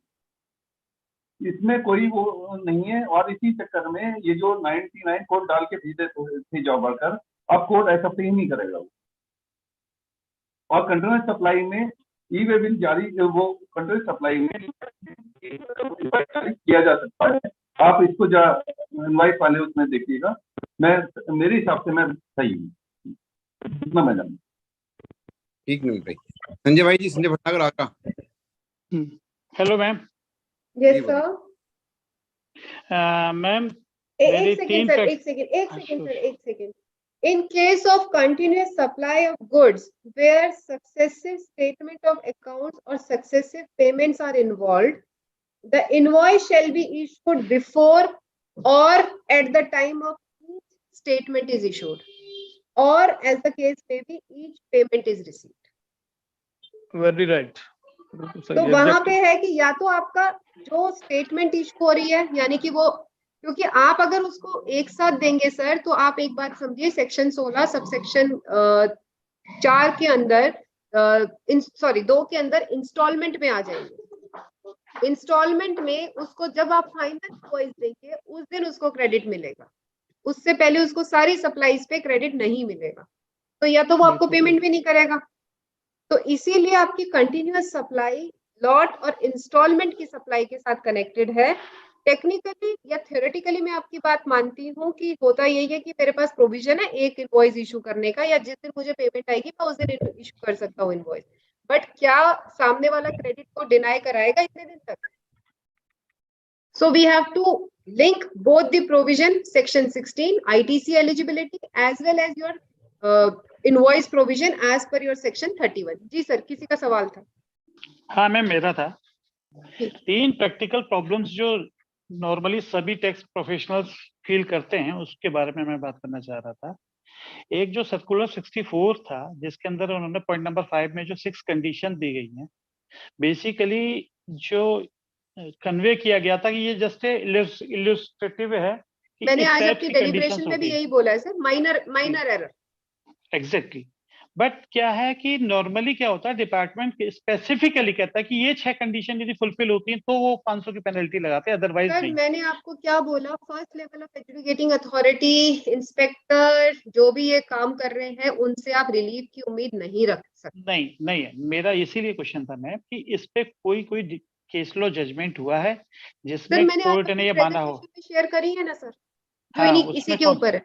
इसमें कोई वो नहीं है। और इसी चक्कर में ये जो 99 कोड डाल के भेजे थे जॉब वर्कर, अब कोड एक्सेप्ट ही नहीं करेगा वो। और कंटिन्यूस सप्लाई में ई वे बिल जारी, वो कंटिन्यूस सप्लाई में जारी किया जा सकता है। आप इसको इनवाइट वाले उसमें देखिएगा। मैं मेरे हिसाब से मैं सही हूँ, इतना मैं जानूँ। ठीक नहीं भाई। संजय भाई ji, Sanjay Bhatnagar Agra. Hello ma'am. Yes ji बोलिए। सर। मैम एक मेरी सेकंड तीन सर, पैक- एक सेकंड, एक हाँ, सेकंड sure, सर, एक second. In case of continuous supply of goods where successive statement of accounts or successive payments are involved, the invoice shall be issued before or at the time of each statement is issued, or as the case may be, each payment is received. Very right. तो वहां पे है कि या तो आपका जो statement issue हो रही है, यानी कि वो, क्योंकि आप अगर उसको एक साथ देंगे सर, तो आप एक बात समझिए, सेक्शन 16 सबसेक्शन 4 के अंदर, सॉरी 2 के अंदर इंस्टॉलमेंट में आ जाएंगे। इंस्टॉलमेंट में उसको जब आप फाइनल इनवॉइस देंगे उस दिन उसको क्रेडिट मिलेगा, उससे पहले उसको सारी सप्लाईज पे क्रेडिट नहीं मिलेगा। तो या तो वो आपको पेमेंट भी नहीं करेगा। तो इसीलिए आपकी कंटिन्यूअस सप्लाई लॉट और इंस्टॉलमेंट की सप्लाई के साथ कनेक्टेड है। टेक्निकली या थ्योरेटिकली मैं आपकी बात मानती हूँ कि होता यही है कि मेरे पास प्रोविजन है एक इनवॉइस इशू करने का, या जिस दिन मुझे पेमेंट आएगी मैं उस दिन इशू कर सकता हूँ इनवॉइस। बट क्या सामने वाला क्रेडिट को डिनाई कराएगा इतने दिन तक? So we have to link both the provision section 16 ITC eligibility as well as your invoice provision as per your section 31. जी सर, किसी का सवाल था? हाँ मैम, मेरा था। ठीक। 3 प्रैक्टिकल प्रॉब्लम्स जो नॉर्मली सभी टैक्स प्रोफेशनल्स फील करते हैं, उसके बारे में मैं बात करना चाह रहा था। एक जो सर्कुलर 64 था, जिसके अंदर उन्होंने पॉइंट नंबर 5 में जो 6 कंडीशन दी गई हैं, बेसिकली जो कन्वे किया गया था कि ये जस्ट इलस्ट्रेटिव है कि मैंने इस आज टाइप अपनी की डेलिब्रेशन कंडीशंस में भी होगी। यही बोला है sir, minor error. Exactly. But क्या है कि नॉर्मली क्या होता है, डिपार्टमेंट स्पेसिफिकली कहता है कि ये 6 कंडीशन यदि फुलफिल होती हैं तो वो 500 की पेनल्टी लगाते हैं, अदरवाइज सर नहीं। मैंने आपको क्या बोला, first level of educating authority, inspector, जो भी ये काम कर रहे हैं, उनसे आप रिलीफ की उम्मीद नहीं रख सकते। नहीं है। मेरा इसीलिए क्वेश्चन था मैम कि इस पे कोई केस लॉ जजमेंट हुआ है सर जिसमें मैंने कोर्ट आपको ने ये माना हो? प्रेजेंटेशन में शेयर करी है ना सर, जो हाँ, इसी उसमें के कौन ऊपर है।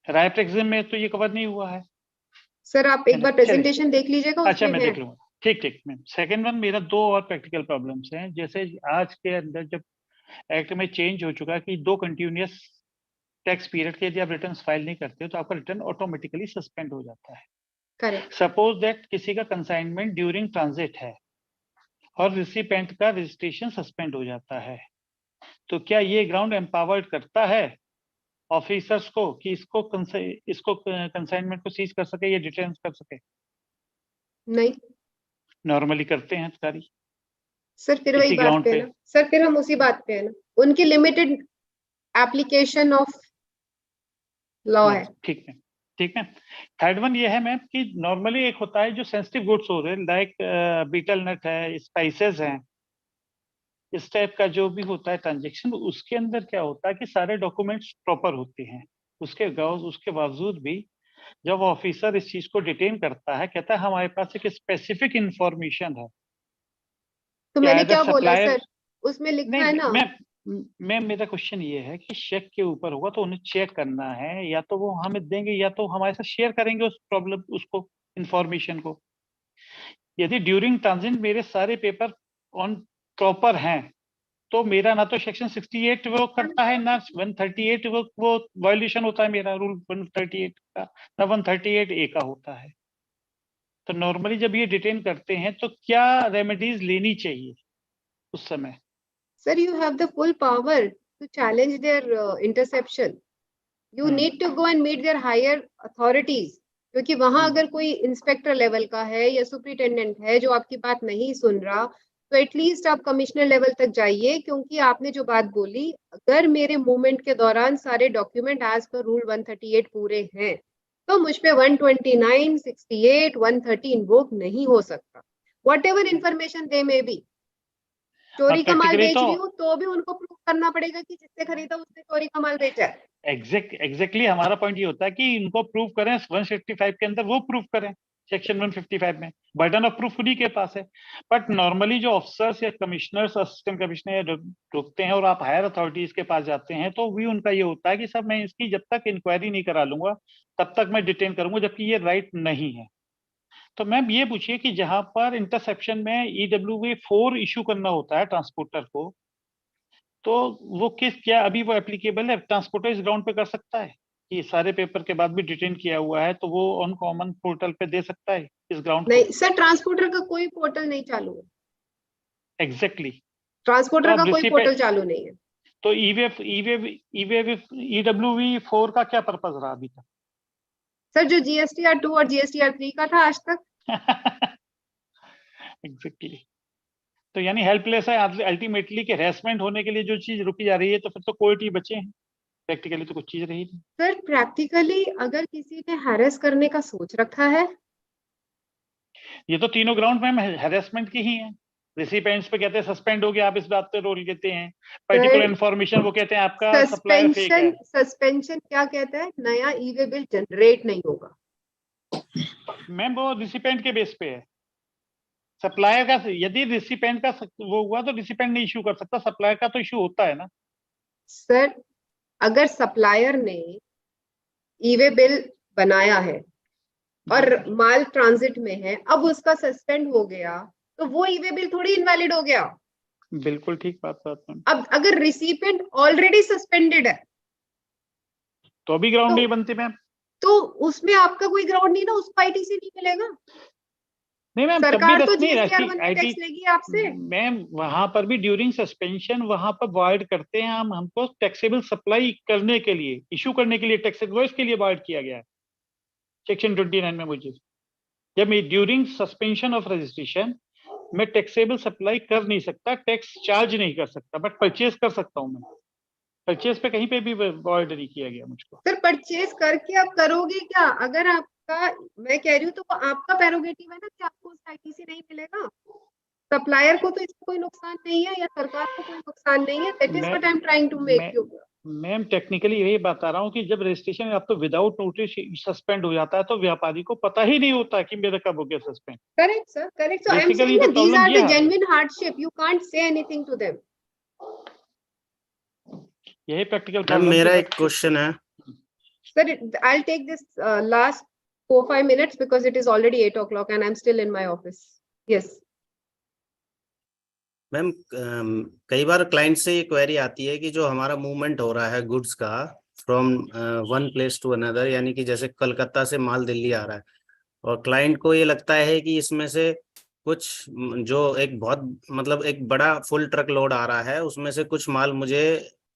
राइट एग्जाम में तो ये कवर नहीं हुआ है। सर आप एक बार चलिए। प्रेजेंटेशन देख लीजिएगा, अच्छा, उसमें मैं है। देख लूंगा। ठीक मैम। सेकंड वन, मेरा 2 और प्रैक्टिकल प्रॉब्लम्स हैं। जैसे आज के अंदर जब एक्ट में चेंज हो चुका है कि 2 कंटिन्यूअस टैक्स पीरियड के यदि आप रिटर्न फाइल नहीं करते हो तो आपका रिटर्न ऑटोमेटिकली सस्पेंड हो जाता है। करेक्ट। सपोज दैट किसी का कंसाइनमेंट ड्यूरिंग ट्रांजिट है और रिसिपेंट का रजिस्ट्रेशन सस्पेंड हो जाता है, तो क्या ये ग्राउंड एम्पावर्ड करता है ऑफिसर्स को कि इसको कंसाइनमेंट को सीज कर सके या डिटेन कर सके? नहीं नॉर्मली करते हैं अधिकारी। सर फिर वही इसी बात ग्राउंड पे है पे ना सर, फिर हम उसी बात पे है ना, उनकी लिमिटेड एप्लीकेशन ऑफ लॉ है। ठीक है, ठीक है। थर्ड वन ये है मैम कि नॉर्मली एक होता है जो सेंसिटिव गुड्स हो रहे हैं, लाइक बीटल नट है, स्पाइसेस हैं, इस टाइप का जो भी होता है ट्रांजेक्शन, उसके अंदर क्या होता है कि सारे डॉक्यूमेंट्स प्रॉपर होते हैं। उसके बावजूद भी जब ऑफिसर इस चीज को डिटेन करता है, कहता है हमारे पास एक स्पेसिफिक इंफॉर्मेशन है तो कि मैंने आइदर क्या बोला सप्लायर, सर, उसमें लिखा है नहीं ना। मैं मेरा क्वेश्चन ये है कि चेक के ऊपर होगा तो उन्हें चेक करना है, या तो वो हमें देंगे या तो हमारे साथ शेयर करेंगे उस प्रॉब्लम, उसको इंफॉर्मेशन को। यदि ड्यूरिंग ट्रांजिट मेरे सारे पेपर ऑन प्रॉपर हैं, तो मेरा ना तो सेक्शन 68 वो करता है, ना 138 वो वायलेशन होता है मेरा रूल 138 का, ना 138 ए का होता है। तो नॉर्मली जब ये डिटेन करते हैं तो क्या रेमेडीज लेनी चाहिए उस समय? Sir, you have the full power to challenge their interception. You need to go and meet their higher authorities. क्योंकि वहां अगर कोई इंस्पेक्टर लेवल का है या सुपरिटेंडेंट है जो आपकी बात नहीं सुन रहा, तो एटलीस्ट आप कमिश्नर लेवल तक जाइए, क्योंकि आपने जो बात बोली, अगर मेरे मूवमेंट के दौरान सारे डॉक्यूमेंट एज पर रूल 138 पूरे हैं, तो मुझ पे 129, 68, 130 इन्वोक नहीं हो सकता। What ever information they may be, चोरी का माल practically बेच तो रही हूँ तो भी उनको प्रूव करना पड़ेगा कि जिससे खरीदा उसने चोरी का माल बेचा है। एग्जैक्टली हमारा पॉइंट ये होता है कि इनको प्रूव करें 155 के अंदर, वो प्रूव करें सेक्शन 155 में, बर्डन ऑफ प्रूफ उन्हीं के पास है। बट नॉर्मली जो ऑफिसर्स या कमिश्नर्स, असिस्टेंट कमिश्नर रुकते हैं और आप हायर अथॉरिटीज के पास जाते हैं, तो भी उनका ये होता है कि सर मैं इसकी जब तक इंक्वायरी नहीं करा लूंगा तब तक मैं डिटेन करूंगा, जबकि ये राइट नहीं है। तो मैम ये पूछिए कि जहां पर इंटरसेप्शन में EWV4 इशू करना होता है ट्रांसपोर्टर को, तो वो क्या अभी वो एप्लीकेबल है? ट्रांसपोर्टर इस ग्राउंड पे कर सकता है कि सारे पेपर के बाद भी डिटेन किया हुआ है तो वो ऑन कॉमन पोर्टल पे दे सकता है इस ग्राउंड नहीं को? सर, ट्रांसपोर्टर का कोई पोर्टल नहीं चालू है। एग्जैक्टली। तो ट्रांसपोर्टर का अब कोई पोर्टल चालू नहीं है। तो EWV4 का क्या पर्पज रहा अभी तक? सर जो GSTR 2 और GSTR 3 का था आज तक। एग्जैक्टली। तो यानी हेल्पलेस है अल्टीमेटली, कि हैरेसमेंट होने के लिए जो चीज रुकी जा रही है, तो फिर तो कोर्ट ही बचे हैं, प्रैक्टिकली तो कुछ चीज रही नहीं। सर प्रैक्टिकली अगर किसी ने हैरेस करने का सोच रखा है, ये तो तीनों ग्राउंड में हैरेसमेंट की ही है। रिसिपेंट्स पे कहते हैं सस्पेंड हो गया, आप इस बात पे रोल लेते हैं। पर्टिकुलर इन्फॉर्मेशन वो कहते हैं आपका सप्लायर फेक है। सस्पेंशन क्या कहता है? नया ई-वे बिल जनरेट नहीं होगा। मैम वो रिसिपेंट के बेस पे है। सप्लायर का, यदि रिसिपेंट का वो हुआ तो रिसिपेंट नहीं इशू कर सकता, सप्लायर का तो इशू होता है ना। सर अगर सप्लायर ने ई-वे बिल बनाया है और माल ट्रांजिट में है, अब उसका सस्पेंड हो गया, तो वो ई-वे बिल थोड़ी इनवैलिड हो गया। बिल्कुल ठीक बात मैम। अब अगर रिसिपेंट ऑलरेडी सस्पेंडेड है तो अभी ग्राउंड तो- नहीं बनती मैम। तो उसमें आपका कोई ग्राउंड नहीं ना, उसको आईटीसी नहीं मिलेगा। नहीं मैम, तब भी सरकार तो रस नहीं GSTR 1 रहती में टैक्स लेगी आपसे। मैम, वहां पर भी ड्यूरिंग सस्पेंशन वहां पर वॉइड करते हैं हम, हमको टैक्सेबल सप्लाई करने के लिए, इशू करने के लिए, टैक्स इनवॉइस के लिए वॉइड किया गया है सेक्शन 29 में। मुझे जब मैं ड्यूरिंग सस्पेंशन ऑफ रजिस्ट्रेशन मैं टैक्सेबल सप्लाई कर नहीं सकता, टैक्स चार्ज नहीं कर सकता, बट परचेज कर सकता हूँ। मैं परचेज पे कहीं पे भी वॉइड नहीं किया गया मुझको। सर परचेज करके आप करोगे क्या? अगर आपका, मैं कह रही हूँ, तो वो आपका प्रेरोगेटिव है ना कि आपको उसका आईटीसी नहीं मिलेगा। सप्लायर को तो इसमें कोई नुकसान नहीं है या सरकार को कोई नुकसान नहीं है। That is what I am trying to make you. Ma'am technically यही बता रहा हूँ कि जब रजिस्ट्रेशन आप तो विदाउट नोटिस सस्पेंड हो जाता है तो व्यापारी को पता ही नहीं होता कि मेरा कब हो गया suspend. Correct sir, correct. So I am Basically, saying the that these problem are the ये है। genuine hardship. You can't say anything to them. यही प्रैक्टिकल मैम प्रॉब्लम। मेरा एक क्वेश्चन है। Sir, I'll take this last 4-5 minutes because it is already 8 o'clock and I'm still in my office. Yes. Ma'am कई बार client से ये query आती है कि जो हमारा मूवमेंट हो रहा है गुड्स का from one place to another, यानी कि जैसे कलकत्ता से माल दिल्ली आ रहा है और क्लाइंट को ये लगता है कि इसमें से कुछ जो एक बहुत मतलब एक बड़ा फुल ट्रक लोड आ रहा है उसमें से कुछ माल मुझे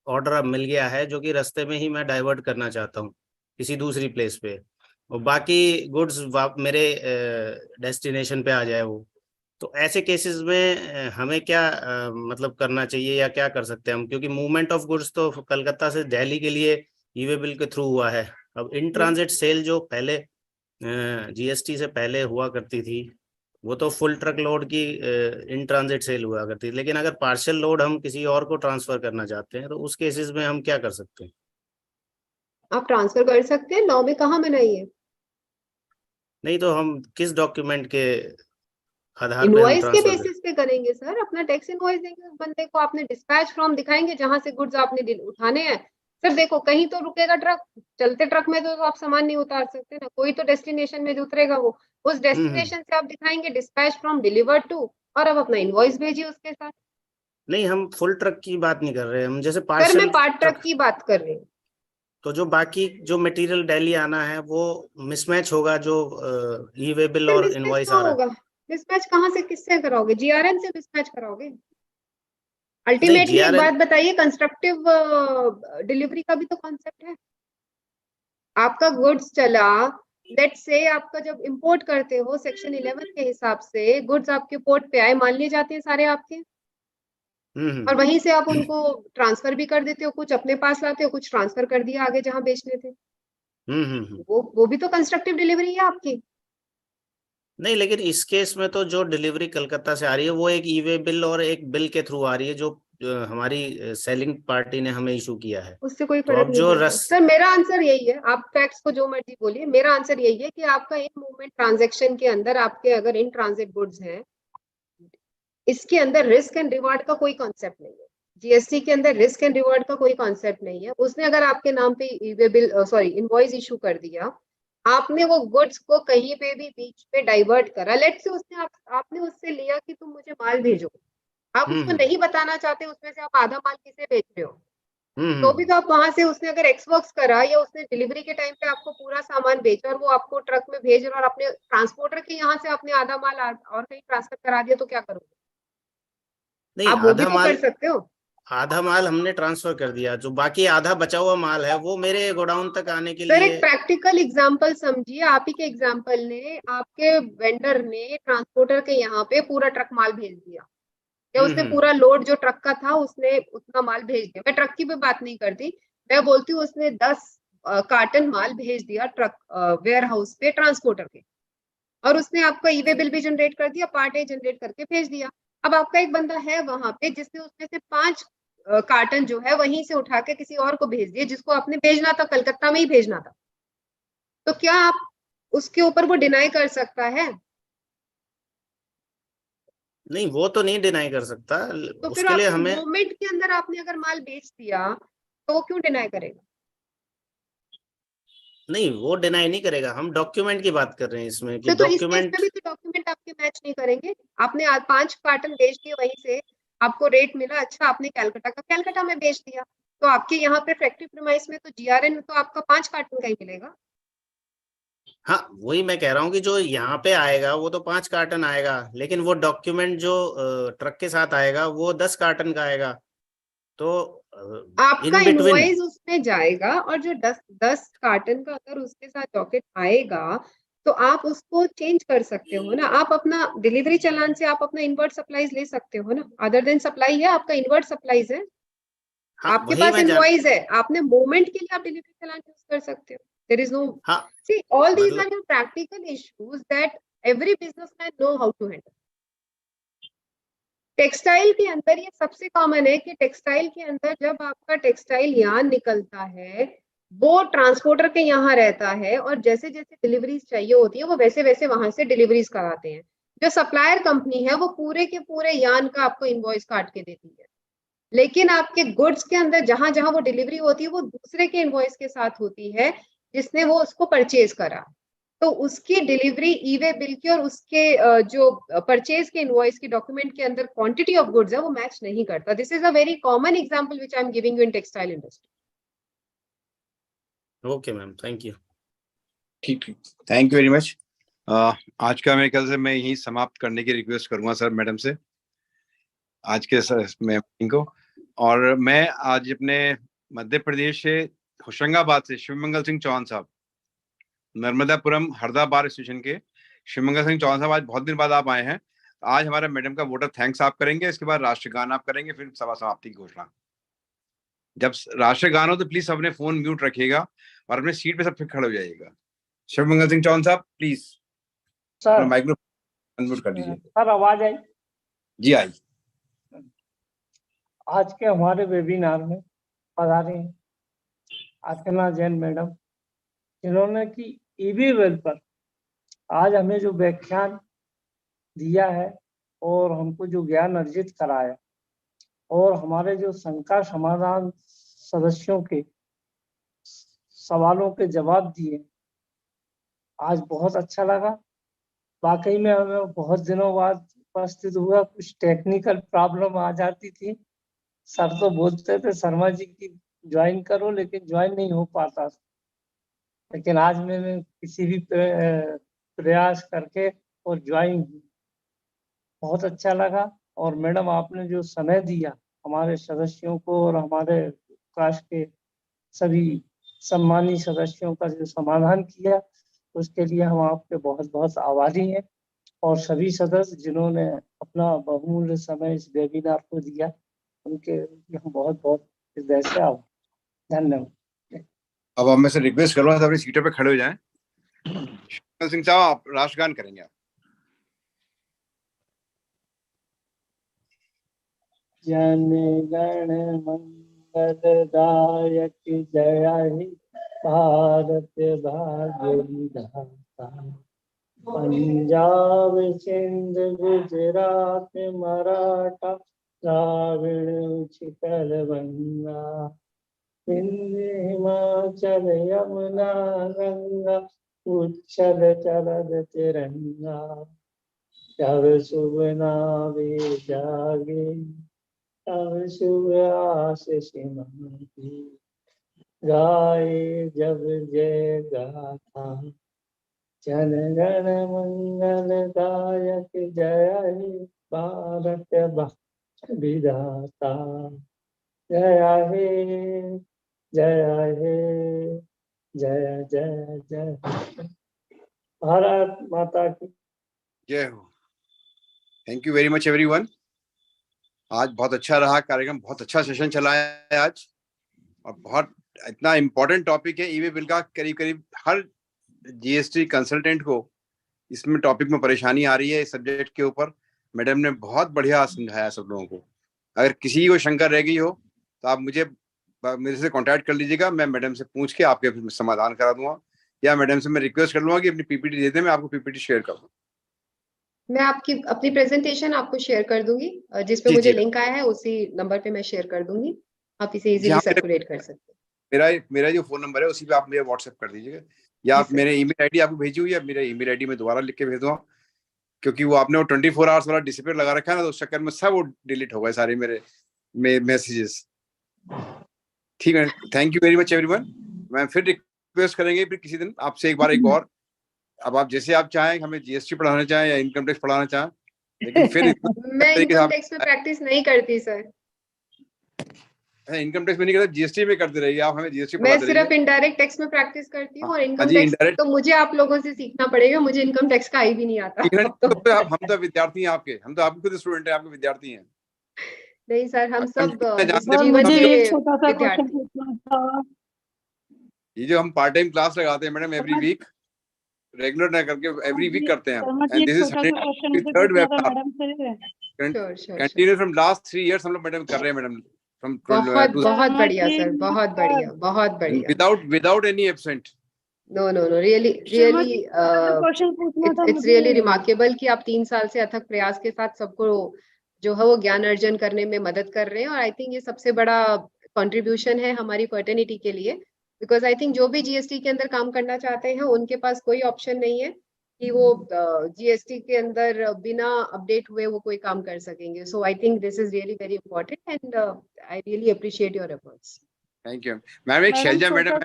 ऑर्डर अब मिल गया है जो कि रास्ते में ही मैं डाइवर्ट करना चाहता हूँ किसी दूसरी प्लेस पे, और बाकी गुड्स मेरे डेस्टिनेशन पे आ जाए वो। तो ऐसे केसेस में हमें क्या मतलब करना चाहिए या क्या कर सकते हैं हम, क्योंकि मूवमेंट ऑफ गुड्स तो कलकत्ता से दिल्ली के लिए ई वे बिल के थ्रू हुआ है। अब इन ट्रांजिट सेल जो पहले जीएसटी से पहले हुआ करती थी वो तो फुल ट्रक लोड की इन ट्रांजिट सेल हुआ करती थी, लेकिन अगर पार्शियल लोड हम किसी और को ट्रांसफर करना चाहते हैं तो उस केसेस में हम क्या कर सकते हैं? आप ट्रांसफर कर सकते हैं, लॉ में कहाँ मनाही है? नहीं तो हम किस डॉक्यूमेंट के आधार पे हम इनवॉइस के ट्रांसफर बेसिस पे करेंगे सर, अपना टैक्स इनवॉइस देंगे उस बंदे को, आपने डिस्पैच फॉर्म दिखाएंगे जहां से गुड्स आपने उठाने हैं। सर देखो, कहीं तो रुकेगा ट्रक, चलते ट्रक में तो आप सामान नहीं उतार सकते ना, कोई तो डेस्टिनेशन में उतरेगा वो, उस डेस्टिनेशन से आप दिखाएंगे डिस्पैच फ्रॉम डिलीवर्ड टू, और अब अपना इनवॉइस भेजिए उसके साथ। नहीं, हम फुल ट्रक की बात नहीं कर रहे, हम जैसे सर पार्शियल मैं पार्ट ट्रक की बात कर रही हूँ। तो जो बाकी जो मटेरियल दिल्ली आना है वो मिसमैच होगा, जो ई वे बिल और मिसमैच इनवॉइस आ कहाँ रहा होगा? मिसमैच कहाँ से, किससे कराओगे? जीआरएन से मिसमैच कराओगे? है। नहीं, अल्टीमेटली एक जीआरएन बात बताइए, कंस्ट्रक्टिव डिलीवरी का भी तो कॉन्सेप्ट है। आपका गुड्स चला, लेट्स से आपका जब इंपोर्ट करते हो सेक्शन 11 के हिसाब से गुड्स आपके पोर्ट पे आए, मान लिए जाते हैं सारे आपके, और वहीं से आप उनको ट्रांसफर भी कर देते हो, कुछ अपने पास लाते हो, कुछ ट्रांसफर कर दिया आगे जहां बेचने थे। वो भी तो कंस्ट्रक्टिव डिलीवरी है आपकी। नहीं, लेकिन इस केस में तो जो डिलीवरी कलकत्ता से आ रही है वो एक ई वे बिल और एक बिल के थ्रू आ रही है जो हमारी सेलिंग पार्टी ने हमें इशू किया है। उससे कोई तो फर्क अब नहीं जो पड़ता सर, मेरा आंसर यही है, आप फैक्ट्स को जो मर्जी बोलिए, मेरा आंसर यही है कि आपका इन मूवमेंट ट्रांजैक्शन के अंदर आपके अगर इन ट्रांजिट गुड्स हैं, इसके अंदर रिस्क एंड रिवार्ड का कोई कॉन्सेप्ट नहीं है। जीएसटी के अंदर रिस्क एंड रिवार्ड का कोई कॉन्सेप्ट नहीं है। उसने अगर आपके नाम पे e-way bill sorry invoice issue कर दिया, आपने वो गुड्स को कहीं पे भी बीच में डाइवर्ट करा, लेट्स से उसने आपने उससे लिया कि तुम मुझे माल भेजो, आप उसको नहीं बताना चाहते उसमें से आप आधा माल किसे बेच रहे हो, तो भी तो आप वहां से, उसने अगर एक्सवर्क्स करा या उसने डिलीवरी के टाइम पे आपको पूरा सामान बेचा और वो आपको ट्रक में भेज रहा और अपने ट्रांसपोर्टर के यहाँ से आपने आधा माल और कहीं ट्रांसफर करा दिया, तो क्या करोगे? नहीं, आप वो भी तो कर सकते हो। आधा माल हमने ट्रांसफर कर दिया, जो बाकी आधा बचा हुआ माल है वो मेरे गोडाउन तक आने के सर लिए। एक प्रैक्टिकल एग्जांपल समझिए, आप ही के एग्जांपल ने, आपके वेंडर ने ट्रांसपोर्टर के यहाँ पे पूरा ट्रक माल भेज दिया, या उसने पूरा लोड जो ट्रक का था उसने उतना माल भेज दिया। मैं ट्रक की भी बात नहीं करती, मैं बोलती हूँ उसने 10 कार्टन माल भेज दिया ट्रक वेयर हाउस पे ट्रांसपोर्टर के, और उसने आपका ई-वे बिल भी जनरेट कर दिया, पार्ट ए जनरेट करके भेज दिया। अब आपका एक बंदा है वहां पे जिसने उसमें से 5 कार्टन जो है वहीं से उठा के किसी और को भेज दिए, जिसको आपने भेजना था, कलकत्ता में ही भेजना था, तो क्या आप उसके ऊपर वो डिनाई कर सकता है? नहीं, वो तो नहीं डिनाई कर सकता, तो फिर उसके लिए आपके हमें मूवमेंट के अंदर आपने अगर माल बेच दिया तो वो क्यों डिनाई करेगा? नहीं, वो डिनाई नहीं करेगा, हम डॉक्यूमेंट की बात कर रहे हैं इसमें कि तो इस केस डॉक्यूमेंट। में भी तो डॉक्यूमेंट आपके मैच नहीं करेंगे। आपने 5 कार्टन बेच दिए, वहीं से आपको रेट मिला, अच्छा आपने कैलकाटा में बेच दिया, तो आपके यहाँ पे फैक्ट्री प्रीमाइस में तो जीआरएन तो आपका 5 कार्टन का ही मिलेगा। हाँ, वही मैं कह रहा हूँ कि जो यहाँ पे आएगा वो तो 5 कार्टन आएगा, लेकिन वो डॉक्यूमेंट जो ट्रक के साथ आएगा वो 10 कार्टन का आएगा, तो आपका इन बिटवीन। इनवॉइस उसमें जाएगा, और जो 10 कार्टन का अगर उसके साथ डॉकेट आएगा तो आप उसको चेंज कर सकते हो ना, आप अपना डिलीवरी चालान से आप अपना इनवर्ट सप्लाईज ले सकते हो ना, अदर देन सप्लाई है आपका इनवर्ट सप्लाईज है, हाँ, आपके वही पास मैं जान। इनवॉइस है, आपने मूवमेंट के लिए आप डिलीवरी चालान यूज कर सकते हो। देयर इज नो, हाँ, सी ऑल दीज मतलब are your practical issues that every businessman know how to handle. Textile के अंदर ये सबसे कॉमन है कि टेक्सटाइल के अंदर जब आपका टेक्सटाइल यार्न निकलता है, वो ट्रांसपोर्टर के यहाँ रहता है, और जैसे जैसे डिलीवरीज चाहिए होती है वो वैसे वैसे वहां से डिलीवरीज कराते हैं। जो सप्लायर कंपनी है वो पूरे के पूरे यार्न का आपको इनवॉइस काट के देती है, लेकिन आपके गुड्स के अंदर जहां जहां वो डिलीवरी होती है वो दूसरे के इनवॉइस के साथ होती है जिसने वो उसको परचेज करा, तो उसकी डिलीवरी ई-वे बिल की और उसके जो परचेज के इनवॉइस की डॉक्यूमेंट के अंदर क्वांटिटी ऑफ गुड्स है वो मैच नहीं करता। This is a very common example which I am giving you in textile industry. Okay ma'am, thank you. ठीक ठीक, थैंक यू वेरी मच। आज का मेरे ख्याल से मैं यही समाप्त करने की रिक्वेस्ट करूंगा सर मैडम से आज के मीटिंग को। और मैं आज अपने मध्य प्रदेश से होशंगाबाद से शिवमंगल सिंह चौहान साहब, नर्मदापुरम हरदा बार स्टेशन के शिवमंगल सिंह चौहान साहब, आज बहुत दिन बाद आप आए हैं। आज हमारे मैडम का वोटर थैंक्स आप करेंगे, इसके बाद राष्ट्रगान आप करेंगे, फिर सभा समाप्ति की घोषणा। जब राष्ट्रगान हो तो प्लीज अपने फोन म्यूट रखिएगा और अपने सीट पे सब फिर खड़े हो जाइएगा। शिवमंगल सिंह चौहान साहब प्लीज सर माइक्रोफोन अनम्यूट कर दीजिए। सर आवाज आई? जी आई। आज के हमारे वेबिनार में पधारी अर्चना जैन मैडम, जिन्होंने कि ईवी वेल पर आज हमें जो व्याख्यान दिया है और हमको जो ज्ञान अर्जित कराया और हमारे जो शंका समाधान सदस्यों के सवालों के जवाब दिए, आज बहुत अच्छा लगा। वाकई में हमें बहुत दिनों बाद उपस्थित हुआ, कुछ टेक्निकल प्रॉब्लम आ जाती थी। सर तो बोलते थे शर्मा जी की ज्वाइन करो, लेकिन ज्वाइन नहीं हो पाता। लेकिन आज मैंने किसी भी प्रयास करके और ज्वाइन, बहुत अच्छा लगा। और मैडम आपने जो समय दिया हमारे सदस्यों को और हमारे कास्ट के सभी सम्मानित सदस्यों का जो समाधान किया, उसके लिए हम आपके बहुत बहुत आभारी हैं। और सभी सदस्य जिन्होंने अपना बहुमूल्य समय इस वेबिनार को दिया, उनके लिए हम बहुत बहुत हृदय से आभार। धन्यवाद। अब मैं से रिक्वेस्ट करूंगा अपनी सीटों पे खड़े हो जाएं। शिवमंगल सिंह साहब आप राष्ट्रगान करेंगे आप। जन गण मंगलदायक जय हे भारत भाग्य विधाता, पंजाब सिंध गुजरात मराठा द्राविड़ उत्कल गंगा, विंध्य हिमाचल यमुना गंगा, उच्छल चलद तिरंगा। जब शुभ नावे जागे तब शुभ आशीष मांगे, गाए जब जय गाथा जन गण मंगलदायक जय हे भारत भाग्य विधाता। जय हे जय हे जय जय जय भारत माता की जय हो। Thank you very much everyone. आज बहुत अच्छा रहा कार्यक्रम, बहुत अच्छा सेशन चला है आज, और बहुत इतना इम्पोर्टेंट टॉपिक है ईवी बिल का। करीब करीब हर जीएसटी कंसल्टेंट को इसमें टॉपिक में परेशानी आ रही है। इस सब्जेक्ट के ऊपर मैडम ने बहुत बढ़िया समझाया सब लोगों को। अगर किसी को शंका रह गई हो तो आप मेरे से कांटेक्ट कर लीजिएगा, मैं मैडम से पूछ के आपके समाधान करा दूंगा, या मैडम से मैं रिक्वेस्ट कर लूंगा कि अपनी पीपीटी दे दें, मैं आपको पीपीटी शेयर कर दूँ। मैं आपकी अपनी प्रेजेंटेशन आपको शेयर कर दूंगी, जिसपे जी, मुझे जी। लिंक आया है उसी नंबर पे मैं शेयर कर दूंगी। आप इसे जी इजीली हाँ, सर्कुलेट कर सकते मेरा जो फोन नंबर है उसी पे आप मेरे व्हाट्सएप कर दीजिएगा, या जी आप सर। मेरे ईमेल आईडी आपको भेजी हुई है, मेरा ईमेल आईडी में दोबारा लिख के भेज दूंगा, क्योंकि वो आपने वो 24 आवर्स वाला डिसिप्लिन लगा रखा है ना, तो उस चक्कर में सब वो डिलीट हो गए सारे मेरे मैसेजेस। ठीक है, thank you very much everyone. मैं फिर रिक्वेस्ट करेंगे फिर किसी दिन आपसे एक बार एक और। अब आप जैसे आप चाहें, हमें जीएसटी पढ़ाना चाहें या इनकम टैक्स पढ़ाना चाहें, लेकिन फिर मैं इनकम टैक्स में प्रैक्टिस नहीं करती सर। इनकम टैक्स में नहीं करते, जीएसटी में करते रहिए आप, हमें जीएसटी मैं पढ़ाते सिर्फ रहिए। इनडायरेक्ट टैक्स में प्रैक्टिस करती हूँ, और इनकम जी, टैक्स indirect- तो मुझे आप लोगों से सीखना पड़ेगा। मुझे इनकम टैक्स का आई भी नहीं आता। हम तो विद्यार्थी हैं आपके, हम तो आपके खुद स्टूडेंट हैं, आपके विद्यार्थी हैं। नहीं सर, हम सब जानते जीवन मुझे के एक छोटा सा क्वेश्चन विद्यार्थी। पूछना था। ये जो हम पार्ट टाइम क्लास लगाते हैं मैडम एवरी वीक, रेगुलर ना करके एवरी वीक करते हैं हम, and this is 103rd webinar continue from last 3 years हम लोग मैडम कर रहे हैं मैडम, फ्रॉम बहुत बहुत बढ़िया सर, बहुत बढ़िया, बहुत बढ़िया। Without any absent. No no no, really really it's really remarkable कि आप 3 साल से अथक प्रयास के साथ सबको जो है वो ज्ञान अर्जन करने में मदद कर रहे हैं। और आई थिंक ये सबसे बड़ा कंट्रीब्यूशन है हमारी फर्टर्निटी के लिए, बिकॉज आई थिंक जो भी जीएसटी के अंदर काम करना चाहते हैं उनके पास कोई ऑप्शन नहीं है कि वो जीएसटी के अंदर बिना अपडेट हुए वो कोई काम कर सकेंगे। So I think this is really very important, and I really appreciate your efforts. Thank you ma'am. एक शैलजा मैडम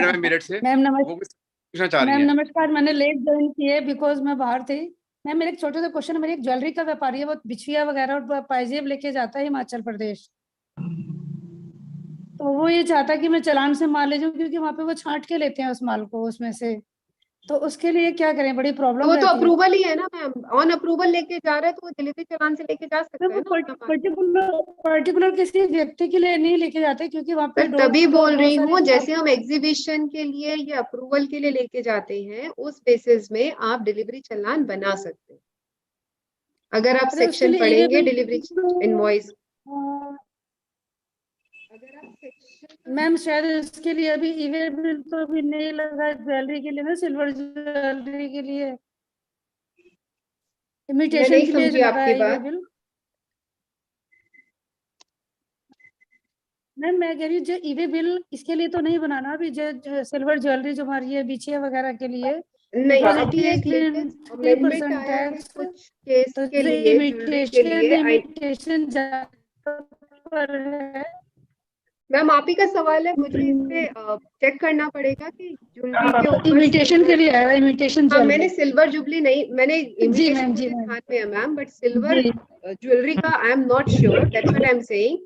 है मेरठ से, मैम वो कुछ पूछना चाह रही मैम हैं। नमस्कार, मैंने लेट ज्वाइन की है बिकॉज मैं बाहर थी। मैम मेरे एक छोटे से क्वेश्चन है। मेरी एक ज्वेलरी का व्यापारी है, वो बिछिया वगैरह और पाइजेब लेके जाता है हिमाचल प्रदेश, तो वो ये चाहता है कि मैं चालान से माल ले जाऊं, क्योंकि वहाँ पे वो छांट के लेते हैं उस माल को उसमें से। तो उसके लिए क्या करें, बड़ी प्रॉब्लम वो तो रहती है। अप्रूवल ही है ना मैम, ऑन अप्रूवल लेके जा रहे हैं तो वो डिलीवरी चालान से लेके जा सकते हैं ना अपना माल। पर्टिकुलर किसी व्यक्ति के लिए नहीं लेके जाते, क्योंकि वहाँ पे सर डोर तभी टू डोर बोल रही बहुत हूँ, सारे जैसे हम एग्जीबिशन के लिए या अप्रूवल के लिए लेके जाते हैं, उस बेसिस में आप डिलीवरी चालान बना सकते हैं। अगर आप अरे उसके सेक्शन लिए पढ़ेंगे e-way डिलीवरी bill इनवॉइस, तो, अगर आप सेक्शन मैम शायद इसके लिए अभी ई-वे बिल तो अभी नहीं लगा ज्वेलरी के लिए ना, सिल्वर ज्वेलरी के लिए, मैं इमिटेशन नहीं के लिए जो समझी लगा आपकी है ई-वे बात। बिल। मैम मैं कह रही हूँ जो ई-वे बिल इसके लिए तो नहीं बनाना अभी, जो सिल्वर ज्वेलरी जो हमारी है बिछिया वगैरह के लिए, नहीं, बिकॉज अभी एक लेटेस्ट अमेंडमेंट 3% आया है टैक्स, कुछ केस तो के लिए, ज्वेलरी के लिए। इमिटेशन पर है। मैम आप ही का सवाल है, मुझे इस पे चेक करना पड़ेगा कि ज्वेलरी के ऊपर इमिटेशन के सिल्वर, लिए आया, इमिटेशन हाँ मैंने ज्वेलरी। सिल्वर जुबली नहीं, मैंने जी इमिटेशन मैम, जी मुझे मैम, ध्यान में है मैम, बट सिल्वर जी ज्वेलरी का I am not sure, that's what I am saying,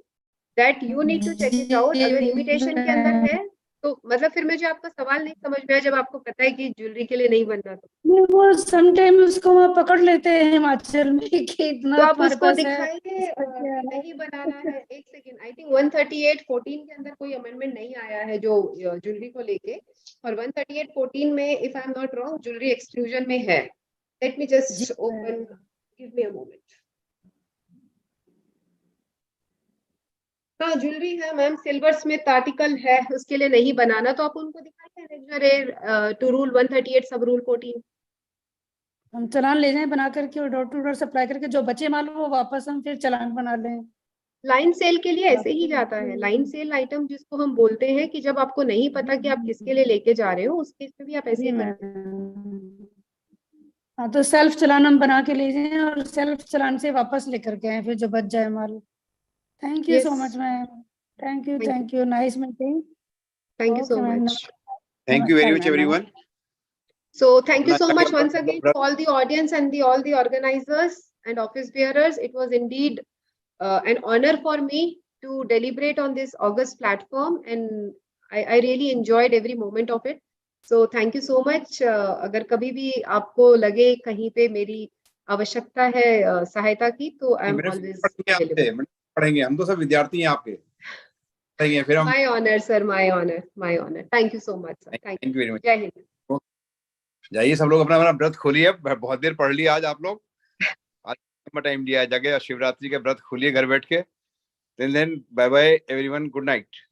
that you need to check it out. अगर इमिटेशन के अंदर है तो मतलब फिर मुझे आपका सवाल नहीं समझ में आया, जब आपको पता है कि ज्वेलरी के लिए नहीं बनना तो वो समटाइम उसको वहाँ पकड़ लेते हैं हिमाचल में कि तो इतना आप तुम्हारे उसको पास है, दिखाइए इसका क्या कि है। नहीं बनाना है। एक सेकेंड, आई थिंक 138(14) के अंदर कोई अमेंडमेंट नहीं आया है जो ज्वेलरी को लेके, और 138(14) में if I am not wrong jewellery exclusion में है। लेट मी जी just open, give me a moment. हाँ ज्वेलरी है मैम, सिल्वर स्मिथ आर्टिकल है, उसके लिए नहीं बनाना, तो आप उनको दिखाइए टू रूल 138 सब रूल 14। हम चालान ले जाएं बना करके और डोर टू डोर सप्लाई करके, जो बचे माल वो वापस हम फिर चालान बना लें। लाइन सेल के लिए ऐसे ही जाता है, लाइन सेल आइटम जिसको हम बोलते हैं कि जब आपको नहीं पता कि आप किसके लिए लेके जा रहे हो, उस केस में भी आप ऐसे जी ही मैम, करते हैं। हाँ तो सेल्फ चालान हम बना के ले जाएं और सेल्फ चालान से वापस लेकर के आए फिर जो बच जाए माल। Thank you so much ma'am, thank you, nice meeting. Thank you so okay ma'am, much. Thank you very नमस्कार much ma'am, everyone. So thank you अपना so जाके much once again to all the audience and all the organizers and office bearers. It was indeed an honor for me to deliberate on this August platform, and I really enjoyed every moment of it. So thank you so much. अगर कभी भी आपको लगे कहीं पे मेरी आवश्यकता है सहायता की, तो I am मेरे always पढ़ेंगे आपसे, available. पढ़ेंगे, हम तो सब विद्यार्थी हैं आपके, पढ़ेंगे फिर हम। My honor sir, my honor. Thank you so much sir. Thank thank you very you. Much. जय हिंद। जाइए सब लोग अपना अपना व्रत खोलिए, बहुत देर पढ़ लिया आज आप लोग, आज टाइम दिया है, जगह शिवरात्रि का व्रत खोलिए घर बैठ के। Then bye bye everyone, good night.